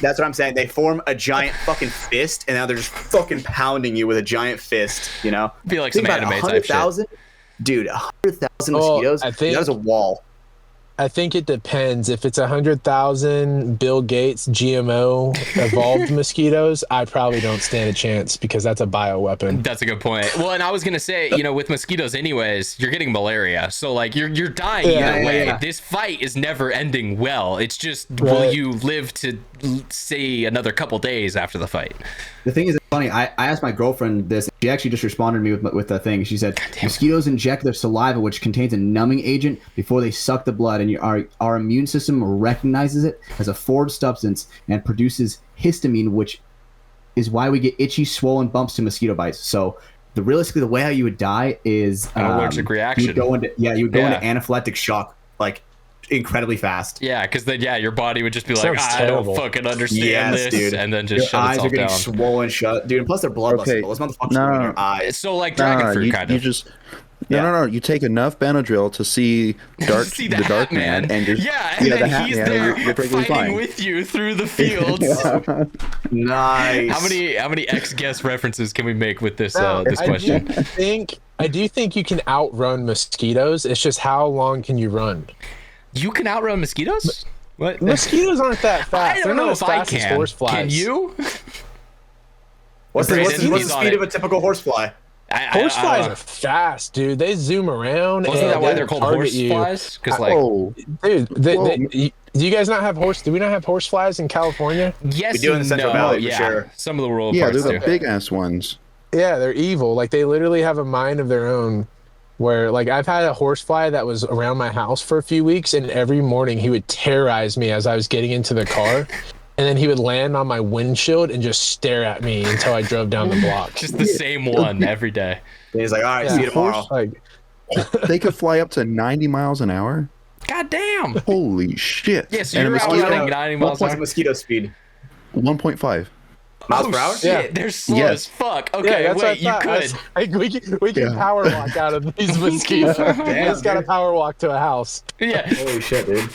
Speaker 2: That's what I'm saying. They form a giant fucking fist, and now they're just fucking pounding you with a giant fist. You know,
Speaker 1: Be like
Speaker 2: think
Speaker 1: some
Speaker 2: about
Speaker 1: anime type shit.
Speaker 2: Dude, 100,000 mosquitoes.
Speaker 4: I think
Speaker 2: that was a wall.
Speaker 4: I think it depends. If it's 100,000 Bill Gates GMO evolved mosquitoes, I probably don't stand a chance because that's a bioweapon.
Speaker 1: That's a good point. Well, and I was gonna say, you know, with mosquitoes, anyways, you're getting malaria, so like you're dying either way.
Speaker 2: Yeah.
Speaker 1: This fight is never ending well. It's just
Speaker 4: Right.
Speaker 1: will you live to see another couple days after the fight?
Speaker 5: The thing is, it's funny. I asked my girlfriend this. She actually just responded to me with a thing. She said, mosquitoes inject their saliva, which contains a numbing agent, before they suck the blood, and our immune system recognizes it as a foreign substance and produces histamine, which is why we get itchy, swollen bumps to mosquito bites. So realistically, the way how you would die is
Speaker 1: An allergic reaction.
Speaker 5: You would go into anaphylactic shock, like incredibly fast.
Speaker 1: Yeah, because then your body would just be like,
Speaker 4: Sounds
Speaker 1: I
Speaker 4: terrible.
Speaker 1: don't fucking understand
Speaker 2: Yes,
Speaker 1: this,
Speaker 2: dude.
Speaker 1: and then just
Speaker 2: Your
Speaker 1: shut
Speaker 2: eyes are
Speaker 1: itself
Speaker 2: getting
Speaker 1: down.
Speaker 2: swollen shut, dude. And plus, they're bloodless.
Speaker 3: Okay.
Speaker 2: Those motherfuckers
Speaker 3: No.
Speaker 2: are in your eyes.
Speaker 1: It's so like dragon fruit, kind
Speaker 3: you
Speaker 1: of.
Speaker 3: just no. You take enough Benadryl to see
Speaker 1: See
Speaker 3: the
Speaker 1: the
Speaker 3: dark
Speaker 1: Hat Man,
Speaker 3: and just
Speaker 1: and
Speaker 3: the
Speaker 1: then
Speaker 3: Hat
Speaker 1: he's
Speaker 3: Man,
Speaker 1: there
Speaker 3: you're perfectly
Speaker 1: fighting
Speaker 3: fine.
Speaker 1: with you through the fields.
Speaker 2: Nice.
Speaker 1: How many ex-guest references can we make with this
Speaker 4: No,
Speaker 1: this question?
Speaker 4: I do think you can outrun mosquitoes. It's just how long can you run?
Speaker 1: You can outrun mosquitoes? What?
Speaker 4: Mosquitoes aren't that
Speaker 1: I
Speaker 4: fast. They're
Speaker 1: don't know
Speaker 4: not
Speaker 1: if
Speaker 4: as
Speaker 1: I
Speaker 4: fast as
Speaker 1: can.
Speaker 4: horseflies.
Speaker 1: Can you?
Speaker 2: What's the
Speaker 1: Brandon, he's on
Speaker 2: speed
Speaker 1: it.
Speaker 2: of a typical horsefly?
Speaker 4: Horseflies are fast, dude. They zoom around.
Speaker 1: Wasn't
Speaker 4: and
Speaker 1: that why
Speaker 4: they
Speaker 1: they're called
Speaker 4: target you.
Speaker 1: horseflies? Because like,
Speaker 3: Oh,
Speaker 4: Dude,
Speaker 3: Whoa.
Speaker 4: do you guys not have horse? Do we not have horseflies in California?
Speaker 1: yes,
Speaker 2: We do in the
Speaker 1: and
Speaker 2: Central
Speaker 1: no,
Speaker 2: Valley, for
Speaker 1: yeah.
Speaker 2: sure.
Speaker 1: Some of the rural
Speaker 3: yeah,
Speaker 1: parts
Speaker 3: they're the
Speaker 1: too.
Speaker 3: big ass ones.
Speaker 4: Yeah, they're evil. Like they literally have a mind of their own. Where like I've had a horsefly that was around my house for a few weeks, and every morning he would terrorize me as I was getting into the car, and then he would land on my windshield and just stare at me until I drove down the block.
Speaker 1: Just the same one every day.
Speaker 2: And he's like, all right, see you tomorrow.
Speaker 4: Like,
Speaker 3: They could fly up to 90 miles an hour.
Speaker 1: God damn.
Speaker 3: Holy shit!
Speaker 1: Yeah, so
Speaker 3: And a
Speaker 1: you're out
Speaker 3: mosquito,
Speaker 1: running 90 miles an
Speaker 2: What's
Speaker 1: hour.
Speaker 2: mosquito speed?
Speaker 3: 1.5.
Speaker 2: Miles
Speaker 1: Oh
Speaker 2: per hour?
Speaker 1: shit,
Speaker 4: Yeah.
Speaker 1: they're slow
Speaker 3: Yes.
Speaker 1: as fuck.
Speaker 4: yeah,
Speaker 1: Okay,
Speaker 4: that's
Speaker 1: wait, you
Speaker 4: what I
Speaker 1: could.
Speaker 4: thought. Like, we can
Speaker 3: Yeah.
Speaker 4: power walk out of these mosquitoes. We just got to
Speaker 2: dude.
Speaker 4: power walk to a house.
Speaker 1: Yeah,
Speaker 2: Holy shit, dude.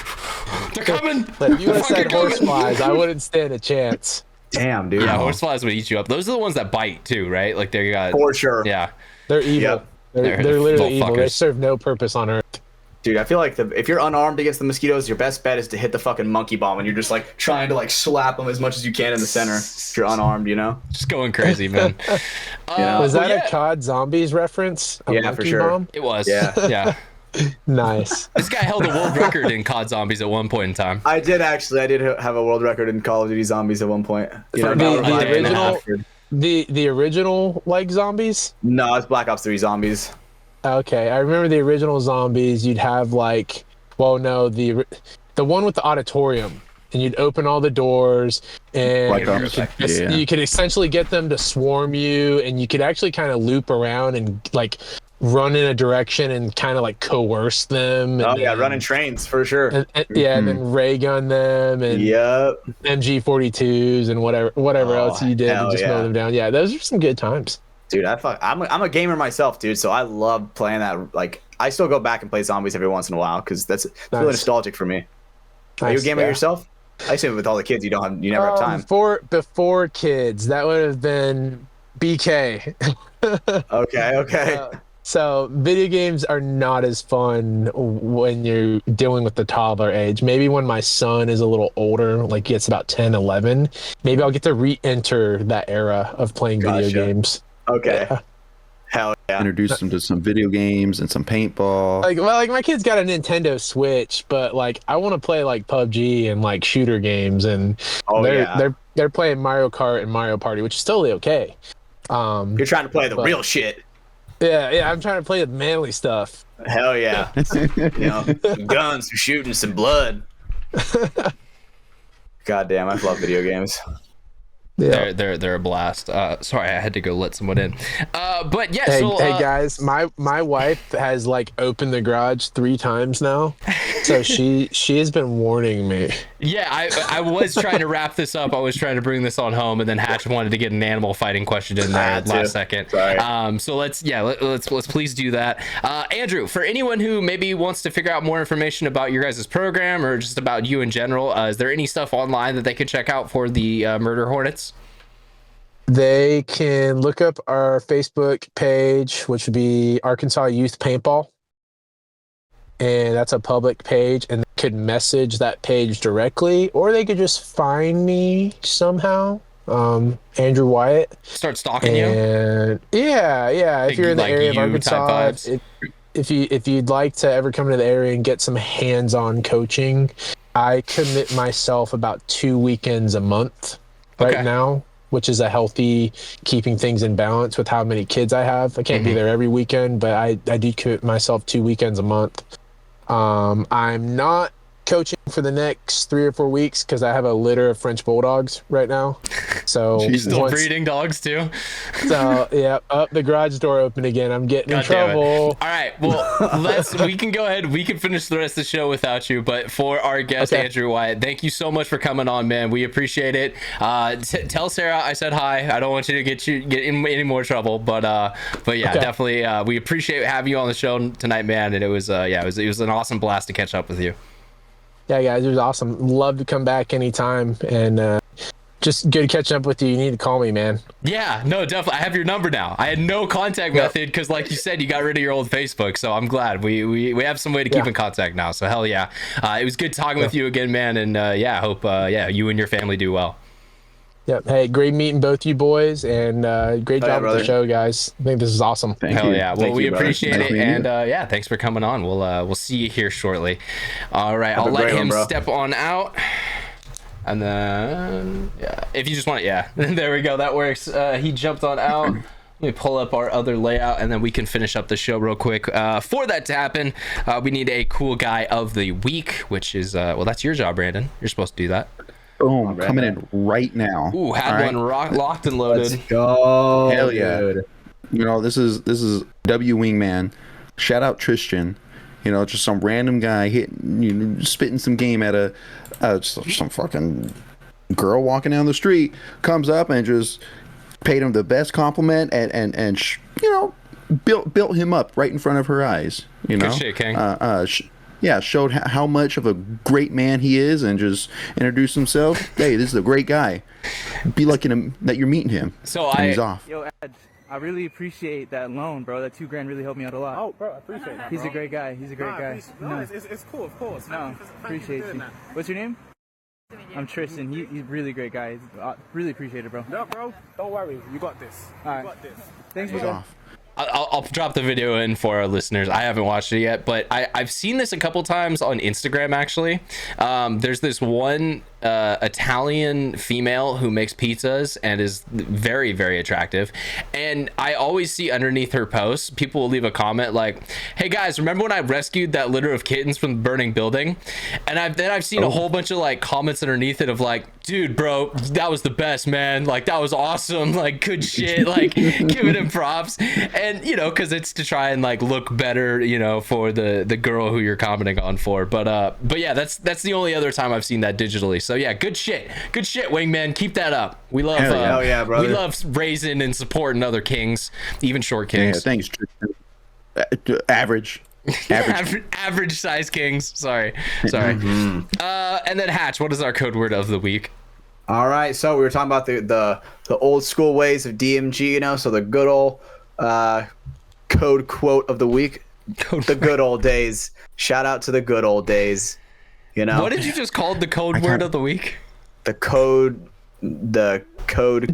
Speaker 1: they're coming.
Speaker 4: But if you would have
Speaker 1: Fucking
Speaker 4: said
Speaker 1: coming.
Speaker 4: horseflies, I wouldn't stand a chance.
Speaker 2: Damn, dude.
Speaker 1: Yeah, horseflies would eat you up. Those are the ones that bite too, right? Like they got.
Speaker 2: For sure.
Speaker 1: Yeah.
Speaker 4: They're evil.
Speaker 2: Yep.
Speaker 1: They're
Speaker 4: They're literally
Speaker 1: little
Speaker 4: evil. They
Speaker 1: fuckers.
Speaker 4: serve no purpose on Earth.
Speaker 2: Dude, I feel like if you're unarmed against the mosquitoes, your best bet is to hit the fucking monkey bomb, and you're just like trying to like slap them as much as you can in the center. If you're unarmed, you know.
Speaker 1: Just going crazy, man.
Speaker 4: Was that
Speaker 1: yeah,
Speaker 4: a COD Zombies reference? A
Speaker 2: Yeah, for
Speaker 4: monkey
Speaker 2: sure.
Speaker 4: bomb?
Speaker 1: It was.
Speaker 2: Yeah.
Speaker 1: Yeah.
Speaker 4: Nice.
Speaker 1: This guy held a world record in COD Zombies at one point in time.
Speaker 2: I did actually. I did have a world record in Call of Duty Zombies at one point. You
Speaker 4: For
Speaker 2: know,
Speaker 4: the
Speaker 2: not
Speaker 1: day and a
Speaker 2: original.
Speaker 1: half.
Speaker 4: The original like zombies?
Speaker 2: No, it's Black Ops 3 Zombies.
Speaker 4: Okay, I remember the original zombies. You'd have like, well, no, the one with the auditorium, and you'd open all the doors, and
Speaker 3: Black Ops, yeah.
Speaker 4: you could essentially get them to swarm you, and you could actually kind of loop around and like run in a direction and kind of like coerce them.
Speaker 2: Oh
Speaker 4: and
Speaker 2: yeah,
Speaker 4: then-
Speaker 2: running trains for sure.
Speaker 4: and then ray gun them and
Speaker 2: Yep.
Speaker 4: MG42s and whatever
Speaker 2: Oh,
Speaker 4: else you did to
Speaker 2: hell
Speaker 4: just
Speaker 2: yeah.
Speaker 4: mow them down. Yeah, those are some good times.
Speaker 2: Dude, I'm a gamer myself, dude. So I love playing that. Like, I still go back and play zombies every once in a while because it's really
Speaker 4: Nice.
Speaker 2: nostalgic for me. Are you a
Speaker 4: Nice,
Speaker 2: gamer
Speaker 4: yeah.
Speaker 2: yourself? I assume with all the kids, you never have time.
Speaker 4: Before kids, that would have been BK.
Speaker 2: Okay.
Speaker 4: So video games are not as fun when you're dealing with the toddler age. Maybe when my son is a little older, like gets about 10, 11, maybe I'll get to re-enter that era of playing video
Speaker 2: Gotcha.
Speaker 4: games.
Speaker 2: Okay.
Speaker 4: Yeah.
Speaker 2: Hell yeah.
Speaker 3: Introduce them to some video games and some paintball.
Speaker 4: Like my kid's got a Nintendo Switch, but like I want to play like PUBG and like shooter games, and
Speaker 2: Oh yeah.
Speaker 4: they're playing Mario Kart and Mario Party, which is totally okay.
Speaker 2: You're trying to play the
Speaker 4: but-
Speaker 2: real shit.
Speaker 4: Yeah, I'm trying to play the manly stuff.
Speaker 2: Hell yeah. You know, some guns, some shooting, some blood. God damn, I love video games.
Speaker 4: Yeah.
Speaker 1: They're a blast. Sorry, I had to go let someone in. But yeah,
Speaker 4: Hey,
Speaker 1: so
Speaker 4: hey guys, my wife has like opened the garage 3 times now, so she has been warning me.
Speaker 1: yeah, I was trying to wrap this up. I was trying to bring this on home, and then Hatch wanted to get an animal fighting question in there at last second.
Speaker 2: Sorry.
Speaker 1: So let's please do that. Andrew, for anyone who maybe wants to figure out more information about your guys' program or just about you in general, is there any stuff online that they could check out for the Murder Hornets?
Speaker 4: They can look up our Facebook page, which would be Arkansas Youth Paintball. And that's a public page, and they could message that page directly, or they could just find me somehow. Andrew Wyatt.
Speaker 1: Start stalking you.
Speaker 4: And yeah. If you're in the
Speaker 1: like
Speaker 4: area of
Speaker 1: you
Speaker 4: Arkansas,
Speaker 1: type
Speaker 4: if you'd like to ever come to the area and get some hands-on coaching, I commit myself about 2 weekends a month right now, which is a healthy keeping things in balance with how many kids I have. I can't be there every weekend, but I do commit myself 2 weekends a month. I'm not coaching for the next 3 or 4 weeks because I have a litter of French bulldogs right now. So
Speaker 1: still breeding dogs too.
Speaker 4: So yeah, up the garage door open again. I'm getting in trouble.
Speaker 1: All right, well we can go ahead. We can finish the rest of the show without you. But for our guest Andrew Wyatt, thank you so much for coming on, man. We appreciate it. Tell Sarah I said hi. I don't want you to get in any more trouble. But yeah, definitely. We appreciate having you on the show tonight, man. And it was it was an awesome blast to catch up with you.
Speaker 4: Yeah, guys, it was awesome. Love to come back anytime, and just good catching up with you. You need to call me, man.
Speaker 1: Yeah, no, definitely. I have your number now. I had no contact method because, like you said, you got rid of your old Facebook. So I'm glad we have some way to keep in contact now. So hell yeah, it was good talking with you again, man. And I hope you and your family do well.
Speaker 4: Yep. Hey, great meeting both you boys, and great job with the show, guys. I think this is awesome.
Speaker 1: Hell yeah. Well, we appreciate it, and thanks for coming on. We'll see you here shortly. All right, I'll let him step on out, and then if you just want it, there we go. That works. He jumped on out. Let me pull up our other layout, and then we can finish up the show real quick. For that to happen, we need a cool guy of the week, which is that's your job, Brandon. You're supposed to do that.
Speaker 3: Boom, coming in right now.
Speaker 1: Ooh, had one locked and loaded.
Speaker 5: Let's go.
Speaker 3: Hell yeah. Dude. You know, this is W Wingman. Shout out Tristan. You know, just some random guy spitting some game at some fucking girl walking down the street, comes up and just paid him the best compliment and built him up right in front of her eyes. You know,
Speaker 1: good shit, King.
Speaker 3: Showed how much of a great man he is, and just introduced himself. Hey, this is a great guy. Be lucky that you're meeting him.
Speaker 1: So
Speaker 3: he's off.
Speaker 6: Yo, Ed, I really appreciate that loan, bro. That $2,000 really helped me out a lot.
Speaker 7: Oh, bro, I appreciate that.
Speaker 6: He's a great guy. He's a great guy.
Speaker 7: No, it's cool, of course.
Speaker 6: No, appreciate you. What's your name? I'm Tristan. He's a really great guy. Really appreciate it, bro.
Speaker 7: No, bro, don't worry. You got this.
Speaker 6: All right.
Speaker 7: You got this.
Speaker 6: Thanks for
Speaker 3: off.
Speaker 1: I'll drop the video in for our listeners. I haven't watched it yet, but I've seen this a couple times on Instagram, actually. There's this one Italian female who makes pizzas and is very, very attractive. And I always see underneath her posts, people will leave a comment like, hey guys, remember when I rescued that litter of kittens from the burning building? And I've seen a whole bunch of like comments underneath it of like, dude, bro, that was the best, man. Like, that was awesome. Like, good shit. Like, giving him props. And, you know, because it's to try and like look better, you know, for the girl who you're commenting on for. But yeah, that's the only other time I've seen that digitally. So yeah, good shit, Wingman. Keep that up. We love,
Speaker 2: hell yeah, brother.
Speaker 1: We love raising and supporting other kings, even short kings.
Speaker 3: Yeah, thanks, Tristan. Average
Speaker 1: size kings. Sorry. And then Hatch, what is our code word of the week?
Speaker 2: All right, so we were talking about the old school ways of DMG, you know, so the good old code quote of the week, the good old days. Shout out to the good old days, you know.
Speaker 1: What did you just call the code word of the week?
Speaker 2: The code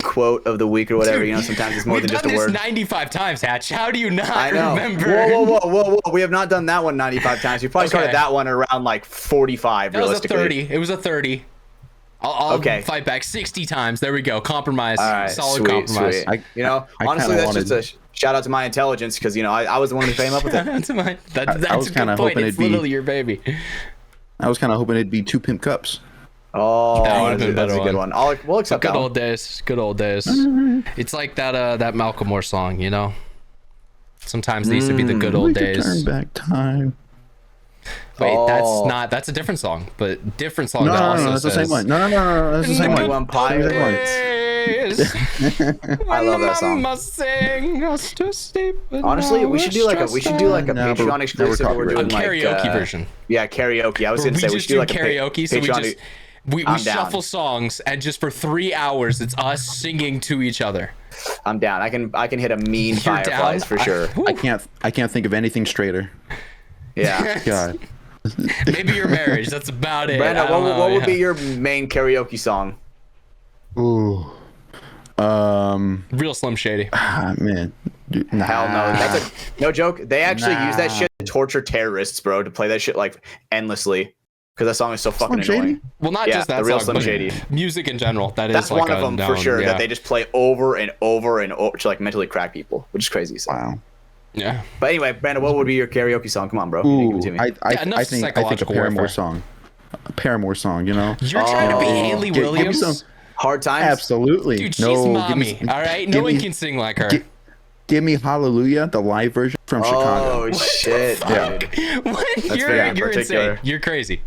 Speaker 2: quote of the week or whatever. Dude, you know, sometimes it's more than just a word.
Speaker 1: We've done this 95 times, Hatch. How do you not remember?
Speaker 2: Whoa. We have not done that one 95 times. We probably started that one around like 45
Speaker 1: that
Speaker 2: realistically.
Speaker 1: Was a 30. It was a 30. I'll fight back 60 times. There we go. Compromise.
Speaker 2: All right,
Speaker 1: solid compromise.
Speaker 2: Sweet. Honestly, that's just a shout out to my intelligence because, you know, I was the one who came up with it.
Speaker 1: That's a good point. It's literally your baby.
Speaker 3: I was kind of hoping it'd be 2 pimp cups.
Speaker 2: Oh,
Speaker 1: That would've
Speaker 2: that's,
Speaker 1: been a
Speaker 2: that's a
Speaker 1: better
Speaker 2: good
Speaker 1: one.
Speaker 2: one. We'll accept
Speaker 1: Good
Speaker 2: that one.
Speaker 1: old days. Good old days. It's like that Malcolm Moore song, you know. Sometimes these would be the good old
Speaker 3: We could turn
Speaker 1: days.
Speaker 3: back time.
Speaker 1: Wait,
Speaker 2: Oh.
Speaker 1: that's a different song, but different song.
Speaker 3: No,
Speaker 1: that
Speaker 3: no,
Speaker 1: also
Speaker 3: no, that's the
Speaker 1: says,
Speaker 3: same one. No, that's the same
Speaker 2: Good
Speaker 3: one.
Speaker 2: one, Pirates. I love that song.
Speaker 1: Mama sang us to sleep with
Speaker 2: Honestly, we should do like a
Speaker 3: No,
Speaker 2: Patreon
Speaker 3: but
Speaker 2: exclusive where we're
Speaker 3: we're
Speaker 2: doing like
Speaker 1: karaoke version.
Speaker 2: Yeah, karaoke. I was
Speaker 1: Where
Speaker 2: gonna
Speaker 1: we
Speaker 2: say we
Speaker 1: just
Speaker 2: should do
Speaker 1: do
Speaker 2: like a
Speaker 1: karaoke, so
Speaker 2: Patreon.
Speaker 1: we
Speaker 2: I'm down.
Speaker 1: shuffle songs, and just for 3 hours, it's us singing to each other.
Speaker 2: I'm down. I can hit a mean
Speaker 1: You're
Speaker 2: Fireflies
Speaker 1: down?
Speaker 2: for sure.
Speaker 3: I can't think of anything straighter.
Speaker 2: Yeah.
Speaker 3: God.
Speaker 1: Maybe your marriage. That's about it.
Speaker 2: Brandon,
Speaker 1: I don't know,
Speaker 2: what would
Speaker 1: yeah.
Speaker 2: be your main karaoke song?
Speaker 3: Ooh.
Speaker 1: Real Slim Shady?
Speaker 3: Man. Dude, nah.
Speaker 2: Hell no. That's no joke. They actually use that
Speaker 3: Nah.
Speaker 2: shit to torture terrorists, bro, to play that shit like endlessly. Because that song is so fucking
Speaker 3: Slim
Speaker 2: annoying.
Speaker 3: Shady?
Speaker 1: Well, not
Speaker 2: Yeah,
Speaker 1: just that
Speaker 2: the real
Speaker 1: song,
Speaker 2: Slim
Speaker 1: but
Speaker 2: Shady.
Speaker 1: music in general.
Speaker 2: That's
Speaker 1: like
Speaker 2: one of them for sure
Speaker 1: yeah.
Speaker 2: that they just play over and over and over to like mentally crack people, which is crazy. So.
Speaker 3: Wow.
Speaker 1: Yeah.
Speaker 2: But anyway, Brandon, what would be your karaoke song? Come on, bro. Give
Speaker 3: Ooh,
Speaker 2: it to me.
Speaker 1: enough
Speaker 3: I think a
Speaker 1: psychological
Speaker 3: Paramore
Speaker 1: warfare.
Speaker 3: song. A Paramore song, you know?
Speaker 1: You're trying to be
Speaker 2: Oh.
Speaker 1: Haley
Speaker 3: Give me
Speaker 1: Williams?
Speaker 3: some-
Speaker 2: Hard times.
Speaker 3: Absolutely.
Speaker 1: Dude, she's
Speaker 3: no,
Speaker 1: mommy, all right? No one can sing like her.
Speaker 3: Give me Hallelujah, the live version from Chicago.
Speaker 2: Oh shit,
Speaker 3: Yeah.
Speaker 2: dude.
Speaker 1: You're
Speaker 2: very
Speaker 1: insane.
Speaker 2: particular.
Speaker 1: You're crazy.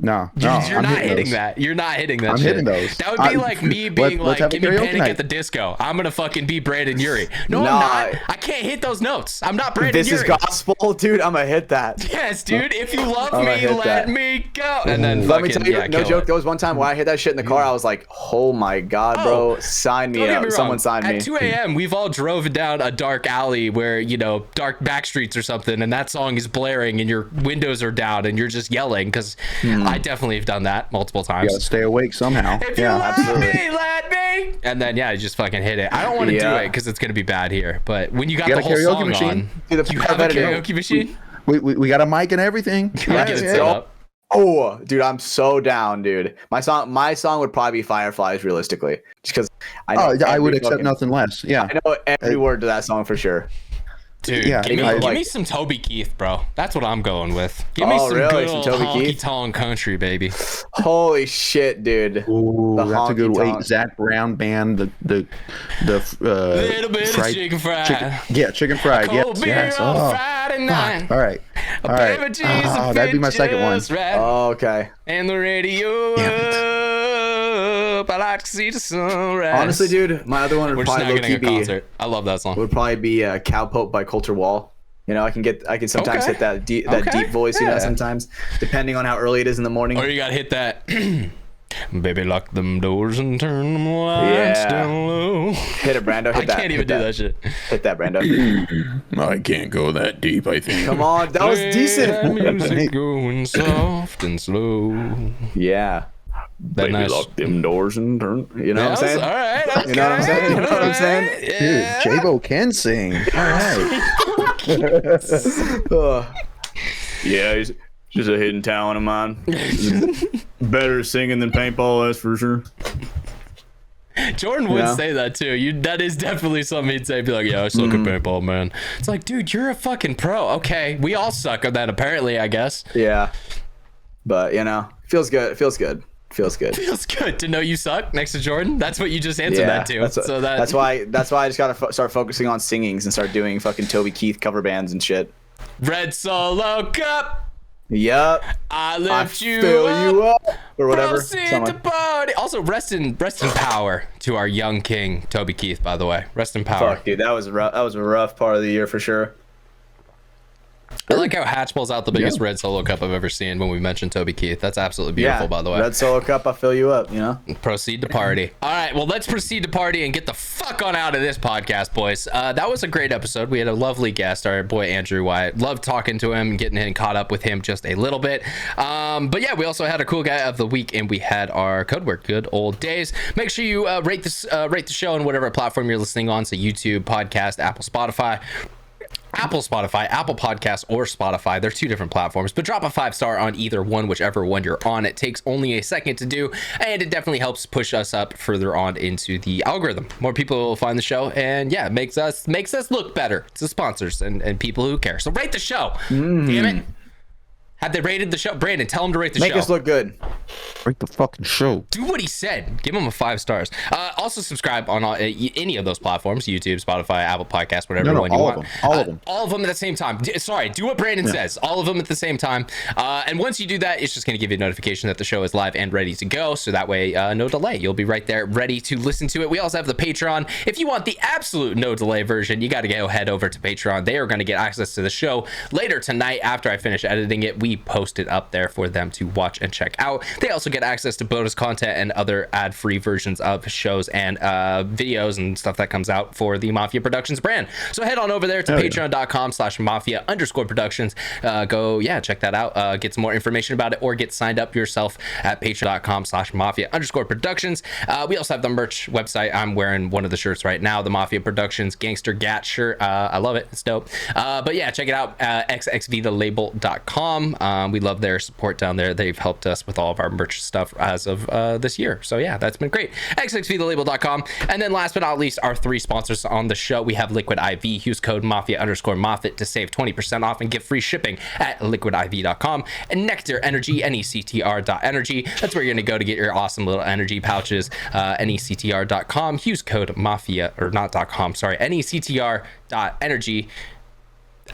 Speaker 3: No,
Speaker 1: You're
Speaker 3: I'm
Speaker 1: not hitting
Speaker 3: those.
Speaker 1: that. You're not hitting that
Speaker 3: I'm
Speaker 1: shit.
Speaker 3: hitting those.
Speaker 1: That would be like me being
Speaker 3: let's
Speaker 1: like,
Speaker 3: have a
Speaker 1: give me
Speaker 3: karaoke
Speaker 1: Panic
Speaker 3: night.
Speaker 1: at the Disco. I'm going to fucking be Brandon Urie. No,
Speaker 2: Nah.
Speaker 1: I'm not. I can't hit those notes. I'm not Brandon
Speaker 2: This
Speaker 1: Urie.
Speaker 2: is gospel, dude. I'm gonna hit that.
Speaker 1: Yes, dude. If you love
Speaker 2: I'm gonna
Speaker 1: me,
Speaker 2: hit
Speaker 1: let
Speaker 2: that.
Speaker 1: me go. And then
Speaker 2: Let me
Speaker 1: fucking,
Speaker 2: tell you,
Speaker 1: yeah,
Speaker 2: no
Speaker 1: kill
Speaker 2: joke.
Speaker 1: it.
Speaker 2: There was one time where I hit that shit in the car. I was like, "Oh my god, bro, sign me
Speaker 1: Don't get
Speaker 2: up!
Speaker 1: me wrong.
Speaker 2: Someone sign me."
Speaker 1: At 2 a.m., we've all drove down a dark alley where, you know, dark back streets or something, and that song is blaring and your windows are down and you're just yelling, because I definitely have done that multiple times.
Speaker 3: You gotta stay awake somehow.
Speaker 1: If you
Speaker 3: Yeah,
Speaker 1: love
Speaker 2: absolutely.
Speaker 1: me, let me. And then, yeah, you just fucking hit it. I don't want to
Speaker 2: Yeah.
Speaker 1: do it because it's going to be bad here. But when you got
Speaker 3: You
Speaker 1: the
Speaker 3: got a
Speaker 1: whole
Speaker 3: karaoke
Speaker 1: song
Speaker 3: machine?
Speaker 1: on,
Speaker 2: Dude, the
Speaker 1: you have a
Speaker 2: better do.
Speaker 1: karaoke machine?
Speaker 3: we got a mic and everything.
Speaker 1: I'll get it set up.
Speaker 2: Oh, dude, I'm so down, dude. My song would probably be Fireflies, realistically, just because I know.
Speaker 3: Oh, I would
Speaker 2: every
Speaker 3: accept
Speaker 2: fucking-
Speaker 3: nothing less. Yeah.
Speaker 2: I know every word to that song for sure.
Speaker 1: Dude,
Speaker 3: Yeah,
Speaker 1: give, me,
Speaker 3: I-
Speaker 1: give me some Toby Keith, bro. That's what I'm going with. Give me
Speaker 2: Oh,
Speaker 1: some
Speaker 2: really?
Speaker 1: good
Speaker 2: Some
Speaker 1: old
Speaker 2: Toby Keith?
Speaker 1: honky-tonk country, baby.
Speaker 2: Holy shit, dude.
Speaker 3: Ooh,
Speaker 2: The
Speaker 3: that's a good
Speaker 2: honky
Speaker 3: way.
Speaker 2: tonk.
Speaker 3: Zach Brown band, the
Speaker 1: Little bit of chicken fried.
Speaker 3: yeah, chicken fried.
Speaker 1: Cold
Speaker 3: Yes,
Speaker 1: beer
Speaker 3: yes.
Speaker 1: on
Speaker 3: Oh,
Speaker 1: Friday night.
Speaker 3: all right, all right.
Speaker 1: Baby cheese
Speaker 3: Oh,
Speaker 1: and
Speaker 3: that'd be my second one.
Speaker 1: just right.
Speaker 2: Oh, okay.
Speaker 1: And the radio up. I like to see the sunrise.
Speaker 2: Honestly, dude, my other one
Speaker 1: we're
Speaker 2: would
Speaker 1: just
Speaker 2: probably
Speaker 1: not getting a
Speaker 2: low-key be
Speaker 1: concert. I love that song.
Speaker 2: Cowpoke by Coulter Wall. You know, I can sometimes
Speaker 1: Okay.
Speaker 2: hit that deep
Speaker 1: Okay.
Speaker 2: deep voice. You know,
Speaker 1: Yeah.
Speaker 2: sometimes depending on how early it is in the morning.
Speaker 1: Or you gotta hit that. Baby, lock them doors and turn them lights
Speaker 2: Yeah.
Speaker 1: down low.
Speaker 2: Hit it, Brando. Hit
Speaker 1: I
Speaker 2: that.
Speaker 1: can't even
Speaker 2: hit
Speaker 1: do that shit.
Speaker 2: Hit that, Brando.
Speaker 3: I can't go that deep. I think.
Speaker 2: Come on, that was
Speaker 1: Play
Speaker 2: decent.
Speaker 1: that music going soft and slow.
Speaker 2: Yeah.
Speaker 1: That nice.
Speaker 2: them doors and turn. You know what I'm saying?
Speaker 1: All right.
Speaker 2: You know what I'm saying? You know what I'm saying?
Speaker 3: Dude, J-Bo can sing. All right.
Speaker 2: Yeah, he's just a hidden talent of mine. Better singing than paintball, that's for sure.
Speaker 1: Jordan would
Speaker 2: Yeah.
Speaker 1: say that too. That is definitely something he'd say. Be like, yeah, I suck at paintball, man. It's like, dude, you're a fucking pro. Okay, we all suck at that, apparently, I guess.
Speaker 2: Yeah. But, you know, feels good. Feels good.
Speaker 1: Feels good to know you suck next to Jordan. That's what you just answered that to.
Speaker 2: That's why I just gotta start focusing on singings and start doing fucking Toby Keith cover bands and shit.
Speaker 1: Red Solo Cup.
Speaker 2: Yup.
Speaker 1: I lift
Speaker 2: I
Speaker 1: you
Speaker 2: fill
Speaker 1: up.
Speaker 2: you up or whatever.
Speaker 1: Proceed
Speaker 2: Something
Speaker 1: to
Speaker 2: like-
Speaker 1: party. Also, rest in power to our young king, Toby Keith. By the way, rest in power.
Speaker 2: Fuck, dude, that was a rough part of the year for sure.
Speaker 1: I like how Hatch pulls out the biggest red solo cup I've ever seen when we mentioned Toby Keith. That's absolutely beautiful, by the way.
Speaker 2: Red Solo Cup, I fill you up, you know?
Speaker 1: Proceed to party. All right, well, let's proceed to party and get the fuck on out of this podcast, boys. That was a great episode. We had a lovely guest, our boy Andrew Wyatt. Loved talking to him, getting him caught up with him just a little bit. But yeah, we also had a cool guy of the week, and we had our code word, good old days. Make sure you rate the show on whatever platform you're listening on. So YouTube, podcast, Apple Podcast, or Spotify. They're two different platforms, but drop a 5-star on either one, whichever one you're on. It takes only a second to do, and it definitely helps push us up further on into the algorithm. More people will find the show, and yeah, makes us look better to sponsors and people who care. So rate the show. Damn it. Have they rated the show? Brandon, tell him to rate the
Speaker 2: Make
Speaker 1: show.
Speaker 2: us look good.
Speaker 3: Rate the fucking show.
Speaker 1: Do what he said. Give him a 5 stars. Also subscribe on any of those platforms: YouTube, Spotify, Apple Podcasts, whatever one you want.
Speaker 3: All of them.
Speaker 1: All of them at the same time. Sorry, do what Brandon says. All of them at the same time. And once you do that, it's just going to give you a notification that the show is live and ready to go. So that way, no delay. You'll be right there ready to listen to it. We also have the Patreon. If you want the absolute no delay version, you got to go head over to Patreon. They are going to get access to the show later tonight after I finish editing it. We post it up there for them to watch and check out. They also get access to bonus content and other ad-free versions of shows and videos and stuff that comes out for the Mafia Productions brand. So head on over there to patreon.com/mafia_productions. Go, check that out. Get some more information about it or get signed up yourself at patreon.com/mafia_productions. We also have the merch website. I'm wearing one of the shirts right now, the Mafia Productions Gangster Gat shirt. I love it. It's dope. But yeah, check it out. xxvthelabel.com. We love their support down there. They've helped us with all of our merch stuff as of this year. So yeah, that's been great. xxvthelabel.com. And then last but not least, our 3 sponsors on the show. We have Liquid IV. Use code Mafia_Moffitt to save 20% off and get free shipping at liquidiv.com. And NECTR Energy, NECTR.energy. That's where you're going to go to get your awesome little energy pouches. NECTR.com. Use code Mafia, or not .com, sorry, NECTR.energy.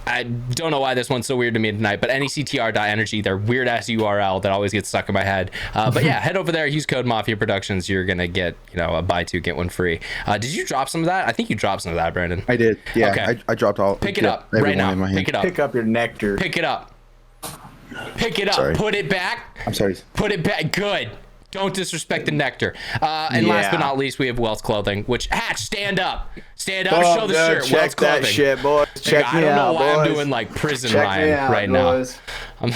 Speaker 1: I don't know why this one's so weird to me tonight, but NECTR.energy, their weird ass URL that always gets stuck in my head. But yeah, head over there, use code Mafia Productions. You're gonna get, a buy 2 get 1 free. Did you drop some of that? I think you dropped some of that, Brandon.
Speaker 3: I did. Yeah.
Speaker 1: Okay.
Speaker 3: I dropped all.
Speaker 1: Pick it up right now. Pick it up.
Speaker 2: Pick up your nectar.
Speaker 1: Pick it up. Pick it up.
Speaker 3: Sorry.
Speaker 1: Put it back.
Speaker 3: I'm sorry.
Speaker 1: Put it back. Good. Don't disrespect the nectar. And last but not least, we have Welt's Clothing, which Hatch, stand up. Stand up, show the shirt.
Speaker 2: Check
Speaker 1: Welt's
Speaker 2: that
Speaker 1: Clothing.
Speaker 2: shit, boys. Check me out,
Speaker 1: I don't know why
Speaker 2: boys.
Speaker 1: I'm doing like prison
Speaker 2: Check
Speaker 1: Ryan
Speaker 2: me out,
Speaker 1: right
Speaker 2: boys.
Speaker 1: now.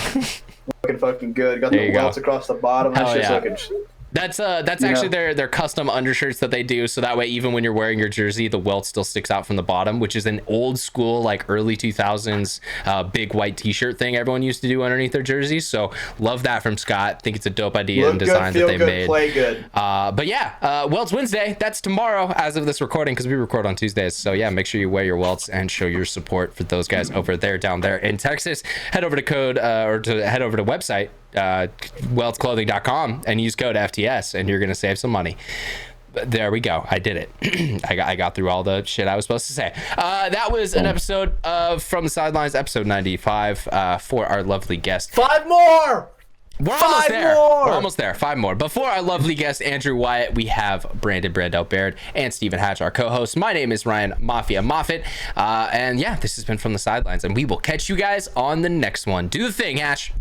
Speaker 2: Looking fucking good. Got
Speaker 1: There
Speaker 2: the
Speaker 1: you go.
Speaker 2: welts across the bottom. That
Speaker 1: Hell
Speaker 2: shit's
Speaker 1: yeah.
Speaker 2: looking.
Speaker 1: That's actually their custom undershirts that they do, so that way even when you're wearing your jersey, the welt still sticks out from the bottom, which is an old school, like early 2000s big white t-shirt thing everyone used to do underneath their jerseys. So love that from Scott. Think it's a dope idea
Speaker 2: Look
Speaker 1: and design
Speaker 2: good, feel
Speaker 1: that they
Speaker 2: good,
Speaker 1: made.
Speaker 2: play good.
Speaker 1: But yeah, Welts Wednesday, that's tomorrow as of this recording, because we record on Tuesdays. So yeah, make sure you wear your welts and show your support for those guys over there down there in Texas. Head over to head over to website weltsclothing.com and use code FTS, and you're gonna save some money. There we go. I did it. I got through all the shit I was supposed to say. That was an episode of From the Sidelines, episode 95, for our lovely guest.
Speaker 2: 5 more.
Speaker 1: We're almost there. We're almost there. 5 more. Before our lovely guest, Andrew Wyatt, we have Brandon Baird and Stephen Hatch, our co-host. My name is Ryan Mafia Moffitt. And yeah, this has been From the Sidelines, and we will catch you guys on the next one. Do the thing, Hatch.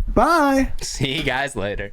Speaker 5: Bye.
Speaker 1: See you guys later.